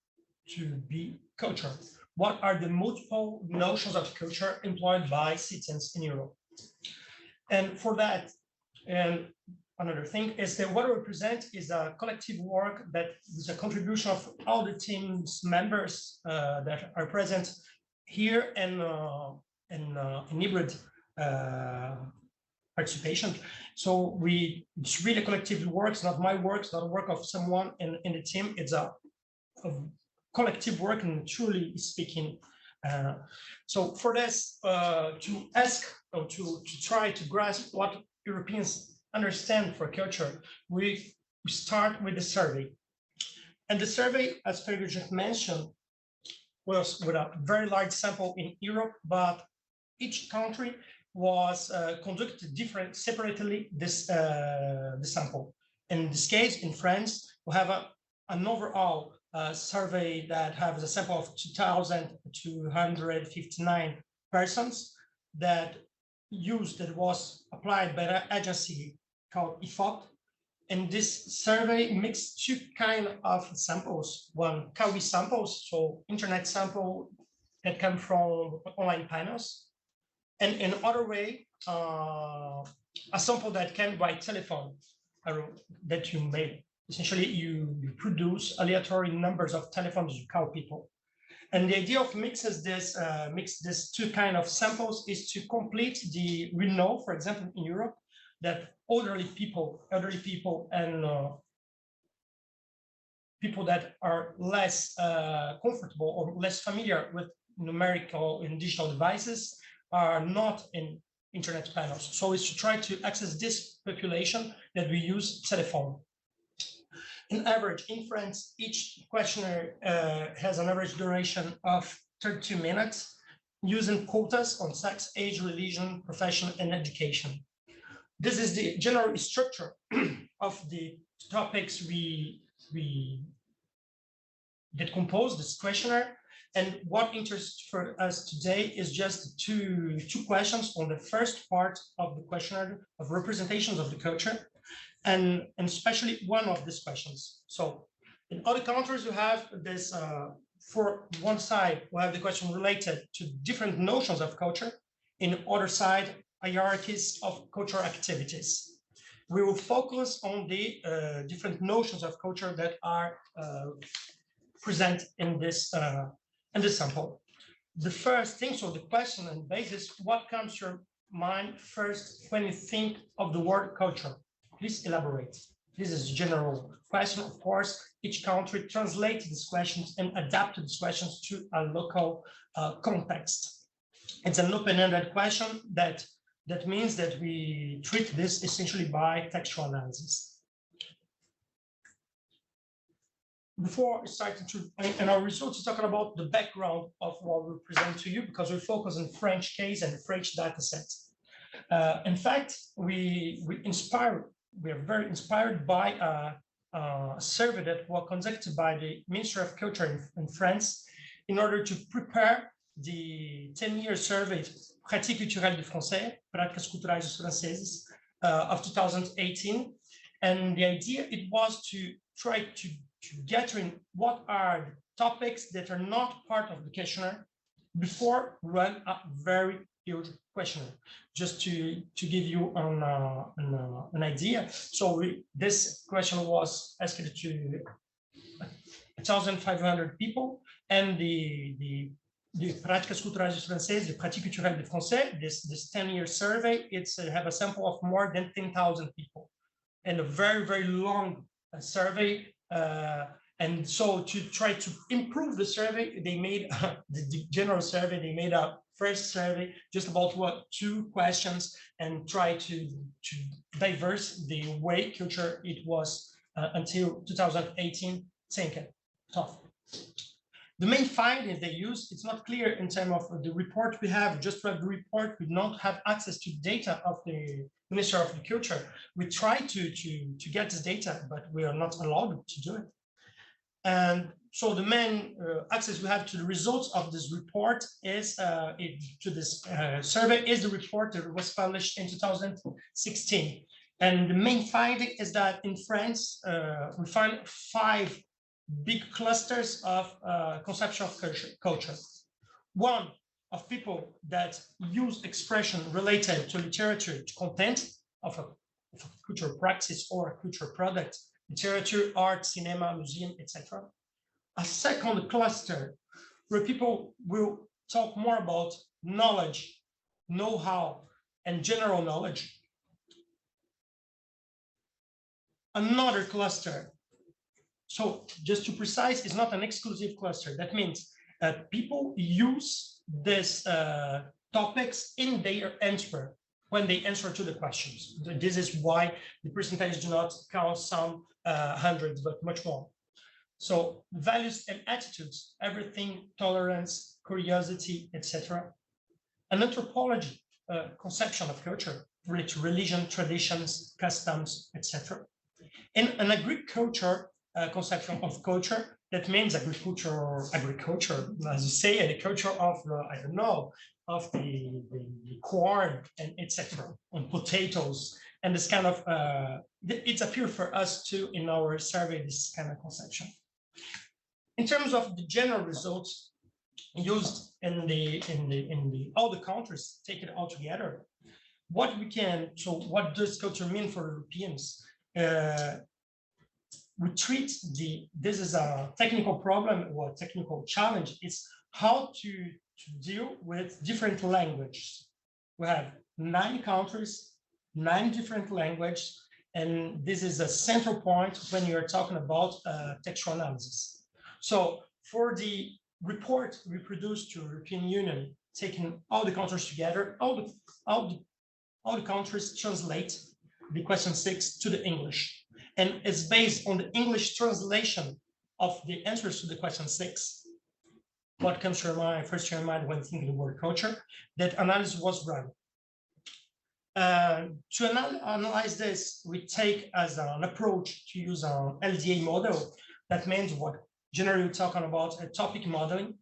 to be culture. What are the multiple notions of culture employed by citizens in Europe? And for that, and another thing is that what we present is a collective work that is a contribution of all the team's members that are present here and in hybrid participation. So it's really a collective work. It's not my work. It's not a work of someone in the team. It's a collective work, and truly speaking. So for this, to ask or to try to grasp what Europeans understand for culture, we start with the survey. And the survey, as Frederic just mentioned, was with a very large sample in Europe, but each country was conducted separately the sample. In this case, in France, we have an overall survey that has a sample of 2,259 persons that was applied by an agency called IFOP. And this survey mixed 2 kinds of samples. One, Kawi samples, so internet sample that come from online panels. And in other way, a sample that came by telephone that you made. Essentially, you produce aleatory numbers of telephones you call people. And the idea of mix this 2 kinds of samples is to complete we know, for example, in Europe, that elderly people and people that are less comfortable or less familiar with numerical and digital devices are not in internet panels. So it's to try to access this population that we use telephone. In average, in France, each questionnaire has an average duration of 32 minutes, using quotas on sex, age, religion, profession, and education. This is the general structure of the topics that compose this questionnaire. And what interests for us today is just two questions on the first part of the questionnaire of representations of the culture, and especially one of these questions. So in other countries, you have this, for one side, we have the question related to different notions of culture. In other side, hierarchies of cultural activities. We will focus on the different notions of culture that are present in this sample. The first thing, so the question and basis, what comes to your mind first when you think of the word culture? Please elaborate. This is a general question. Of course, each country translates these questions and adapts these questions to a local context. It's an open-ended question that means that we treat this essentially by textual analysis. Before starting to, in our results, we're talking about the background of what we present to you, because we focus on French case and French data set. In fact, we are very inspired by a survey that was conducted by the Ministry of Culture in France in order to prepare the 10-year survey Pratiques culturelles du français, Práticas culturais dos franceses, of 2018. And the idea, it was to try to get in what are the topics that are not part of the questionnaire before run a very huge questionnaire, just to give you an idea. So this question was asked to 1,500 people, and the Práticas culturais dos franceses, the Pratiques culturelles du français, this 10-year survey, it's have a sample of more than 10,000 people, and a very, very long survey. And so to try to improve the survey, they made the general survey, they made a first survey just about 2 questions, and try to diverse the way culture it was until 2018 thinking. Tough. The main findings they use, it's not clear in terms of the report we have. Just to have the report, we don't have access to data of the Ministry of the Culture. We try to get this data, but we are not allowed to do it. And so the main access we have to the results of this report is to this survey is the report that was published in 2016. And the main finding is that in France, we find 5 big clusters of conception of culture. One, of people that use expression related to literature, to content of a cultural practice or a cultural product, literature, art, cinema, museum, etc. A second cluster where people will talk more about knowledge, know-how, and general knowledge. Another cluster, so just to precise, it's not an exclusive cluster. That means people use these topics in their answer when they answer to the questions. This is why the percentage do not count some hundreds, but much more. So values and attitudes, everything, tolerance, curiosity, etc. An anthropology, conception of culture, related to religion, traditions, customs, etc. And an agriculture, conception of culture, that means agriculture, as you say, and the culture of I don't know, of the corn and etc. and potatoes, and this kind of it's appeared for us too in our survey, this kind of conception. In terms of the general results used in all the countries, take it all together, what does culture mean for Europeans? We treat this is a technical problem or technical challenge. It's how to deal with different languages. We have 9 countries, 9 different languages, and this is a central point when you're talking about textual analysis. So for the report we produced to European Union, taking all the countries together, all the countries translate the question 6 to the English. And it's based on the English translation of the answers to the question 6. What comes to your mind, first to your mind when thinking the word culture? That analysis was run. To analyze this, we take as an approach to use an LDA model. That means what generally we're talking about topic modeling.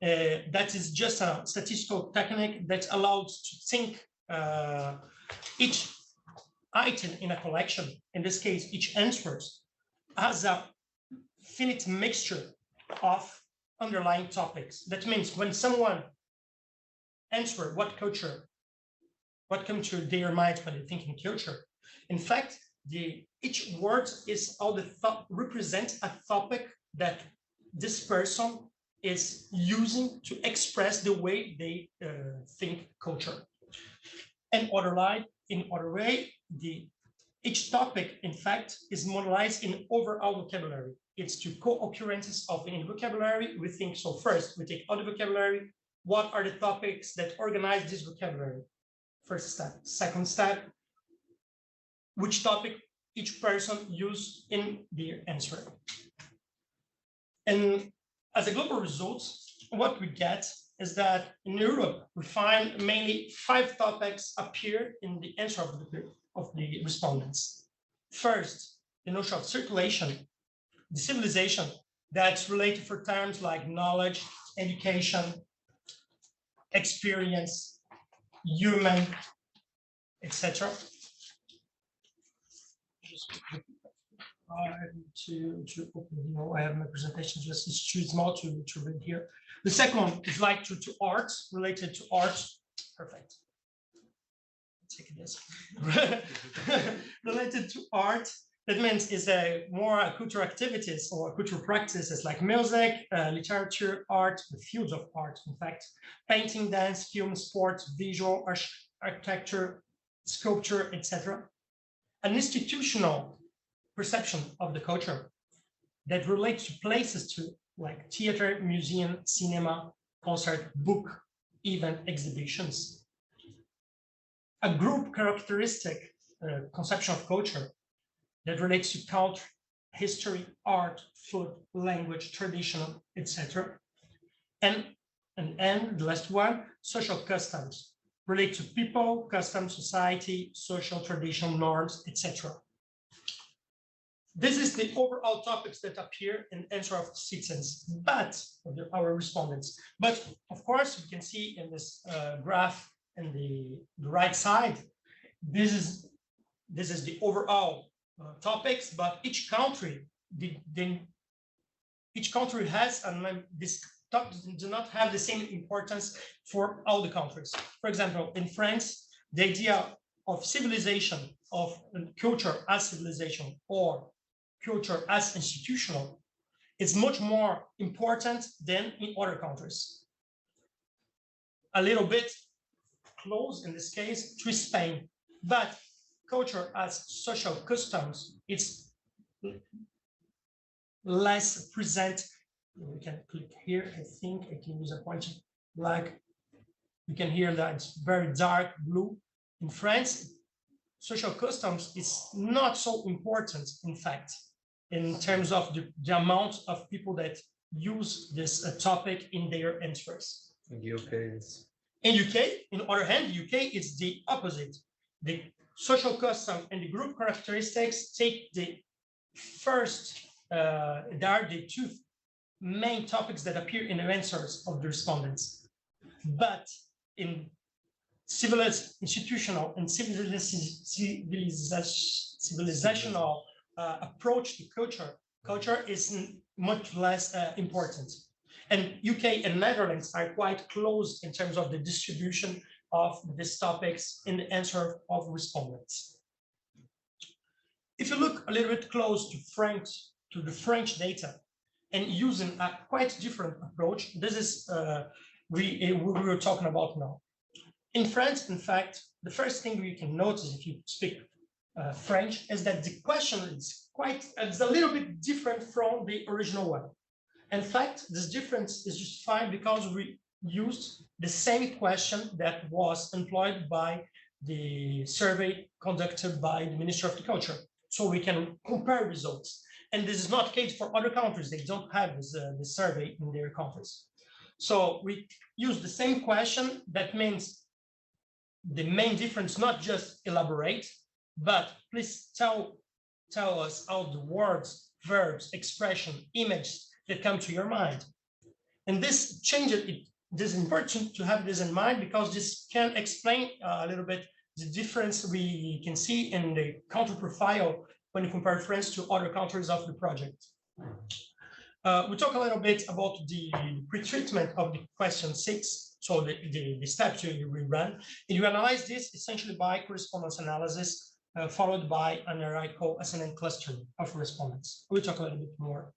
that is just a statistical technique that allows to think each item in a collection, in this case, each answer, has a finite mixture of underlying topics. That means when someone answers what comes to their mind when they think in culture, in fact, each word is all the represent a topic that this person is using to express the way they think culture. And in other way, each topic, in fact, is modelized in overall vocabulary. It's to co-occurrences of any vocabulary. We think so. First, we take all the vocabulary. What are the topics that organize this vocabulary? First step. Second step, which topic each person used in their answer. And as a global result, what we get is that in Europe, we find mainly 5 topics appear in the answer of the respondents. First, the notion of circulation, the civilization that's related for terms like knowledge, education, experience, human, etc. To open, I have my presentation, just it's too small to read here. The second one is like to art, related to art. Perfect. Take this. Related to art, that means is a more cultural activities or cultural practices like music, literature, art, the fields of art, in fact, painting, dance, film, sports, visual, architecture, sculpture, etc. An institutional perception of the culture that relates to places to like theater, museum, cinema, concert, book, event, exhibitions. A group characteristic conception of culture that relates to culture, history, art, food, language, tradition, etc. And the last one, social customs, relate to people, customs, society, social tradition, norms, etc. This is the overall topics that appear in answer of citizens, but our respondents. But of course, you can see in this graph in the right side, this is the overall topics, but each country has, and this topics do not have the same importance for all the countries. For example, in France, the idea of civilization, of culture as civilization, or culture as institutional is much more important than in other countries. A little bit close in this case to Spain, but culture as social customs is less present. We can click here. I think I can use a pointer. Like you can hear that it's very dark blue. In France, social customs is not so important, in fact, in terms of the amount of people that use this topic in their answers. In the UK, in UK, in other hand, the UK is the opposite. The social custom and the group characteristics take the first, there are the 2 main topics that appear in the answers of the respondents. But in institutional and civilizational approach to culture is much less important. And UK and Netherlands are quite close in terms of the distribution of these topics in the answer of respondents. If you look a little bit close to the French data, and using a quite different approach, this is we were talking about now. In France, in fact, the first thing we can notice if you speak French is that the question is it's a little bit different from the original one. In fact, this difference is justified because we used the same question that was employed by the survey conducted by the Ministry of the Culture. So we can compare results. And this is not the case for other countries. They don't have this survey in their countries. So we use the same question. That means the main difference, not just elaborate, but please tell us all the words, verbs, expression, images that come to your mind. And this changes it. It is important to have this in mind because this can explain a little bit the difference we can see in the counter profile when you compare France to other countries of the project. We talk a little bit about the pretreatment of the question 6. So the steps you rerun, and you analyze this essentially by correspondence analysis, followed by an hierarchical ascending clustering of respondents. We'll talk a little bit more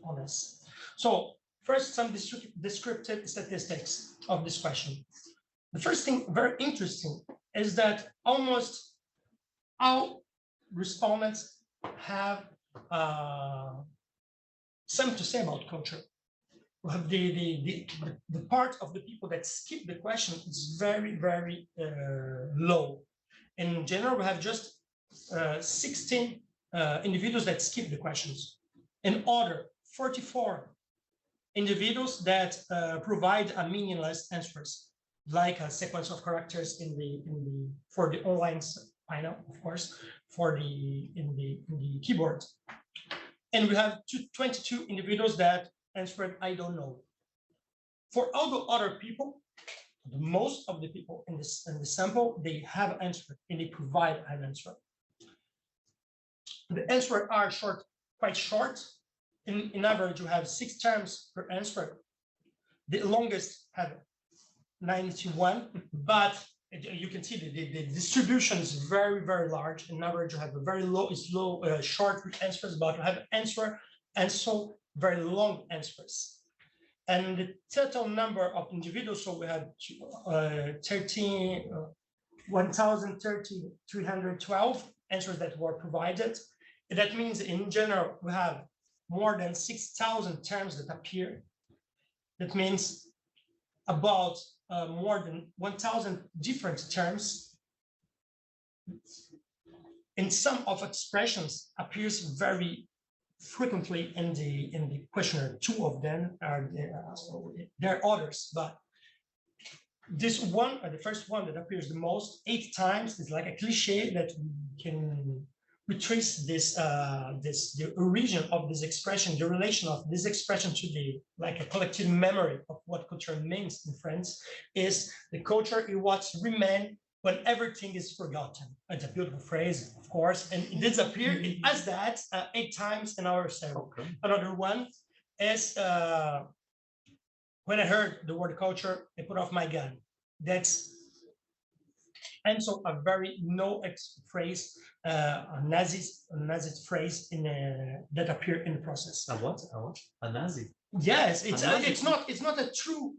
on this. So first, some descriptive statistics of this question. The first thing very interesting is that almost all respondents have something to say about culture. We have the part of the people that skip the question is very, very low. In general, we have just 16 individuals that skip the questions. In order, 44 individuals that provide a meaningless answers, like a sequence of characters for the online final, of course, for in the keyboard. And we have 22 individuals that answered, I don't know. For all the other people, most of the people in the sample, they have answered and they provide an answer. The answers are short, quite short. In average, you have 6 terms per answer. The longest have 91, but you can see the distribution is very, very large. In average, you have a very short answers, but you have answer and so very long answers. And the total number of individuals, so we have 1,312 answers that were provided. And that means in general, we have more than 6,000 terms that appear. That means about more than 1,000 different terms. And some of expressions appears very frequently in the questionnaire. 2 of them are there are others, but this one, the first one that appears the most, 8 times, is like a cliche that we can retrace the origin of this expression, the relation of this expression to like a collective memory of what culture means in France, is the culture is what remains when everything is forgotten. It's a beautiful phrase, of course, and it does appear as that 8 times in our survey. Okay. Another one is when I heard the word culture, I put off my gun. That's also a very phrase, a Nazi phrase that appear in the process. A what? A Nazi? Yes, it's not a true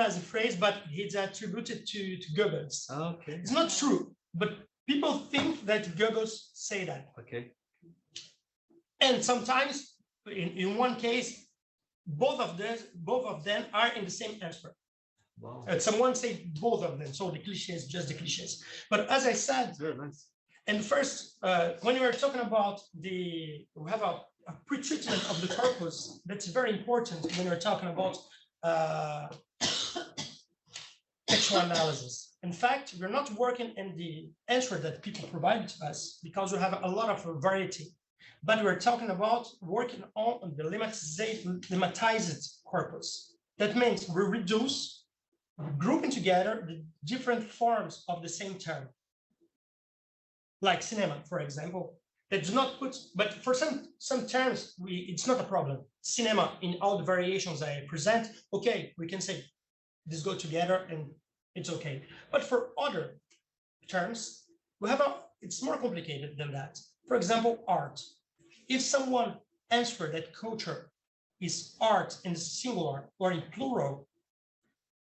Nazi phrase, but it's attributed to Goebbels. Okay. It's not true, but people think that Goebbels say that. Okay. And sometimes, in one case, both of them are in the same answer. Wow. Someone say both of them, so the cliches, just the cliches. But as I said, very nice. And first, when we are talking about we have a pre-treatment of the corpus, that's very important when you're talking about textual analysis. In fact, we're not working in the answer that people provide to us because we have a lot of variety, but we're talking about working on the lemmatized corpus. That means we reduce, grouping together the different forms of the same term. Like cinema, for example, that do not put, but for some terms, it's not a problem. Cinema, in all the variations I present, okay, we can say this go together and it's okay. But for other terms, it's more complicated than that. For example, art. If someone answers that culture is art in singular or in plural,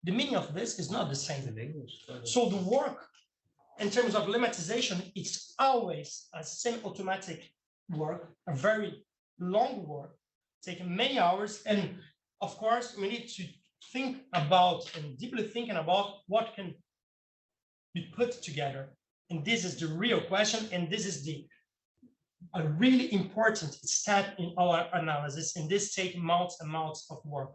the meaning of this is not the same in English. So the work in terms of lemmatization, it's always a semi-automatic work, a very long work, taking many hours. And of course, we need to think about and deeply thinking about what can be put together. And this is the real question. And this is a really important step in our analysis. And this takes months and months of work.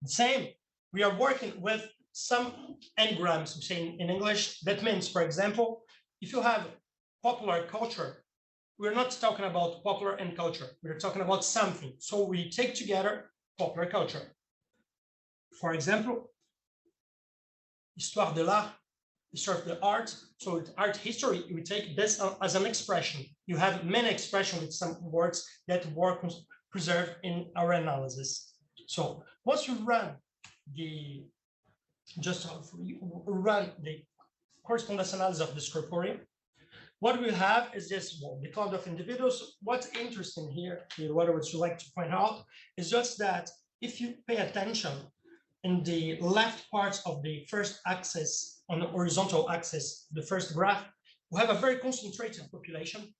Same, we are working with some anagrams, we say in English. That means, for example, if you have popular culture, we're not talking about popular and culture. We're talking about something. So we take together popular culture. For example, histoire de l'art, histoire of the art. So with art history, we take this as an expression. You have many expressions with some words that were preserved in our analysis. So once you run the correspondence analysis of this corporeal, what we have is this, well, the count of individuals. What's interesting here, what I would like to point out, is just that if you pay attention in the left part of the first axis, on the horizontal axis, the first graph, we have a very concentrated population.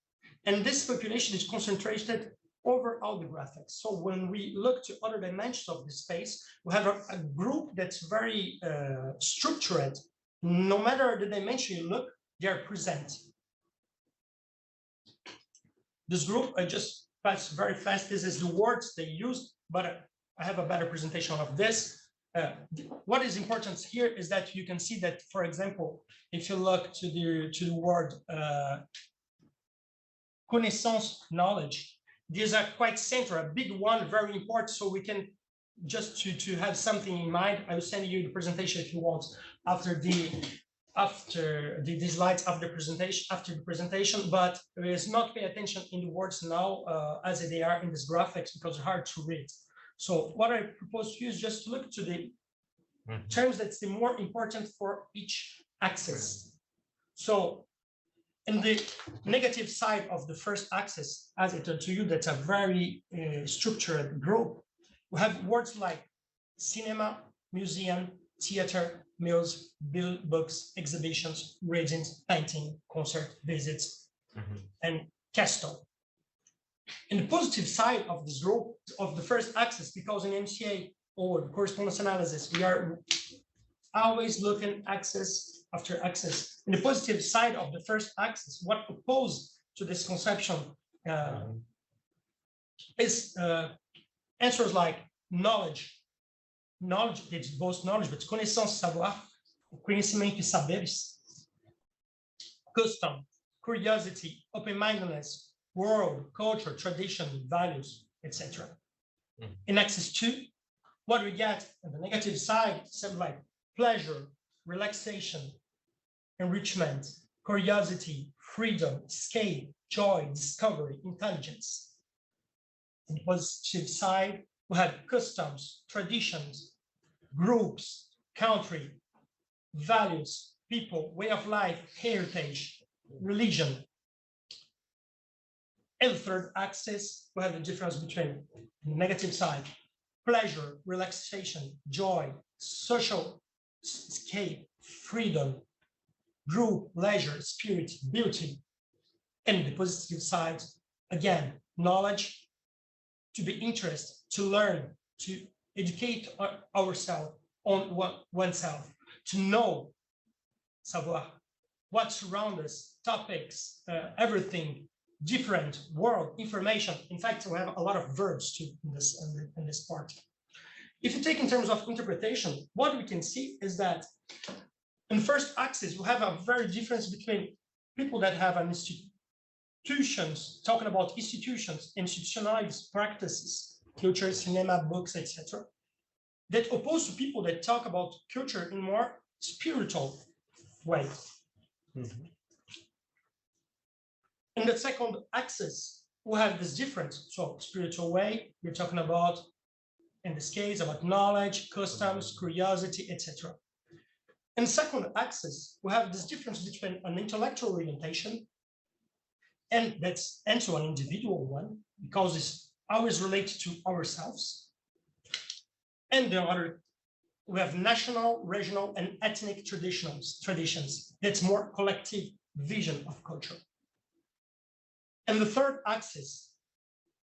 And this population is concentrated over all the graphics. So when we look to other dimensions of the space, we have a group that's very structured. No matter the dimension you look, they are present. This group, I just pass very fast. This is the words they use, but I have a better presentation of this. What is important here is that you can see that, for example, if you look to the word connaissance, knowledge, these are quite central, a big one, very important. So we can just to have something in mind. I will send you the presentation if you want after the slides of the presentation, but let's not pay attention in the words now as they are in this graphics because they're hard to read. So what I propose to you is just to look to the terms that's the more important for each axis. So in the negative side of the first axis, as I told to you, that's a very structured group. We have words like cinema, museum, theater, mills, books, exhibitions, readings, painting, concert, visits, and castle. In the positive side of this group of the first axis, because in MCA or correspondence analysis, we are always looking axis after axis. In the positive side of the first axis, what opposed to this conception is answers like knowledge. Knowledge, it's both knowledge, but connaissance, savoir, conhecimento e saberes, custom, curiosity, open-mindedness, world, culture, tradition, values, etc. In axis 2, what we get on the negative side, something like pleasure, relaxation, enrichment, curiosity, freedom, escape, joy, discovery, intelligence. On the positive side, we have customs, traditions, groups, country, values, people, way of life, heritage, religion. And the third axis, we have the difference between the negative side, pleasure, relaxation, joy, social escape, freedom, group, leisure, spirit, beauty. And the positive side, again, knowledge, to be interested, to learn, to educate ourselves on oneself, to know, savoir, what surrounds us, topics, everything, different world, information. In fact, we have a lot of verbs too in this part. If you take in terms of interpretation, what we can see is that in the first axis, we have a very difference between people that have an institutions, talking about institutions, institutionalized practices, culture, cinema, books, etc. That opposed to people that talk about culture in more spiritual way. In the second axis, we have this difference. So spiritual way, we're talking about, in this case, about knowledge, customs, curiosity, etc. In the second axis, we have this difference between an intellectual orientation, and that's also an individual one, because it's always related to ourselves. And the other, we have national, regional, and ethnic traditions. That's more collective vision of culture. And the third axis,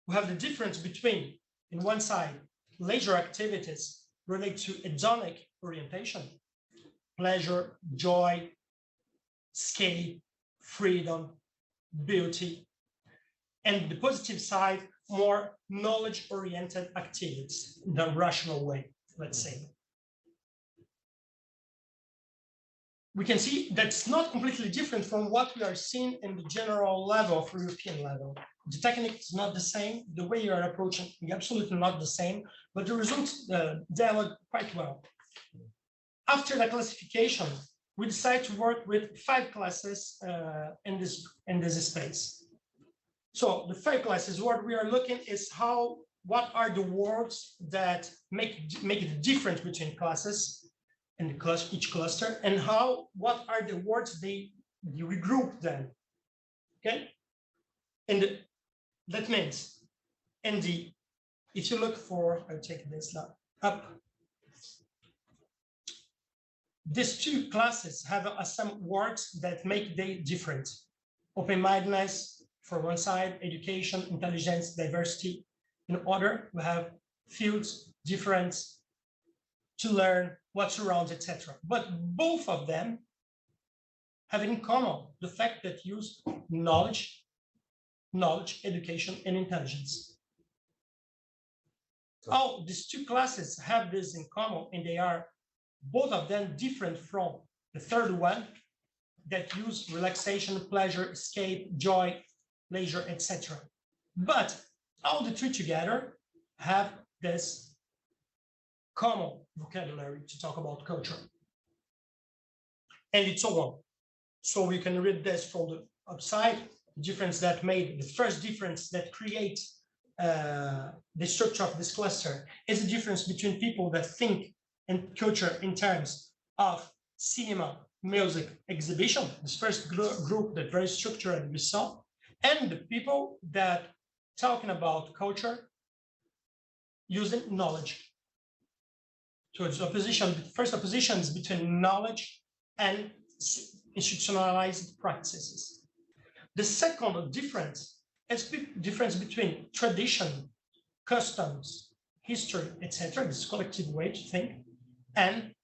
we have the difference between, in one side, leisure activities relate to hedonic orientation, pleasure, joy, escape, freedom, beauty, and the positive side, more knowledge-oriented activities in the rational way, let's say. we can see that's not completely different from what we are seeing in the general level of European level. The technique is not the same. The way you are approaching is absolutely not the same, but the results dialogue quite well. After the classification, we decide to work with 5 classes in this space. So the 5 classes, what we are looking is what are the words that make the difference between classes and each cluster, and what are the words you regroup them. Okay, and that means if you look for, I'll take this up. These 2 classes have some words that make them different. Open-mindedness for one side, education, intelligence, diversity. In other, we have fields, difference, to learn, what's around, etc. But both of them have in common the fact that use knowledge, education, and intelligence. All these 2 classes have this in common, and they are both of them different from the third one that use relaxation, pleasure, escape, joy, leisure, etc. But all the 3 together have this common vocabulary to talk about culture. And it's so on. So we can read this from the upside, the difference that made, the first difference that creates the structure of this cluster is the difference between people that think in culture in terms of cinema, music, exhibition, this first group that very structured we saw, and the people that talking about culture using knowledge. So it's first oppositions between knowledge and institutionalized practices. The second difference is the difference between tradition, customs, history, etc., this collective way to think, and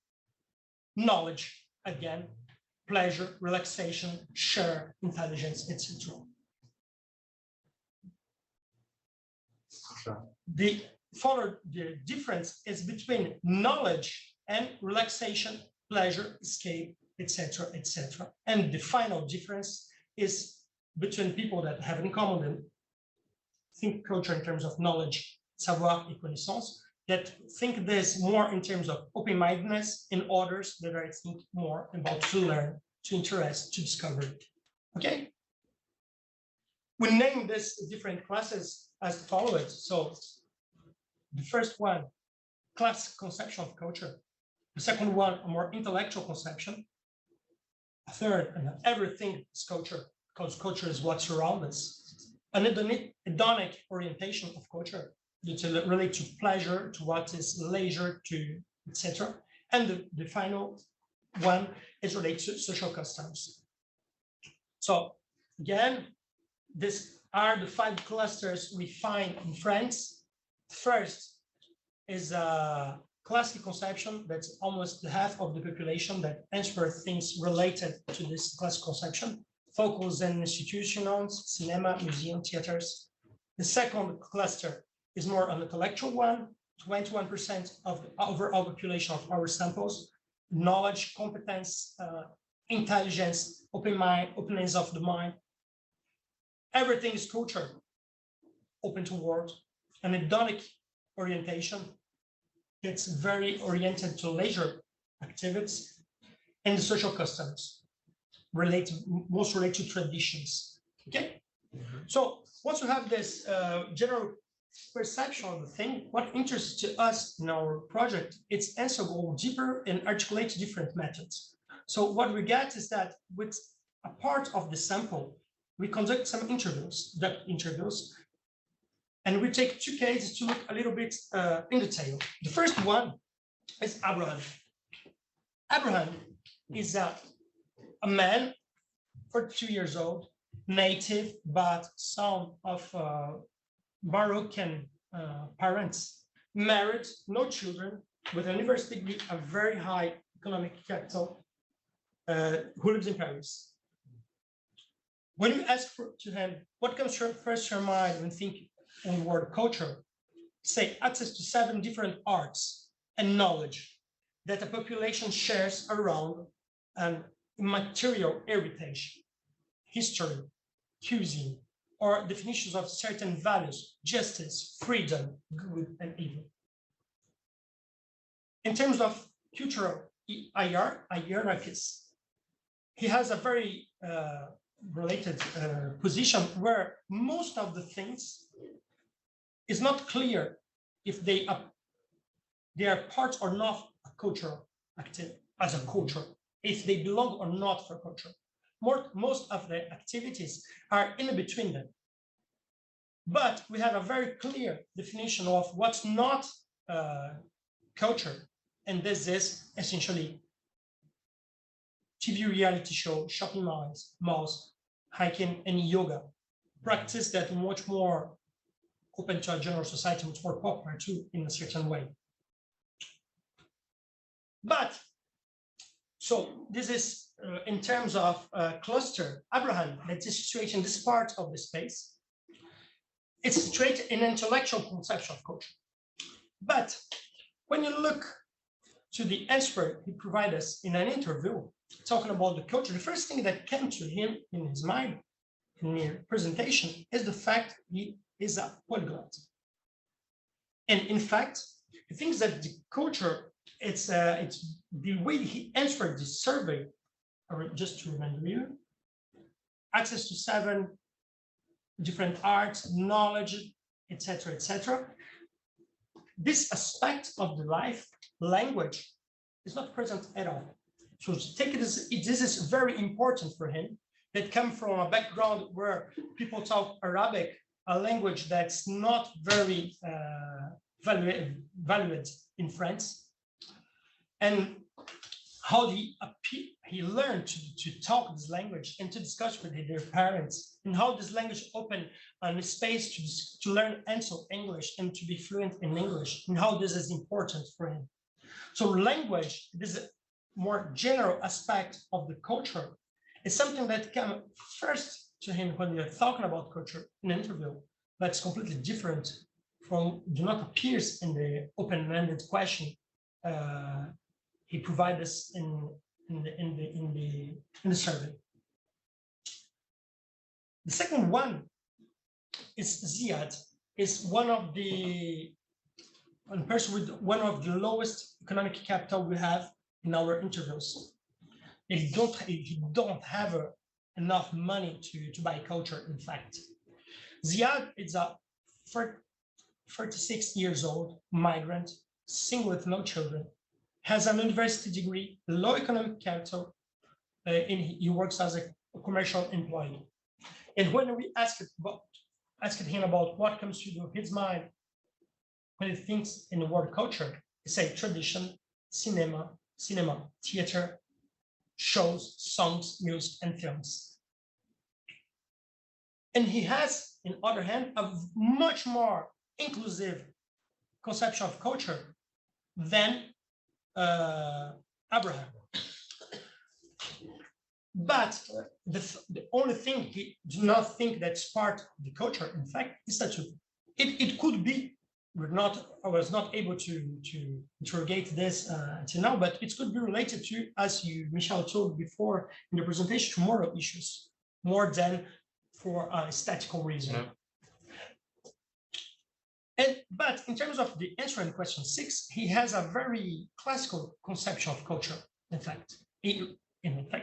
knowledge, again, pleasure, relaxation, share, intelligence, etc. The difference is between knowledge and relaxation, pleasure, escape, etc., etc. And the final difference is between people that have in common think culture in terms of knowledge, savoir et connaissance, that think this more in terms of open-mindedness, and others that I think more about to learn, to interest, to discover it. Okay? We name these different classes as follows. So the first one, classic conception of culture. The second one, a more intellectual conception. A third, everything is culture, because culture is what's around us. An hedonic orientation of culture, to relate to pleasure, to what is leisure, to etc. And the final one is related to social customs. So again, these are the 5 clusters we find in France. First is a classic conception that's almost half of the population that answer things related to this classic conception, focus on institutions, cinema, museum, theaters. The second cluster is more an intellectual one, 21% of the overall population of our samples, knowledge, competence, intelligence, open mind, openness of the mind. Everything is culture, open to world, an hedonic orientation that's very oriented to leisure activities, and the social customs most related to traditions. Okay, so once you have this general perception of the thing, what interests to us in our project, it's answer go deeper and articulate different methods. So what we get is that with a part of the sample, we conduct some interviews, and we take 2 cases to look a little bit in detail. The first one is Abraham. Abraham is a man, 42 years old, native, but son of Moroccan parents, married, no children, with a university degree, a very high economic capital, who lives in Paris. When you ask to him, what comes first to your mind when thinking on the word culture, say access to 7 different arts and knowledge that a population shares around and immaterial heritage, history, cuisine, or definitions of certain values, justice, freedom, good and evil. In terms of cultural hierarchies, he has a very related position where most of the things is not clear if they are part or not a cultural activity as a culture, if they belong or not for culture. Most of the activities are in between them. But we have a very clear definition of what's not culture. And this is essentially TV reality show, shopping malls, hiking, and yoga. Practice that much more open to a general society, much more popular too, in a certain way. But, so this is in terms of cluster, Abraham, that is situated in this part of the space. It's situated in intellectual conception of culture. But when you look to the answer he provided us in an interview, talking about the culture, the first thing that came to him in his mind, in the presentation, is the fact he is a polyglot. And in fact, he thinks that the culture, it's the way he answered the survey, or just to remind you, access to 7 different arts, knowledge, etc., etc. This aspect of the life, language, is not present at all. So take it as this is very important for him, that come from a background where people talk Arabic, a language that's not very valued in France, and how he learned to talk this language and to discuss with their parents, and how this language opened a space to learn also English and to be fluent in English, and how this is important for him. So language, this is a more general aspect of the culture, is something that came first to him when we are talking about culture in an interview, but it's completely different from, do not appears in the open-ended question he provided us in the survey. The second one is Ziad, is one person with one of the lowest economic capital we have in our interviews. He don't have enough money to buy culture, in fact. Ziad is a 36 years old migrant, single with no children, has an university degree, low economic capital, and he works as a commercial employee. And when we asked him about what comes to his mind when he thinks in the word culture, he said tradition, cinema, theater, shows, songs, music, and films. And he has, on the other hand, a much more inclusive conception of culture than Abraham. But the only thing he do not think that's part of the culture, in fact, is that it could be. I was not able to interrogate this until now, but it could be related to, as Michel told before in the presentation, to moral issues more than for a statistical reason. Yeah. But in terms of the answer in question 6, he has a very classical conception of culture. In fact,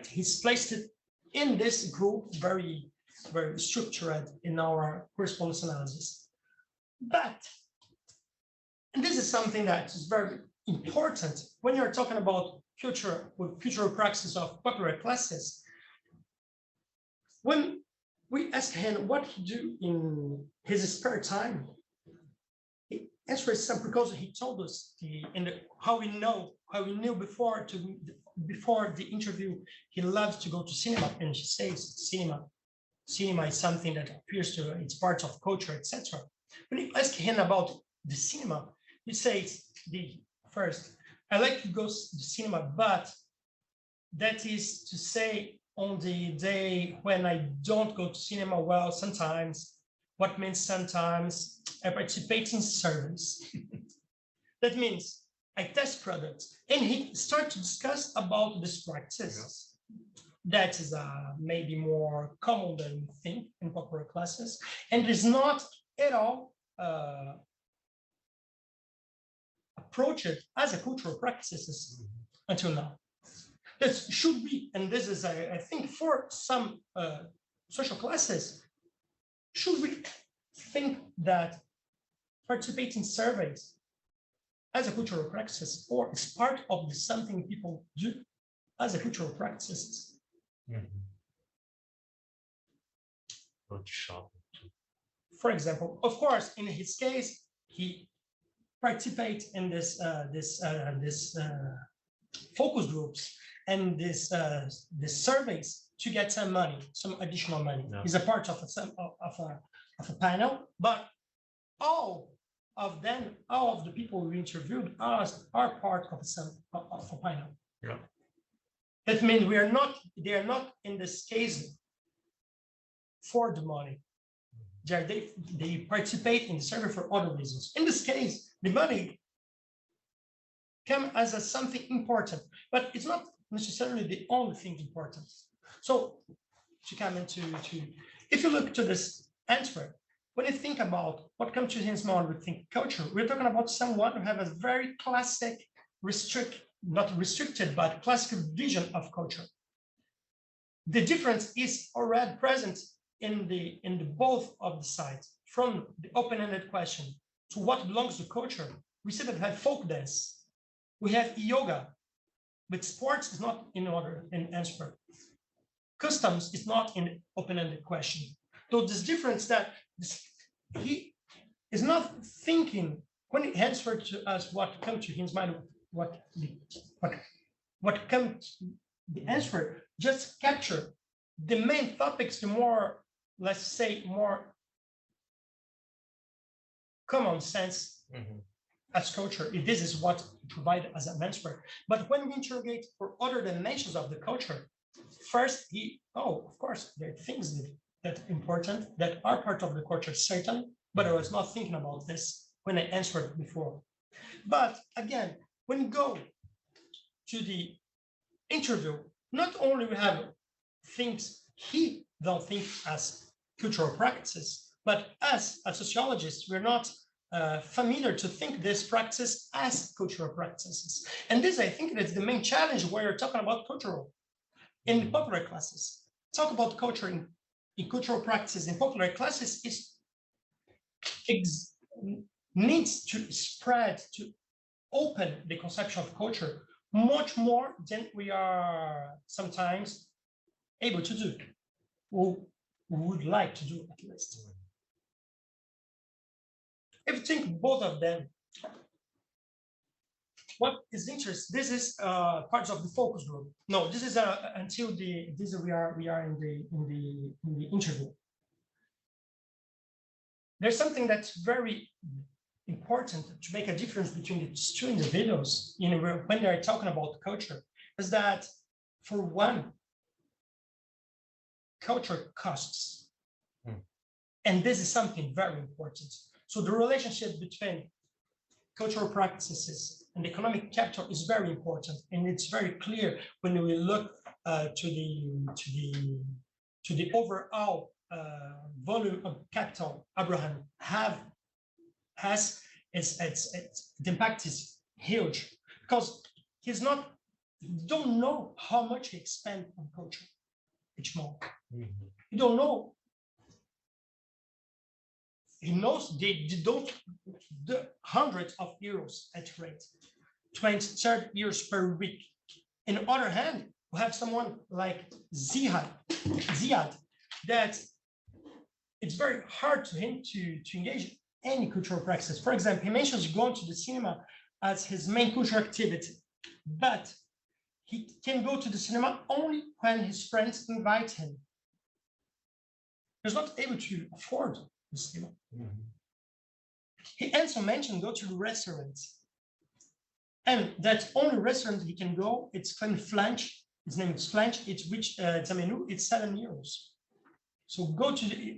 he's placed it in this group very, very structured in our correspondence analysis. But, and this is something that is very important when you're talking about cultural practice of popular classes. When we ask him what he do in his spare time, he answers some, because he told us how we knew before the interview he loves to go to cinema, and she says cinema is something that appears to it's part of culture, etc. When you ask him about the cinema, he says first, I like to go to the cinema, but that is to say on the day when I don't go to cinema, well, sometimes. What means sometimes? I participate in surveys. That means I test products. And he started to discuss about these practices. That is maybe more common than we think in popular classes, and is not at all approached as a cultural practices until now. This should be, and this is, I think, for some social classes, should we think that participating surveys as a cultural practice or is part of the something people do as a cultural practices? For example, of course, in his case, he participates in this focus groups and this surveys to get some money, some additional money. Yeah. He's a part of a panel, but all of them, all of the people we interviewed are part of a panel. Yeah. That means they are not in this case for the money. They participate in the survey for other reasons. In this case, the money comes as something important, but it's not necessarily the only thing important. So to come into, if you look to this answer, when you think about what comes to his mind, we think culture, we're talking about someone who have a very classic, not restricted, but classic vision of culture. The difference is already present in the both of the sides, from the open-ended question to what belongs to culture. We see that we have folk dance, we have yoga, but sports is not in order in answer. Customs is not in open-ended question. So this difference that he is not thinking when he answered to us what comes to his mind, what comes the answer, just capture the main topics, the more, let's say, more common sense as culture. If this is what provided as an answer. But when we interrogate for other dimensions of the culture, first of course, there are things that are important, that are part of the culture, certainly, but I was not thinking about this when I answered before. But again, when you go to the interview, not only we have things he don't think as cultural practices, but as a sociologist, we're not familiar to think this practice as cultural practices. And this, I think, is the main challenge where you're talking about cultural in popular classes. Talk about culture in cultural practices in popular classes needs to spread, to open the conception of culture much more than we are sometimes able to do, or would like to do at least. If you think both of them, what is interesting? This is part of the focus group. No, this is until we are in the interview. There's something that's very important to make a difference between the two individuals, when they're talking about culture, is that for one, culture costs. And this is something very important. So the relationship between cultural practices and economic capital is very important. And it's very clear when we look to the overall volume of capital Abraham has, the impact is huge, because you don't know how much he spent on culture each month. You don't know. He knows the hundreds of euros at rate, 20, 30 euros per week. On the other hand, we have someone like Ziad, that it's very hard to him to engage in any cultural practice. For example, he mentions going to the cinema as his main cultural activity, but he can go to the cinema only when his friends invite him. He's not able to afford the cinema. He also mentioned go to the restaurants, and that only restaurant he can go, it's called Flanch. His name is Flanch. It's which the menu, it's 7 euros. So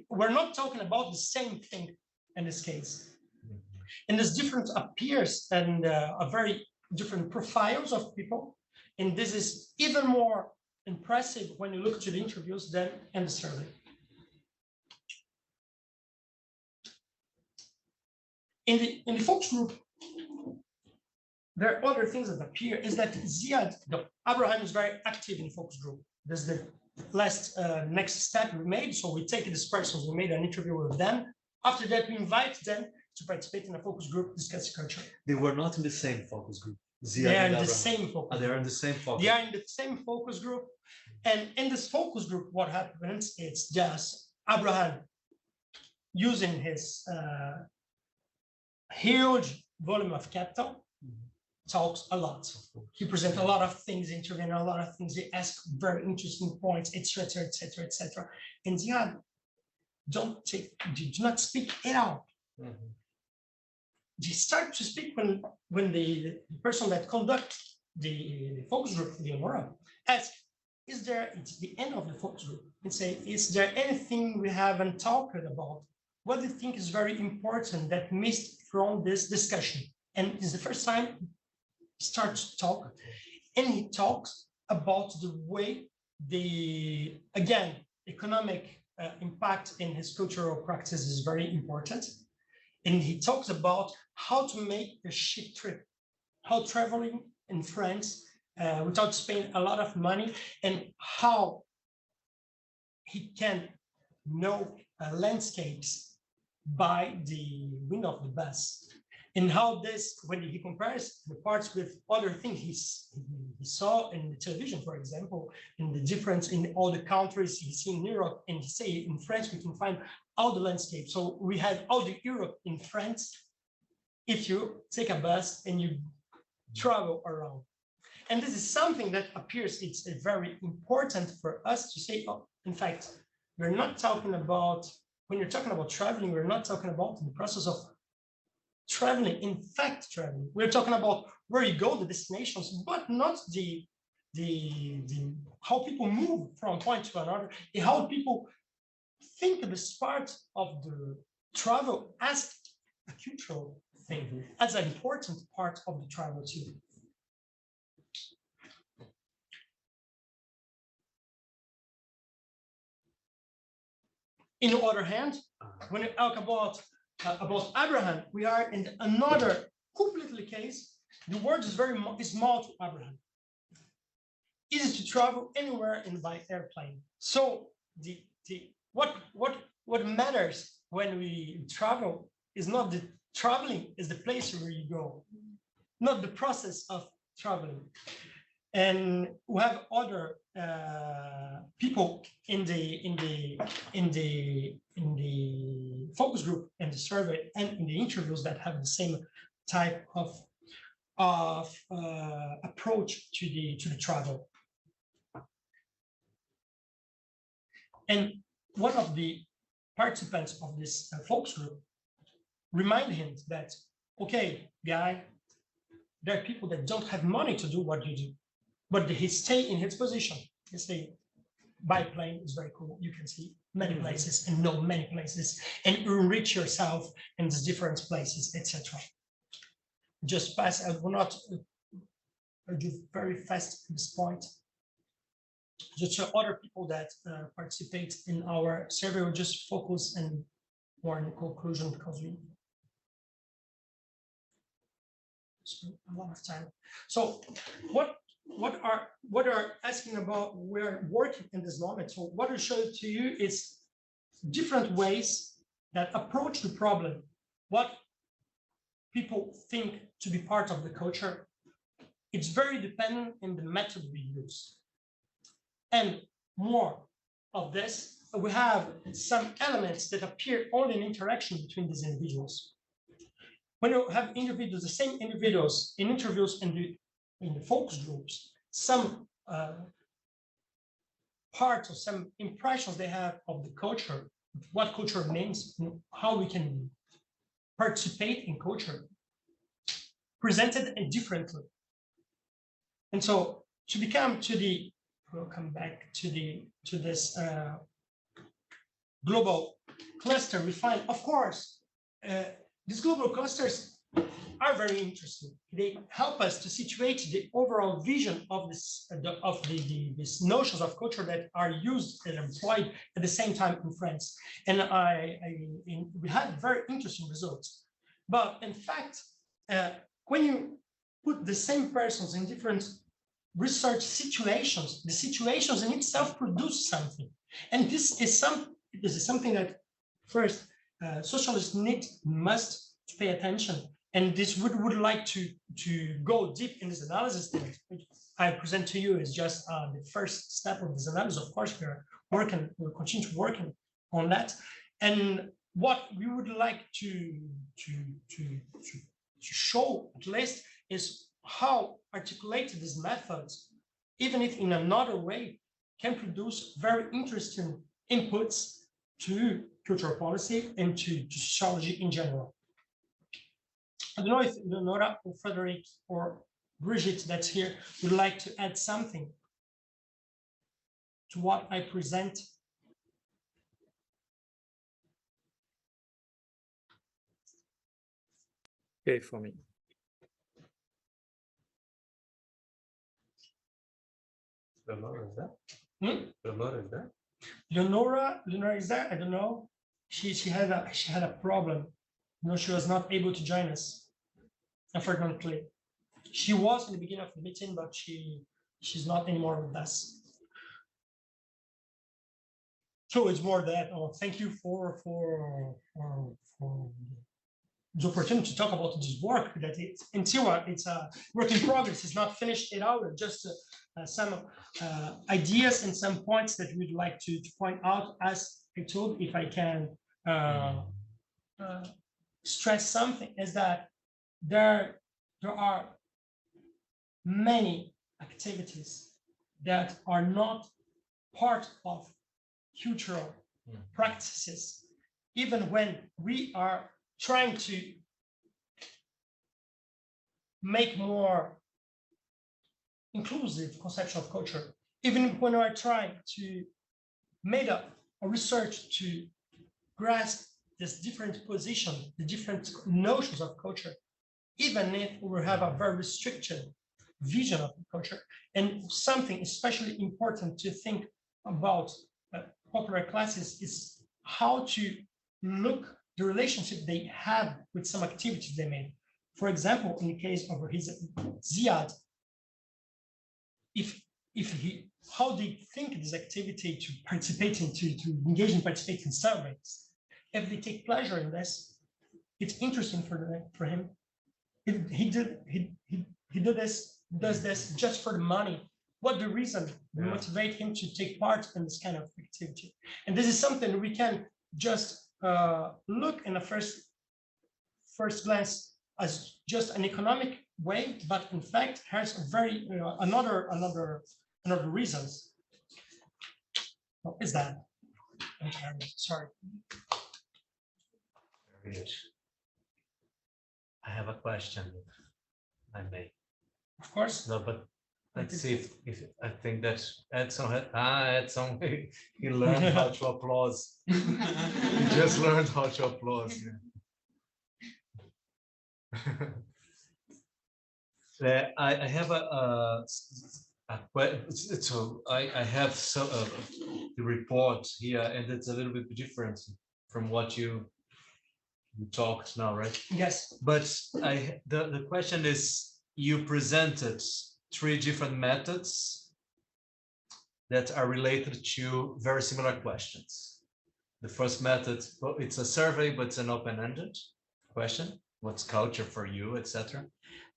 we're not talking about the same thing in this case. And this difference appears and a very different profiles of people. And this is even more impressive when you look to the interviews than in the survey. In the focus group, there are other things that appear is that Ziad, Abraham is very active in the focus group. This is the last next step we made. So we take these persons, we made an interview with them. After that, we invite them to participate in a focus group, discuss culture. They were not in the same focus group. They are in the same focus. They are in the same focus. They are in the same focus group. And in this focus group, what happens? It's just Abraham using his huge volume of capital, talks a lot. He presents a lot of things, interviewing a lot of things. They ask very interesting points, etc., etc., etc. And Ziad do not speak at all. They start to speak when the person that conducts the focus group, the Leonora, asks, is there, it's the end of the focus group, and say, is there anything we haven't talked about? What do you think is very important that missed from this discussion? And it's the first time he starts to talk, and he talks about the way the, again, economic impact in his cultural practice is very important. And he talks about how to make a ship trip, how traveling in France without spending a lot of money, and how he can know landscapes by the window of the bus. And how this, when he compares the parts with other things he saw in the television, for example, in the difference in all the countries he see in Europe, and he say in France, we can find all the landscape. So we have all the Europe in France if you take a bus and you travel around. And this is something that appears, it's very important for us to say, oh, in fact, we're not talking about, when you're talking about traveling, we're not talking about the process of traveling, in fact, traveling. We're talking about where you go, the destinations, but not the how people move from point to another, and how people think of this part of the travel as a cultural thing, as an important part of the travel too. On the other hand, when you talk about Abraham, we are in another completely case. The word is very small to Abraham. Easy to travel anywhere by airplane. So what matters when we travel is not the traveling, is the place where you go, not the process of traveling. And we have other people in the focus group and the survey and in the interviews that have the same type of approach to the travel. And one of the participants of this focus group remind him that, okay, guy, there are people that don't have money to do what you do, but he stay in his position. He say, by plane is very cool. You can see many places and know many places and enrich yourself in these different places, etc. Just pass. I will not do very fast at this point. Just so other people that participate in our survey will just focus and more in the conclusion, because we spend a lot of time. So what are asking about, we're working in this moment. So what I showed to you is different ways that approach the problem, what people think to be part of the culture. It's very dependent on the method we use. And more of this, we have some elements that appear only in interaction between these individuals. When you have individuals, the same individuals in interviews in the focus groups, some parts or some impressions they have of the culture, what culture means, how we can participate in culture, presented differently. And so to become to the, we'll come back to this global cluster, we find, of course, these global clusters are very interesting. They help us to situate the overall vision of this these notions of culture that are used and employed at the same time in France. And we had very interesting results. But in fact, when you put the same persons in different research situations, the situations in itself produce something. And this is something that first socialists must pay attention. And this would like to go deep in this analysis that I present to you is just the first step of this analysis. Of course, we'll continue to working on that. And what we would like to show at least is how articulated these methods, even if in another way, can produce very interesting inputs to cultural policy and to sociology in general. I don't know if Leonora or Frederic or Brigitte that's here would like to add something to what I present. Okay, for me. Leonora is there? Leonora is there? Leonora is there? I don't know. She had a problem. No, she was not able to join us. Unfortunately, she was in the beginning of the meeting, but she's not anymore with us. So it's more that. Oh, thank you for the opportunity to talk about this work. That it's a work in progress. It's not finished at all. Just some ideas and some points that we'd like to point out. As I told, if I can stress something, is that there are many activities that are not part of cultural practices, even when we are trying to make more inclusive conception of culture, even when we're trying to make a research to grasp this different position, the different notions of culture, even if we have a very restricted vision of culture. And something especially important to think about popular classes is how to look the relationship they have with some activities they made. For example, in the case of Ziad, how they think this activity to participate in, to engage and participate in surveys. If they take pleasure in this, it's interesting for him. He does this just for the money. What the reason motivate him to take part in this kind of activity? And this is something we can just look in the first glance as just an economic way, but in fact has a very another reasons. What is that? Sorry. Very good. I have a question, if I may. Of course. No, but let's see if I think that Edson he learned how to applause. He just learned how to applause. Yeah. I have I have the report here, and it's a little bit different from what you talked now, right? Yes. But the question is, you presented 3 different methods that are related to very similar questions. The first method, it's a survey, but it's an open-ended question. What's culture for you, etc.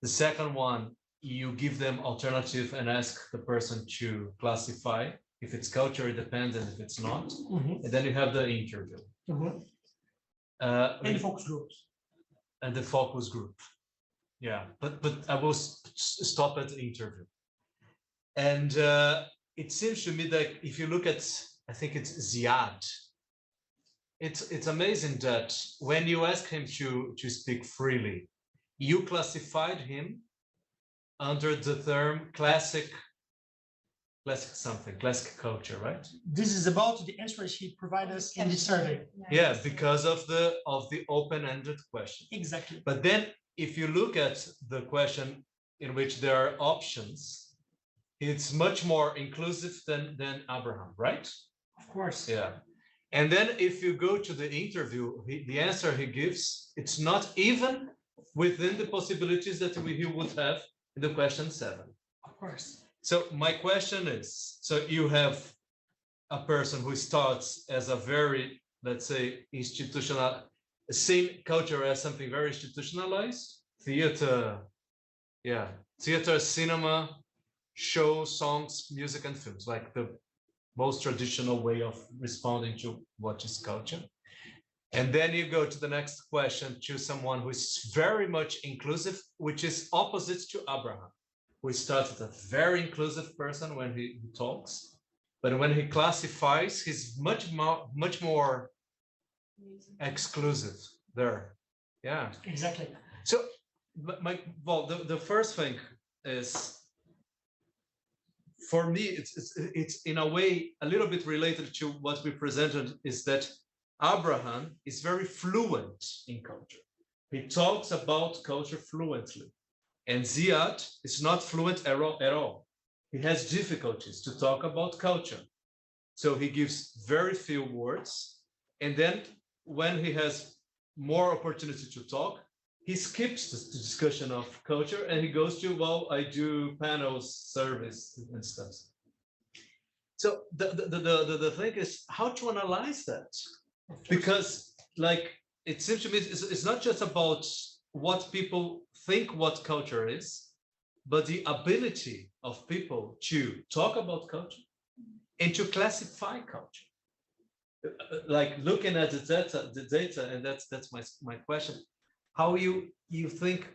The second one, you give them alternative and ask the person to classify if it's culture independent, if it's not. And then you have the interview. And focus groups. And the focus group. Yeah, but I will stop at the interview. And it seems to me that if you look at, I think it's Ziad, it's amazing that when you ask him to speak freely, you classified him under the term classic culture, right? This is about the answers he provided us in the survey. Yeah, because of the open-ended question. Exactly. But then if you look at the question in which there are options, it's much more inclusive than Abraham, right? Of course. Yeah. And then if you go to the interview, the answer he gives, it's not even within the possibilities that he would have in the question 7. Of course. So my question is, so you have a person who starts as a very, let's say, institutional, same culture as something very institutionalized, theater, yeah, theater, cinema, show, songs, music, and films, like the most traditional way of responding to what is culture. And then you go to the next question, to someone who is very much inclusive, which is opposite to Abraham, who started a very inclusive person when he talks, but when he classifies, he's much more exclusive there. Yeah, exactly. So the first thing is, for me, it's in a way a little bit related to what we presented, is that Abraham is very fluent in culture. He talks about culture fluently. And Ziad is not fluent at all. He has difficulties to talk about culture. So he gives very few words. And then when he has more opportunity to talk, he skips the discussion of culture and he goes to, well, I do panels, service and stuff. So the thing is how to analyze that, because like it seems to me it's not just about what people think what culture is, but the ability of people to talk about culture and to classify culture. Like looking at the data, and that's my question. How you think,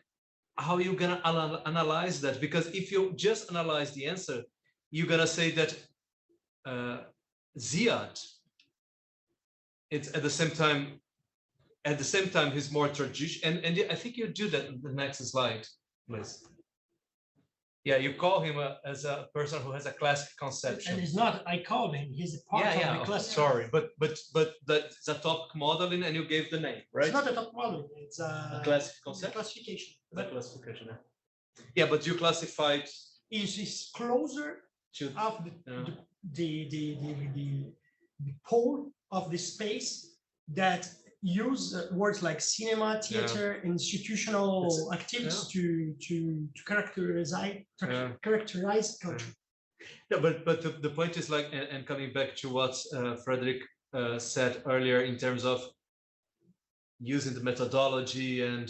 how you gonna analyze that? Because if you just analyze the answer, you're gonna say that Ziad, it's at the same time he's more traditional, and I think you do that in the next slide, please. Yeah, you call him as a person who has a classic conception. And he's not, I called him, he's a part of the classic. Sorry, but that's a topic modeling, and you gave the name, right? It's not a top modeling, it's a classic concept. Classification. But classification, yeah, but you classified is closer to of the pole of the space that use words like cinema, theater, institutional activities to characterize culture. Yeah, but the point is, like, and coming back to what Frederick said earlier in terms of using the methodology and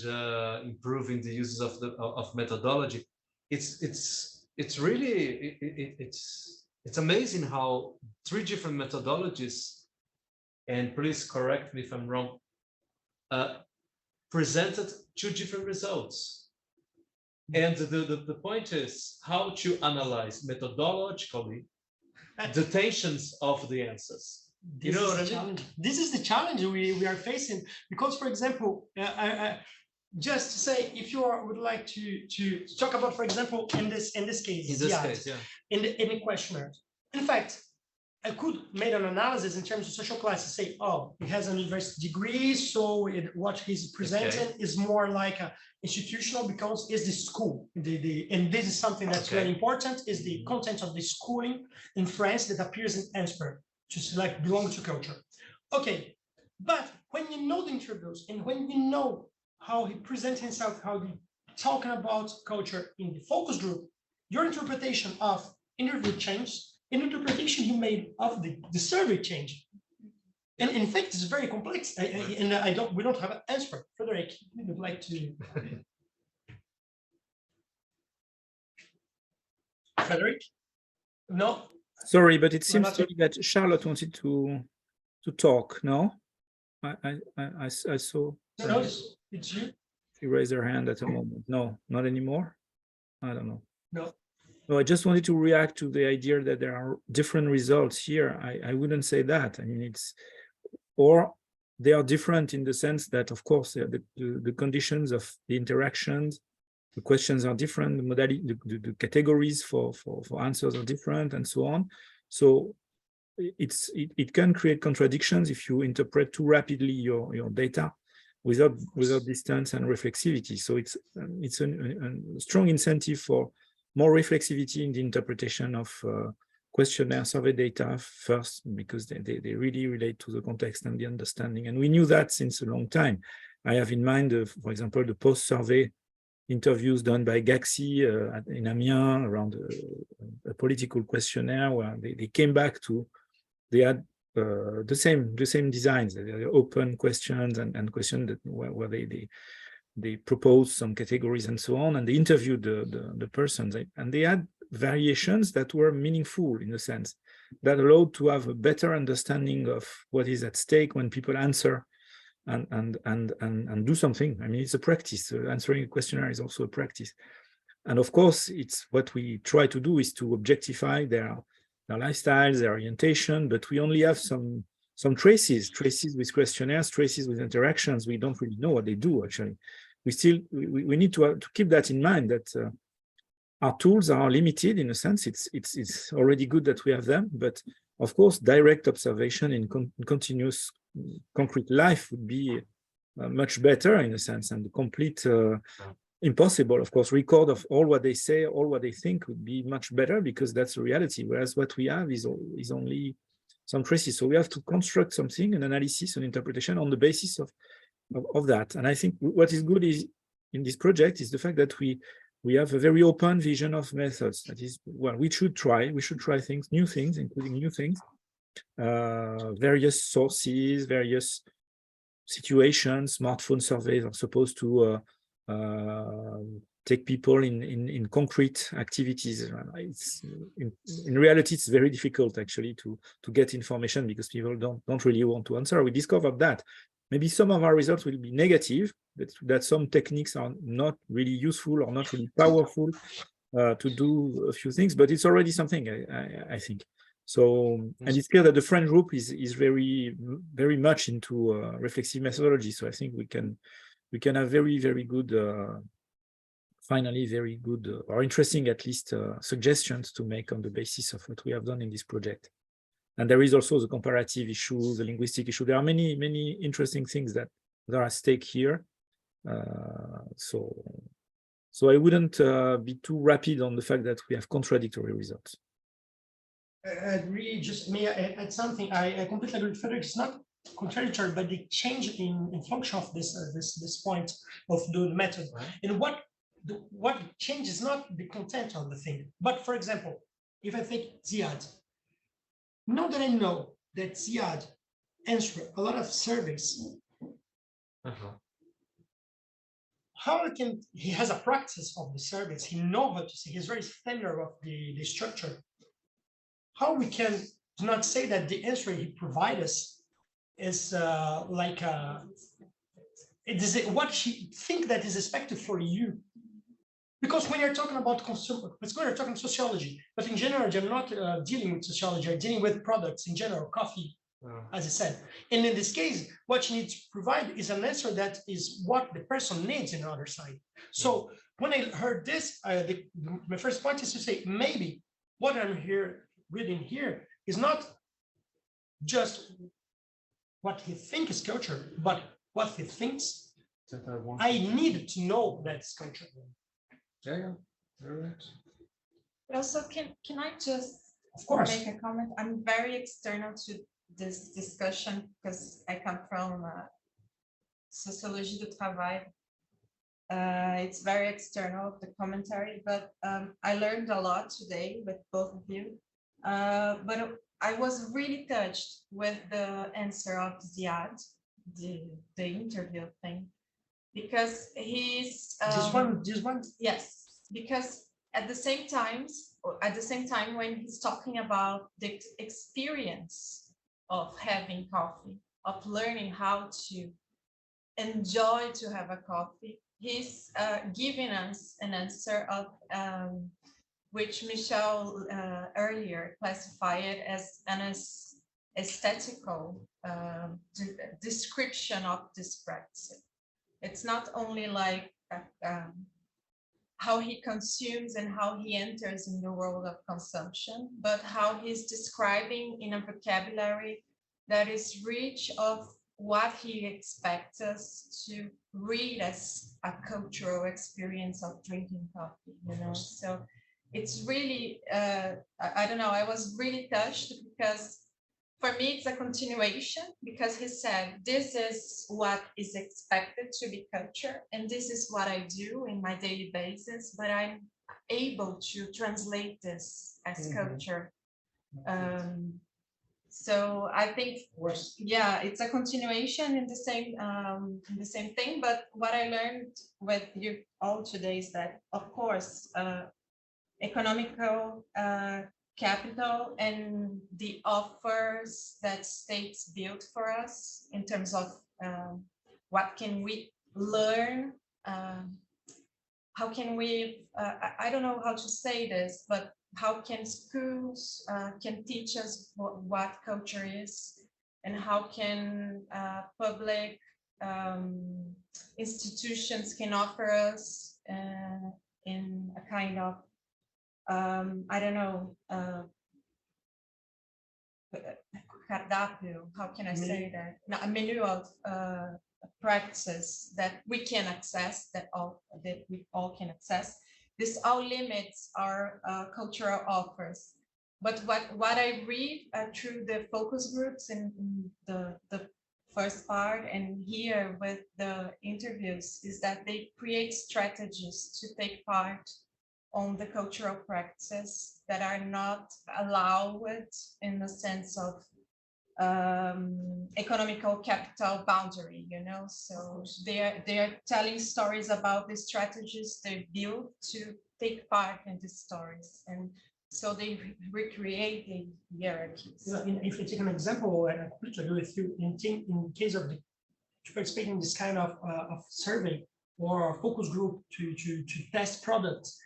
improving the uses of methodology, it's really it's amazing how 3 different methodologies, and please correct me if I'm wrong, presented 2 different results. And the point is how to analyze methodologically the tensions of the answers. You know what I mean? This is the challenge we are facing, because, for example, just to say, if you would like to talk about, for example, in this case, in the questionnaire, in fact, I could make an analysis in terms of social classes, say, oh, he has a university degree, so what he's presenting is more like a institutional, because it's the school. And this is something that's very important, is the content of the schooling in France that appears in answer, just like belong to culture. Okay, but when you know the interviews and when you know how he presents himself, how he talking about culture in the focus group, your interpretation of interview changed. In interpretation you made of the survey change, and in fact it's very complex. We don't have an answer. Frederick, you would like to? Frederick, no. Sorry, but it seems to me that Charlotte wanted to talk. No, I saw. No, it's you. She raised her hand at a moment. No, not anymore. I don't know. No. No, I just wanted to react to the idea that there are different results here. I wouldn't say that. I mean, or they are different in the sense that, of course, the conditions of the interactions, the questions are different, the modality, the categories for answers are different, and so on. So it can create contradictions if you interpret too rapidly your data. without distance and reflexivity. So it's a strong incentive for more reflexivity in the interpretation of questionnaire survey data first, because they really relate to the context and the understanding. And we knew that since a long time. I have in mind, for example, the post-survey interviews done by Gaxi in Amiens around a political questionnaire, where they came back to, they had the same designs, open questions and questions that where they proposed some categories and so on, and they interviewed the persons, and they had variations that were meaningful in a sense, that allowed to have a better understanding of what is at stake when people answer and do something. I mean, it's a practice. Answering a questionnaire is also a practice. And of course, it's what we try to do is to objectify their lifestyles, their orientation, but we only have some traces with questionnaires, traces with interactions. We don't really know what they do, actually. We need to keep that in mind, that our tools are limited in a sense. It's already good that we have them, but of course, direct observation in continuous concrete life would be much better in a sense, and the complete impossible, of course, record of all what they say, all what they think would be much better, because that's the reality, whereas what we have is only some traces. So we have to construct something, an analysis, an interpretation on the basis of that. And I think what is good is in this project is the fact that we have a very open vision of methods. That is, well, we should try things, new things, including new things, various sources, various situations. Smartphone surveys are supposed to take people in concrete activities. In reality, it's very difficult actually to get information, because people don't really want to answer. We discovered that maybe some of our results will be negative, that some techniques are not really useful or not really powerful to do a few things, but it's already something, I think. So, and it's clear that the French group is very, very much into reflexive methodology. So I think we can have very, very good, finally, very good or interesting, at least, suggestions to make on the basis of what we have done in this project. And there is also the comparative issue, the linguistic issue. There are many, many interesting things that are at stake here. So I wouldn't be too rapid on the fact that we have contradictory results. Really, just may I add something? I completely agree with Frederick. It's not contradictory, but the change in function of this point of the method. Right. And what changes is not the content of the thing, but for example, if I think Ziad, now that I know that Ziad answered a lot of surveys, how he has a practice of the surveys, he knows how to say, he's very familiar of the structure. How we can not say that the answer he provides us is it is what he think that is expected for you. Because when you're talking about consumer, it's when you're talking sociology, but in general, you're not dealing with sociology, you're dealing with products in general, coffee, as I said. And in this case, what you need to provide is an answer that is what the person needs on the other side. So when I heard this, my first point is to say, maybe what I'm reading here is not just what he thinks is culture, but what he thinks I need to know that's culture. Yeah, you're right. Also, can I just make a comment? I'm very external to this discussion because I come from sociology du travail. It's very external, the commentary, but I learned a lot today with both of you. But I was really touched with the answer of Ziad, the interview thing, because he's this one, yes, because at the same time when he's talking about the experience of having coffee, of learning how to enjoy to have a coffee, he's giving us an answer of which Michel earlier classified as an aesthetical description of this practice. It's not only like how he consumes and how he enters in the world of consumption, but how he's describing in a vocabulary that is rich of what he expects us to read as a cultural experience of drinking coffee, you know. So it's really, I don't know, I was really touched because for me, it's a continuation because he said, this is what is expected to be culture, and this is what I do in my daily basis, but I'm able to translate this as culture. So I think, yeah, it's a continuation in the same thing. But what I learned with you all today is that, of course, economical capital and the offers that states build for us in terms of what can we learn, how can we, I don't know how to say this, but how can schools can teach us what culture is, and how can public institutions can offer us in a kind of I don't know, cardápio, how can I say that? No, a menu of practices that we can access, that we all can access. This all limits our cultural offers. But what I read through the focus groups in the first part and here with the interviews is that they create strategies to take part on the cultural practices that are not allowed in the sense of economical capital boundary, you know. So they're telling stories about the strategies they build to take part in these stories, and so they recreate the hierarchies. If you take an example, and I completely agree with you, in case of to participate in this kind of survey or a focus group to test products,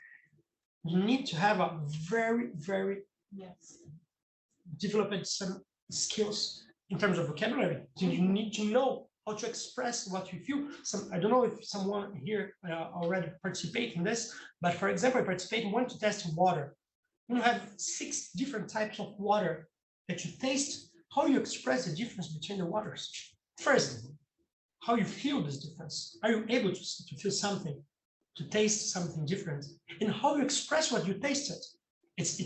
you need to have a very developed some skills in terms of vocabulary. So you need to know how to express what you feel. I don't know if someone here already participated in this, but for example, I participated in one to test water. You have 6 different types of water that you taste. How you express the difference between the waters? First, how you feel this difference. Are you able to feel something, to taste something different? And how you express what you tasted? It's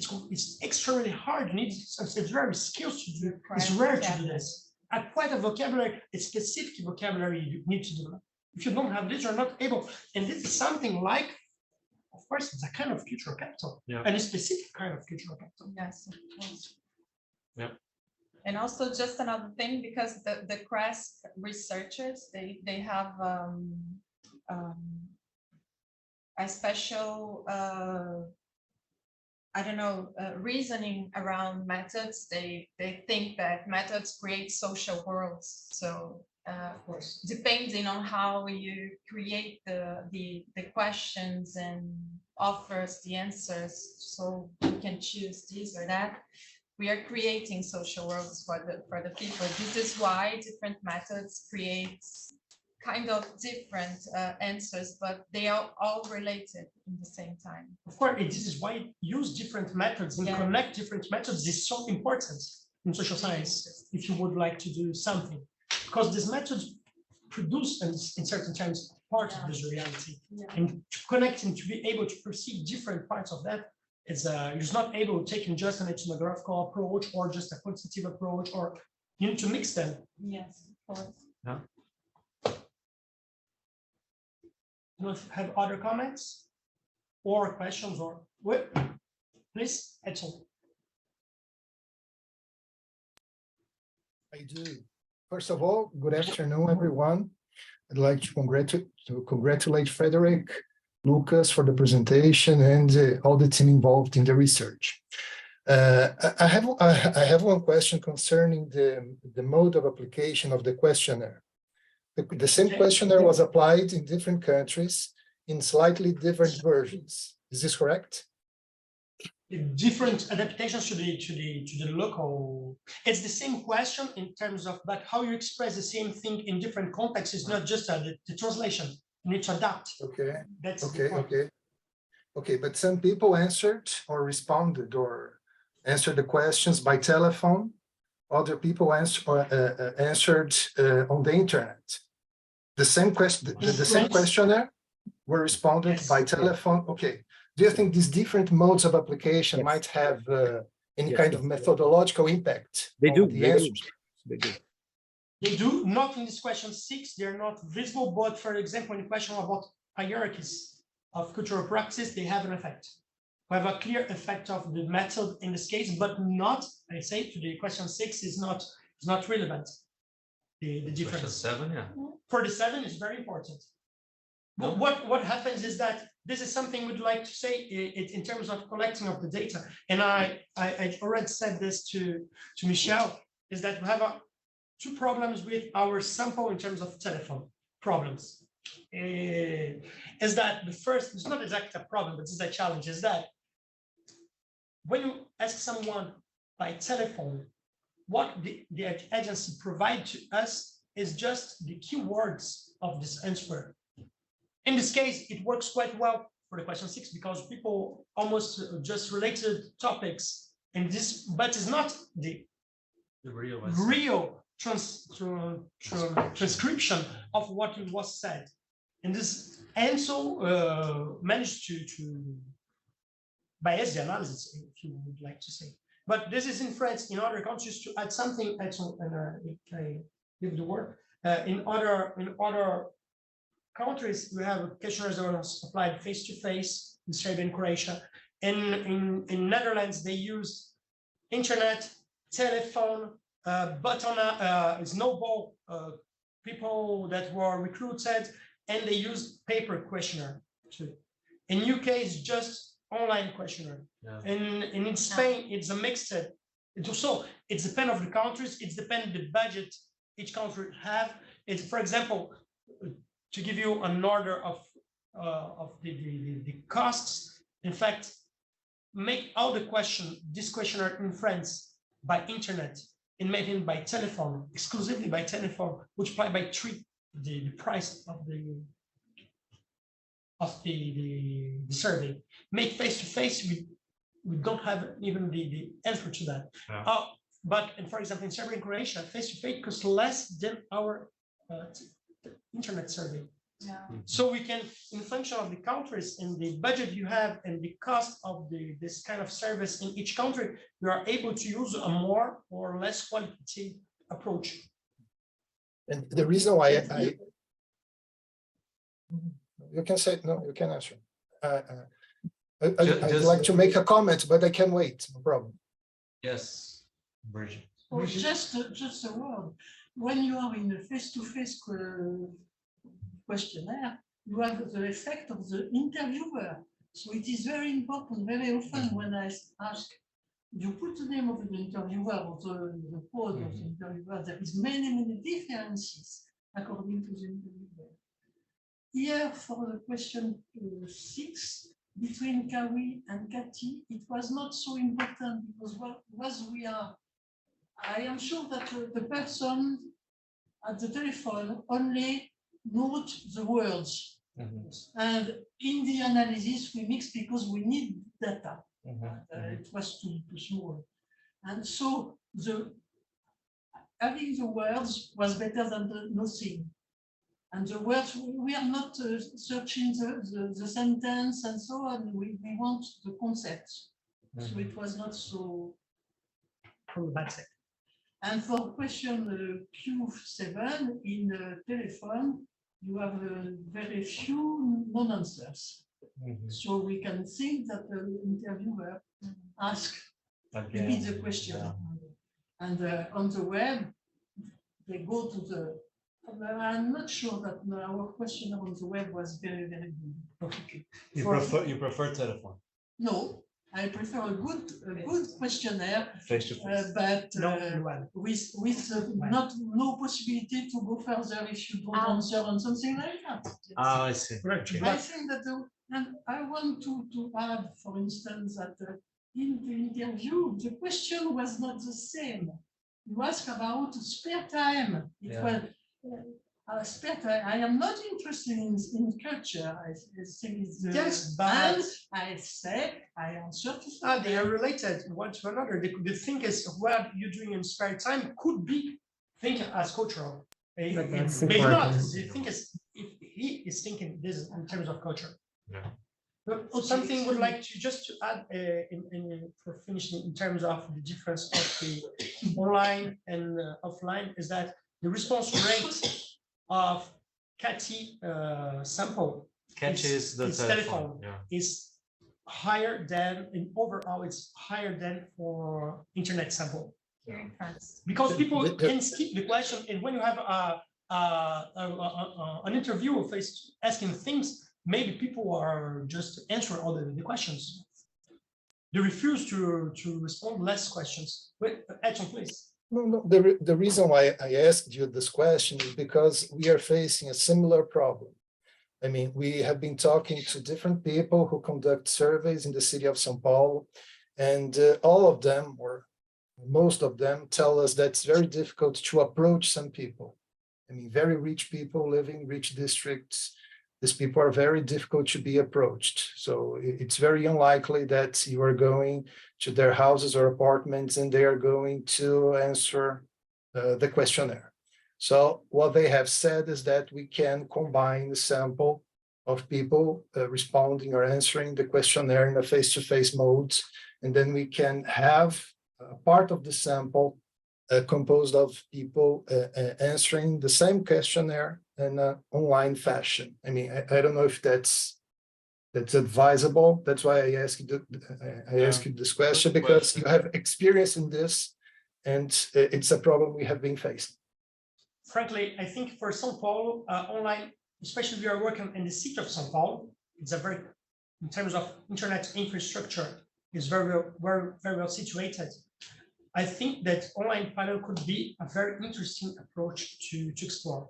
extremely hard. You need it's very skills to do. It's rare to do this. Quite a vocabulary, a specific vocabulary you need to develop. If you don't have this, you're not able. And this is something like, of course, it's a kind of cultural capital, and a specific kind of cultural capital. Yes, of course. Yeah. And also just another thing, because the CRESP researchers, they have a special I don't know, reasoning around methods. They think that methods create social worlds. So of course, depending on how you create the questions and offers the answers, so you can choose this or that. We are creating social worlds for the people. This is why different methods create kind of different answers, but they are all related in the same time. Of course, this is why use different methods and connect different methods is so important in social science if you would like to do something, because these methods produce in certain terms part of this reality, and to connect and to be able to perceive different parts of that is you're not able to take in just an ethnographical approach or just a quantitative approach, or you need to mix them. Yes, of course. Yeah. Do you have other comments or questions or what? Please, École. I do. First of all, good afternoon, everyone. I'd like to congratulate Frederick, Lucas for the presentation and all the team involved in the research. I have one question concerning the mode of application of the questionnaire. The same questionnaire was applied in different countries in slightly different versions. Is this correct? Different adaptations to the local. It's the same question in terms of, but how you express the same thing in different contexts is not just the translation. You need to adapt. Okay. That's okay. But some people answered or responded or answered the questions by telephone, other people answered on the internet. The same question, the same questionnaire were responded by telephone. Okay. Do you think these different modes of application might have any kind of methodological impact? They do. The answers? They do. They do, not in this question 6, they're not visible, but for example, in the question about hierarchies of cultural practice, they have an effect. We have a clear effect of the method in this case, but not, I say to the question 6 is not relevant. The difference. Question 7, yeah. For the 7 is very important. But what happens is that this is something we'd like to say in terms of collecting of the data. And I already said this to Michel, is that we have two problems with our sample in terms of telephone problems. Is that the first, it's not exactly a problem, but it's a challenge, is that when you ask someone by telephone, what the agency provides to us is just the keywords of this answer. In this case, it works quite well for the question 6 because people almost just related topics, and this, but it's not the real transcription of what was said. And this also managed to bias the analysis, if you would like to say. But this is in France. In other countries, to add something, I give the word. In other countries, we have questionnaires that are applied face-to-face in Serbia and Croatia. And in Netherlands, they use internet, telephone, snowball people that were recruited, and they use paper questionnaire too. In UK, it's just online questionnaire. Yeah. And in Spain, it's a mixed. So it's depend of the countries. It's depend the budget each country have. It's, for example, to give you an order of the costs. In fact, make all the this questionnaire in France by internet and made it by telephone, exclusively by telephone, multiply by 3 the price of the survey. Make face-to-face, we don't have even the answer to that. Yeah. But for example, in Serbia and Croatia, face-to-face costs less than our internet survey. Yeah. So we can, in function of the countries and the budget you have and the cost of this kind of service in each country, you are able to use a more or less qualitative approach. And the reason why you can say, no, you can answer. I'd like to make a comment, but I can wait, no problem. Yes, Bridget. Oh, just a word. When you are in a face-to-face questionnaire, you have the effect of the interviewer. So it is very important, very often when I ask, you put the name of the interviewer or the code of the interviewer, there is many differences according to the interviewer. Here for the question 6, between Kawi and Kati, it was not so important because I am sure that the person at the telephone only note the words. And in the analysis we mix because we need data. It was too small. And so having the words was better than nothing. And the words, we are not searching the sentence and so on. We want the concept. So it was not so problematic. And for question Q7 in the telephone, you have very few non-answers. So we can think that the interviewer asked repeat the question. And on the web, they go to the. I'm not sure that our question on the web was very good. Okay. You prefer telephone? No, I prefer a good questionnaire, face-to-face, but with no possibility to go further if you don't answer on something like that. Ah, I see. Okay. I think that, and I want to add, for instance, that in the interview, the question was not the same. You asked about spare time. It was Aspect, I am not interested in culture. I think it's Yes, but and I say I answer to they are them. related one to another. The thing is, what you're doing in spare time could be thinking as cultural. that's Maybe not. important. The thing is, if he is thinking this in terms of culture. Yeah. But something would like to just to add for finishing in terms of the difference of the online and offline is that the response rate of CATI sample Catches the telephone. Yeah. is higher than in overall it's higher than for internet sample Here in France. because people The- can skip the question, and when you have an interview of asking things, maybe people are just answer all the questions. They refuse to respond less questions. Wait, Edson, please. No, the reason why I asked you this question is because we are facing a similar problem. I mean, we have been talking to different people who conduct surveys in the city of São Paulo, and all of them, or most of them, tell us that it's very difficult to approach some people. I mean, very rich people living in rich districts. These people are very difficult to be approached. So it's very unlikely that you are going to their houses or apartments and they are going to answer the questionnaire. So what they have said is that we can combine the sample of people responding or answering the questionnaire in a face-to-face mode, and then we can have a part of the sample composed of people answering the same questionnaire in an online fashion. I mean, I don't know if that's advisable. That's why I asked you this question, because you have experience in this, and it's a problem we have been facing. Frankly, I think for São Paulo, online, especially if you are working in the city of São Paulo, it's a very, in terms of internet infrastructure, is very well situated. I think that online panel could be a very interesting approach to explore.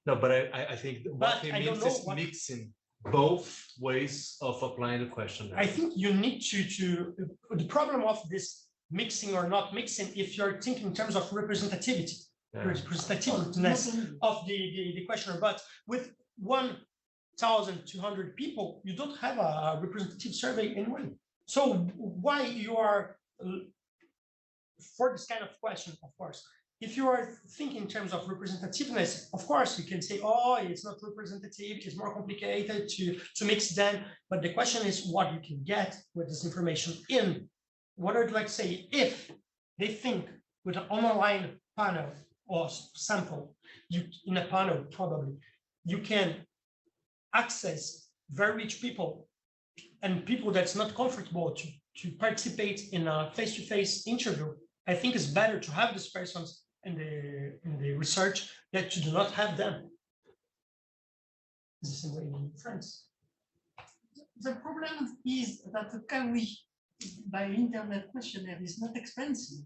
No, but I think what he I don't means know is mixing both ways of applying the question. I think you need to the problem of this mixing or not mixing, if you're thinking in terms of representativity, representativeness of the questioner, but with 1,200 people, you don't have a representative survey anyway. So why you are for this kind of question, of course, if you are thinking in terms of representativeness, of course, you can say, oh, it's not representative, it's more complicated to mix them. But the question is what you can get with this information in. What I'd like to say, if they think with an online panel or sample, you in a panel probably, you can access very rich people and people that's not comfortable to participate in a face-to-face interview. I think it's better to have these persons in the research than to do not have them. This is the way in France. The problem is that the CAWI by internet questionnaire is not expensive.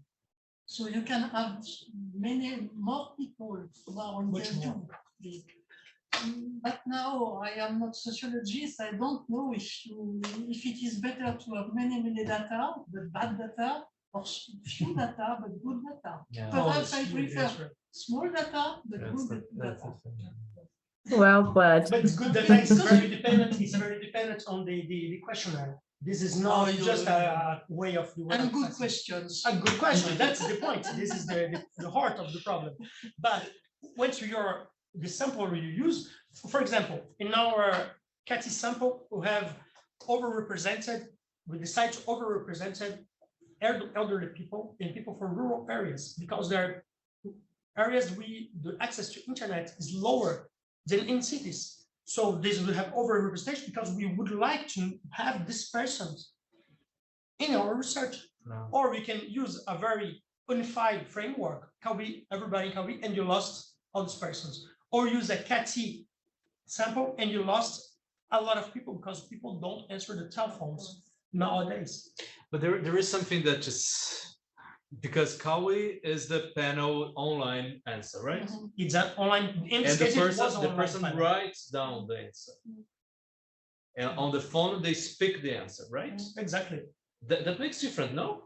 So you can have many more people who are on the but now I am not sociologist. I don't know if it is better to have many data, but bad data, or few data, but good data. Yeah. Perhaps I prefer small data, but good data. Well, but it's good data is very dependent. It's very dependent on the questionnaire. This is not just a way of doing. And good questions. A good question. That's the point. This is the heart of the problem. But once the sample you use, for example, in our CATI sample, we have overrepresented. We decide to overrepresented elderly people and people from rural areas because they're areas the access to internet is lower than in cities. So this will have overrepresentation because we would like to have these persons in our research. No. Or we can use a very unified framework, everybody can be, and you lost all these persons. Or use a CATI sample and you lost a lot of people because people don't answer the telephones nowadays. But there is something that just, because CAWI is the panel online answer, right? Mm-hmm. It's an online, and the person writes down the answer. And on the phone, they speak the answer, right? Exactly. That makes different, no?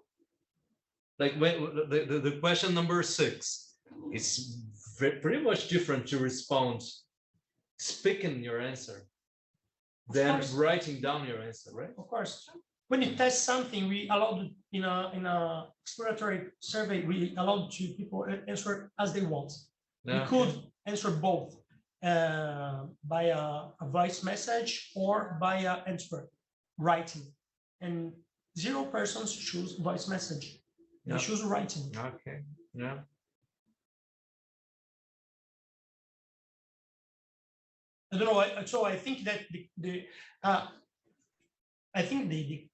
Like when the question number 6, it's pretty much different to respond speaking your answer than course. writing down your answer, right? Of course, when you test something, we allowed in a exploratory survey, we allowed to people answer as they want. We Okay. could answer both by a voice message or by a answer writing, and 0 persons choose voice message. They Yeah. choose writing. Okay, yeah. I don't know. So I think that I think the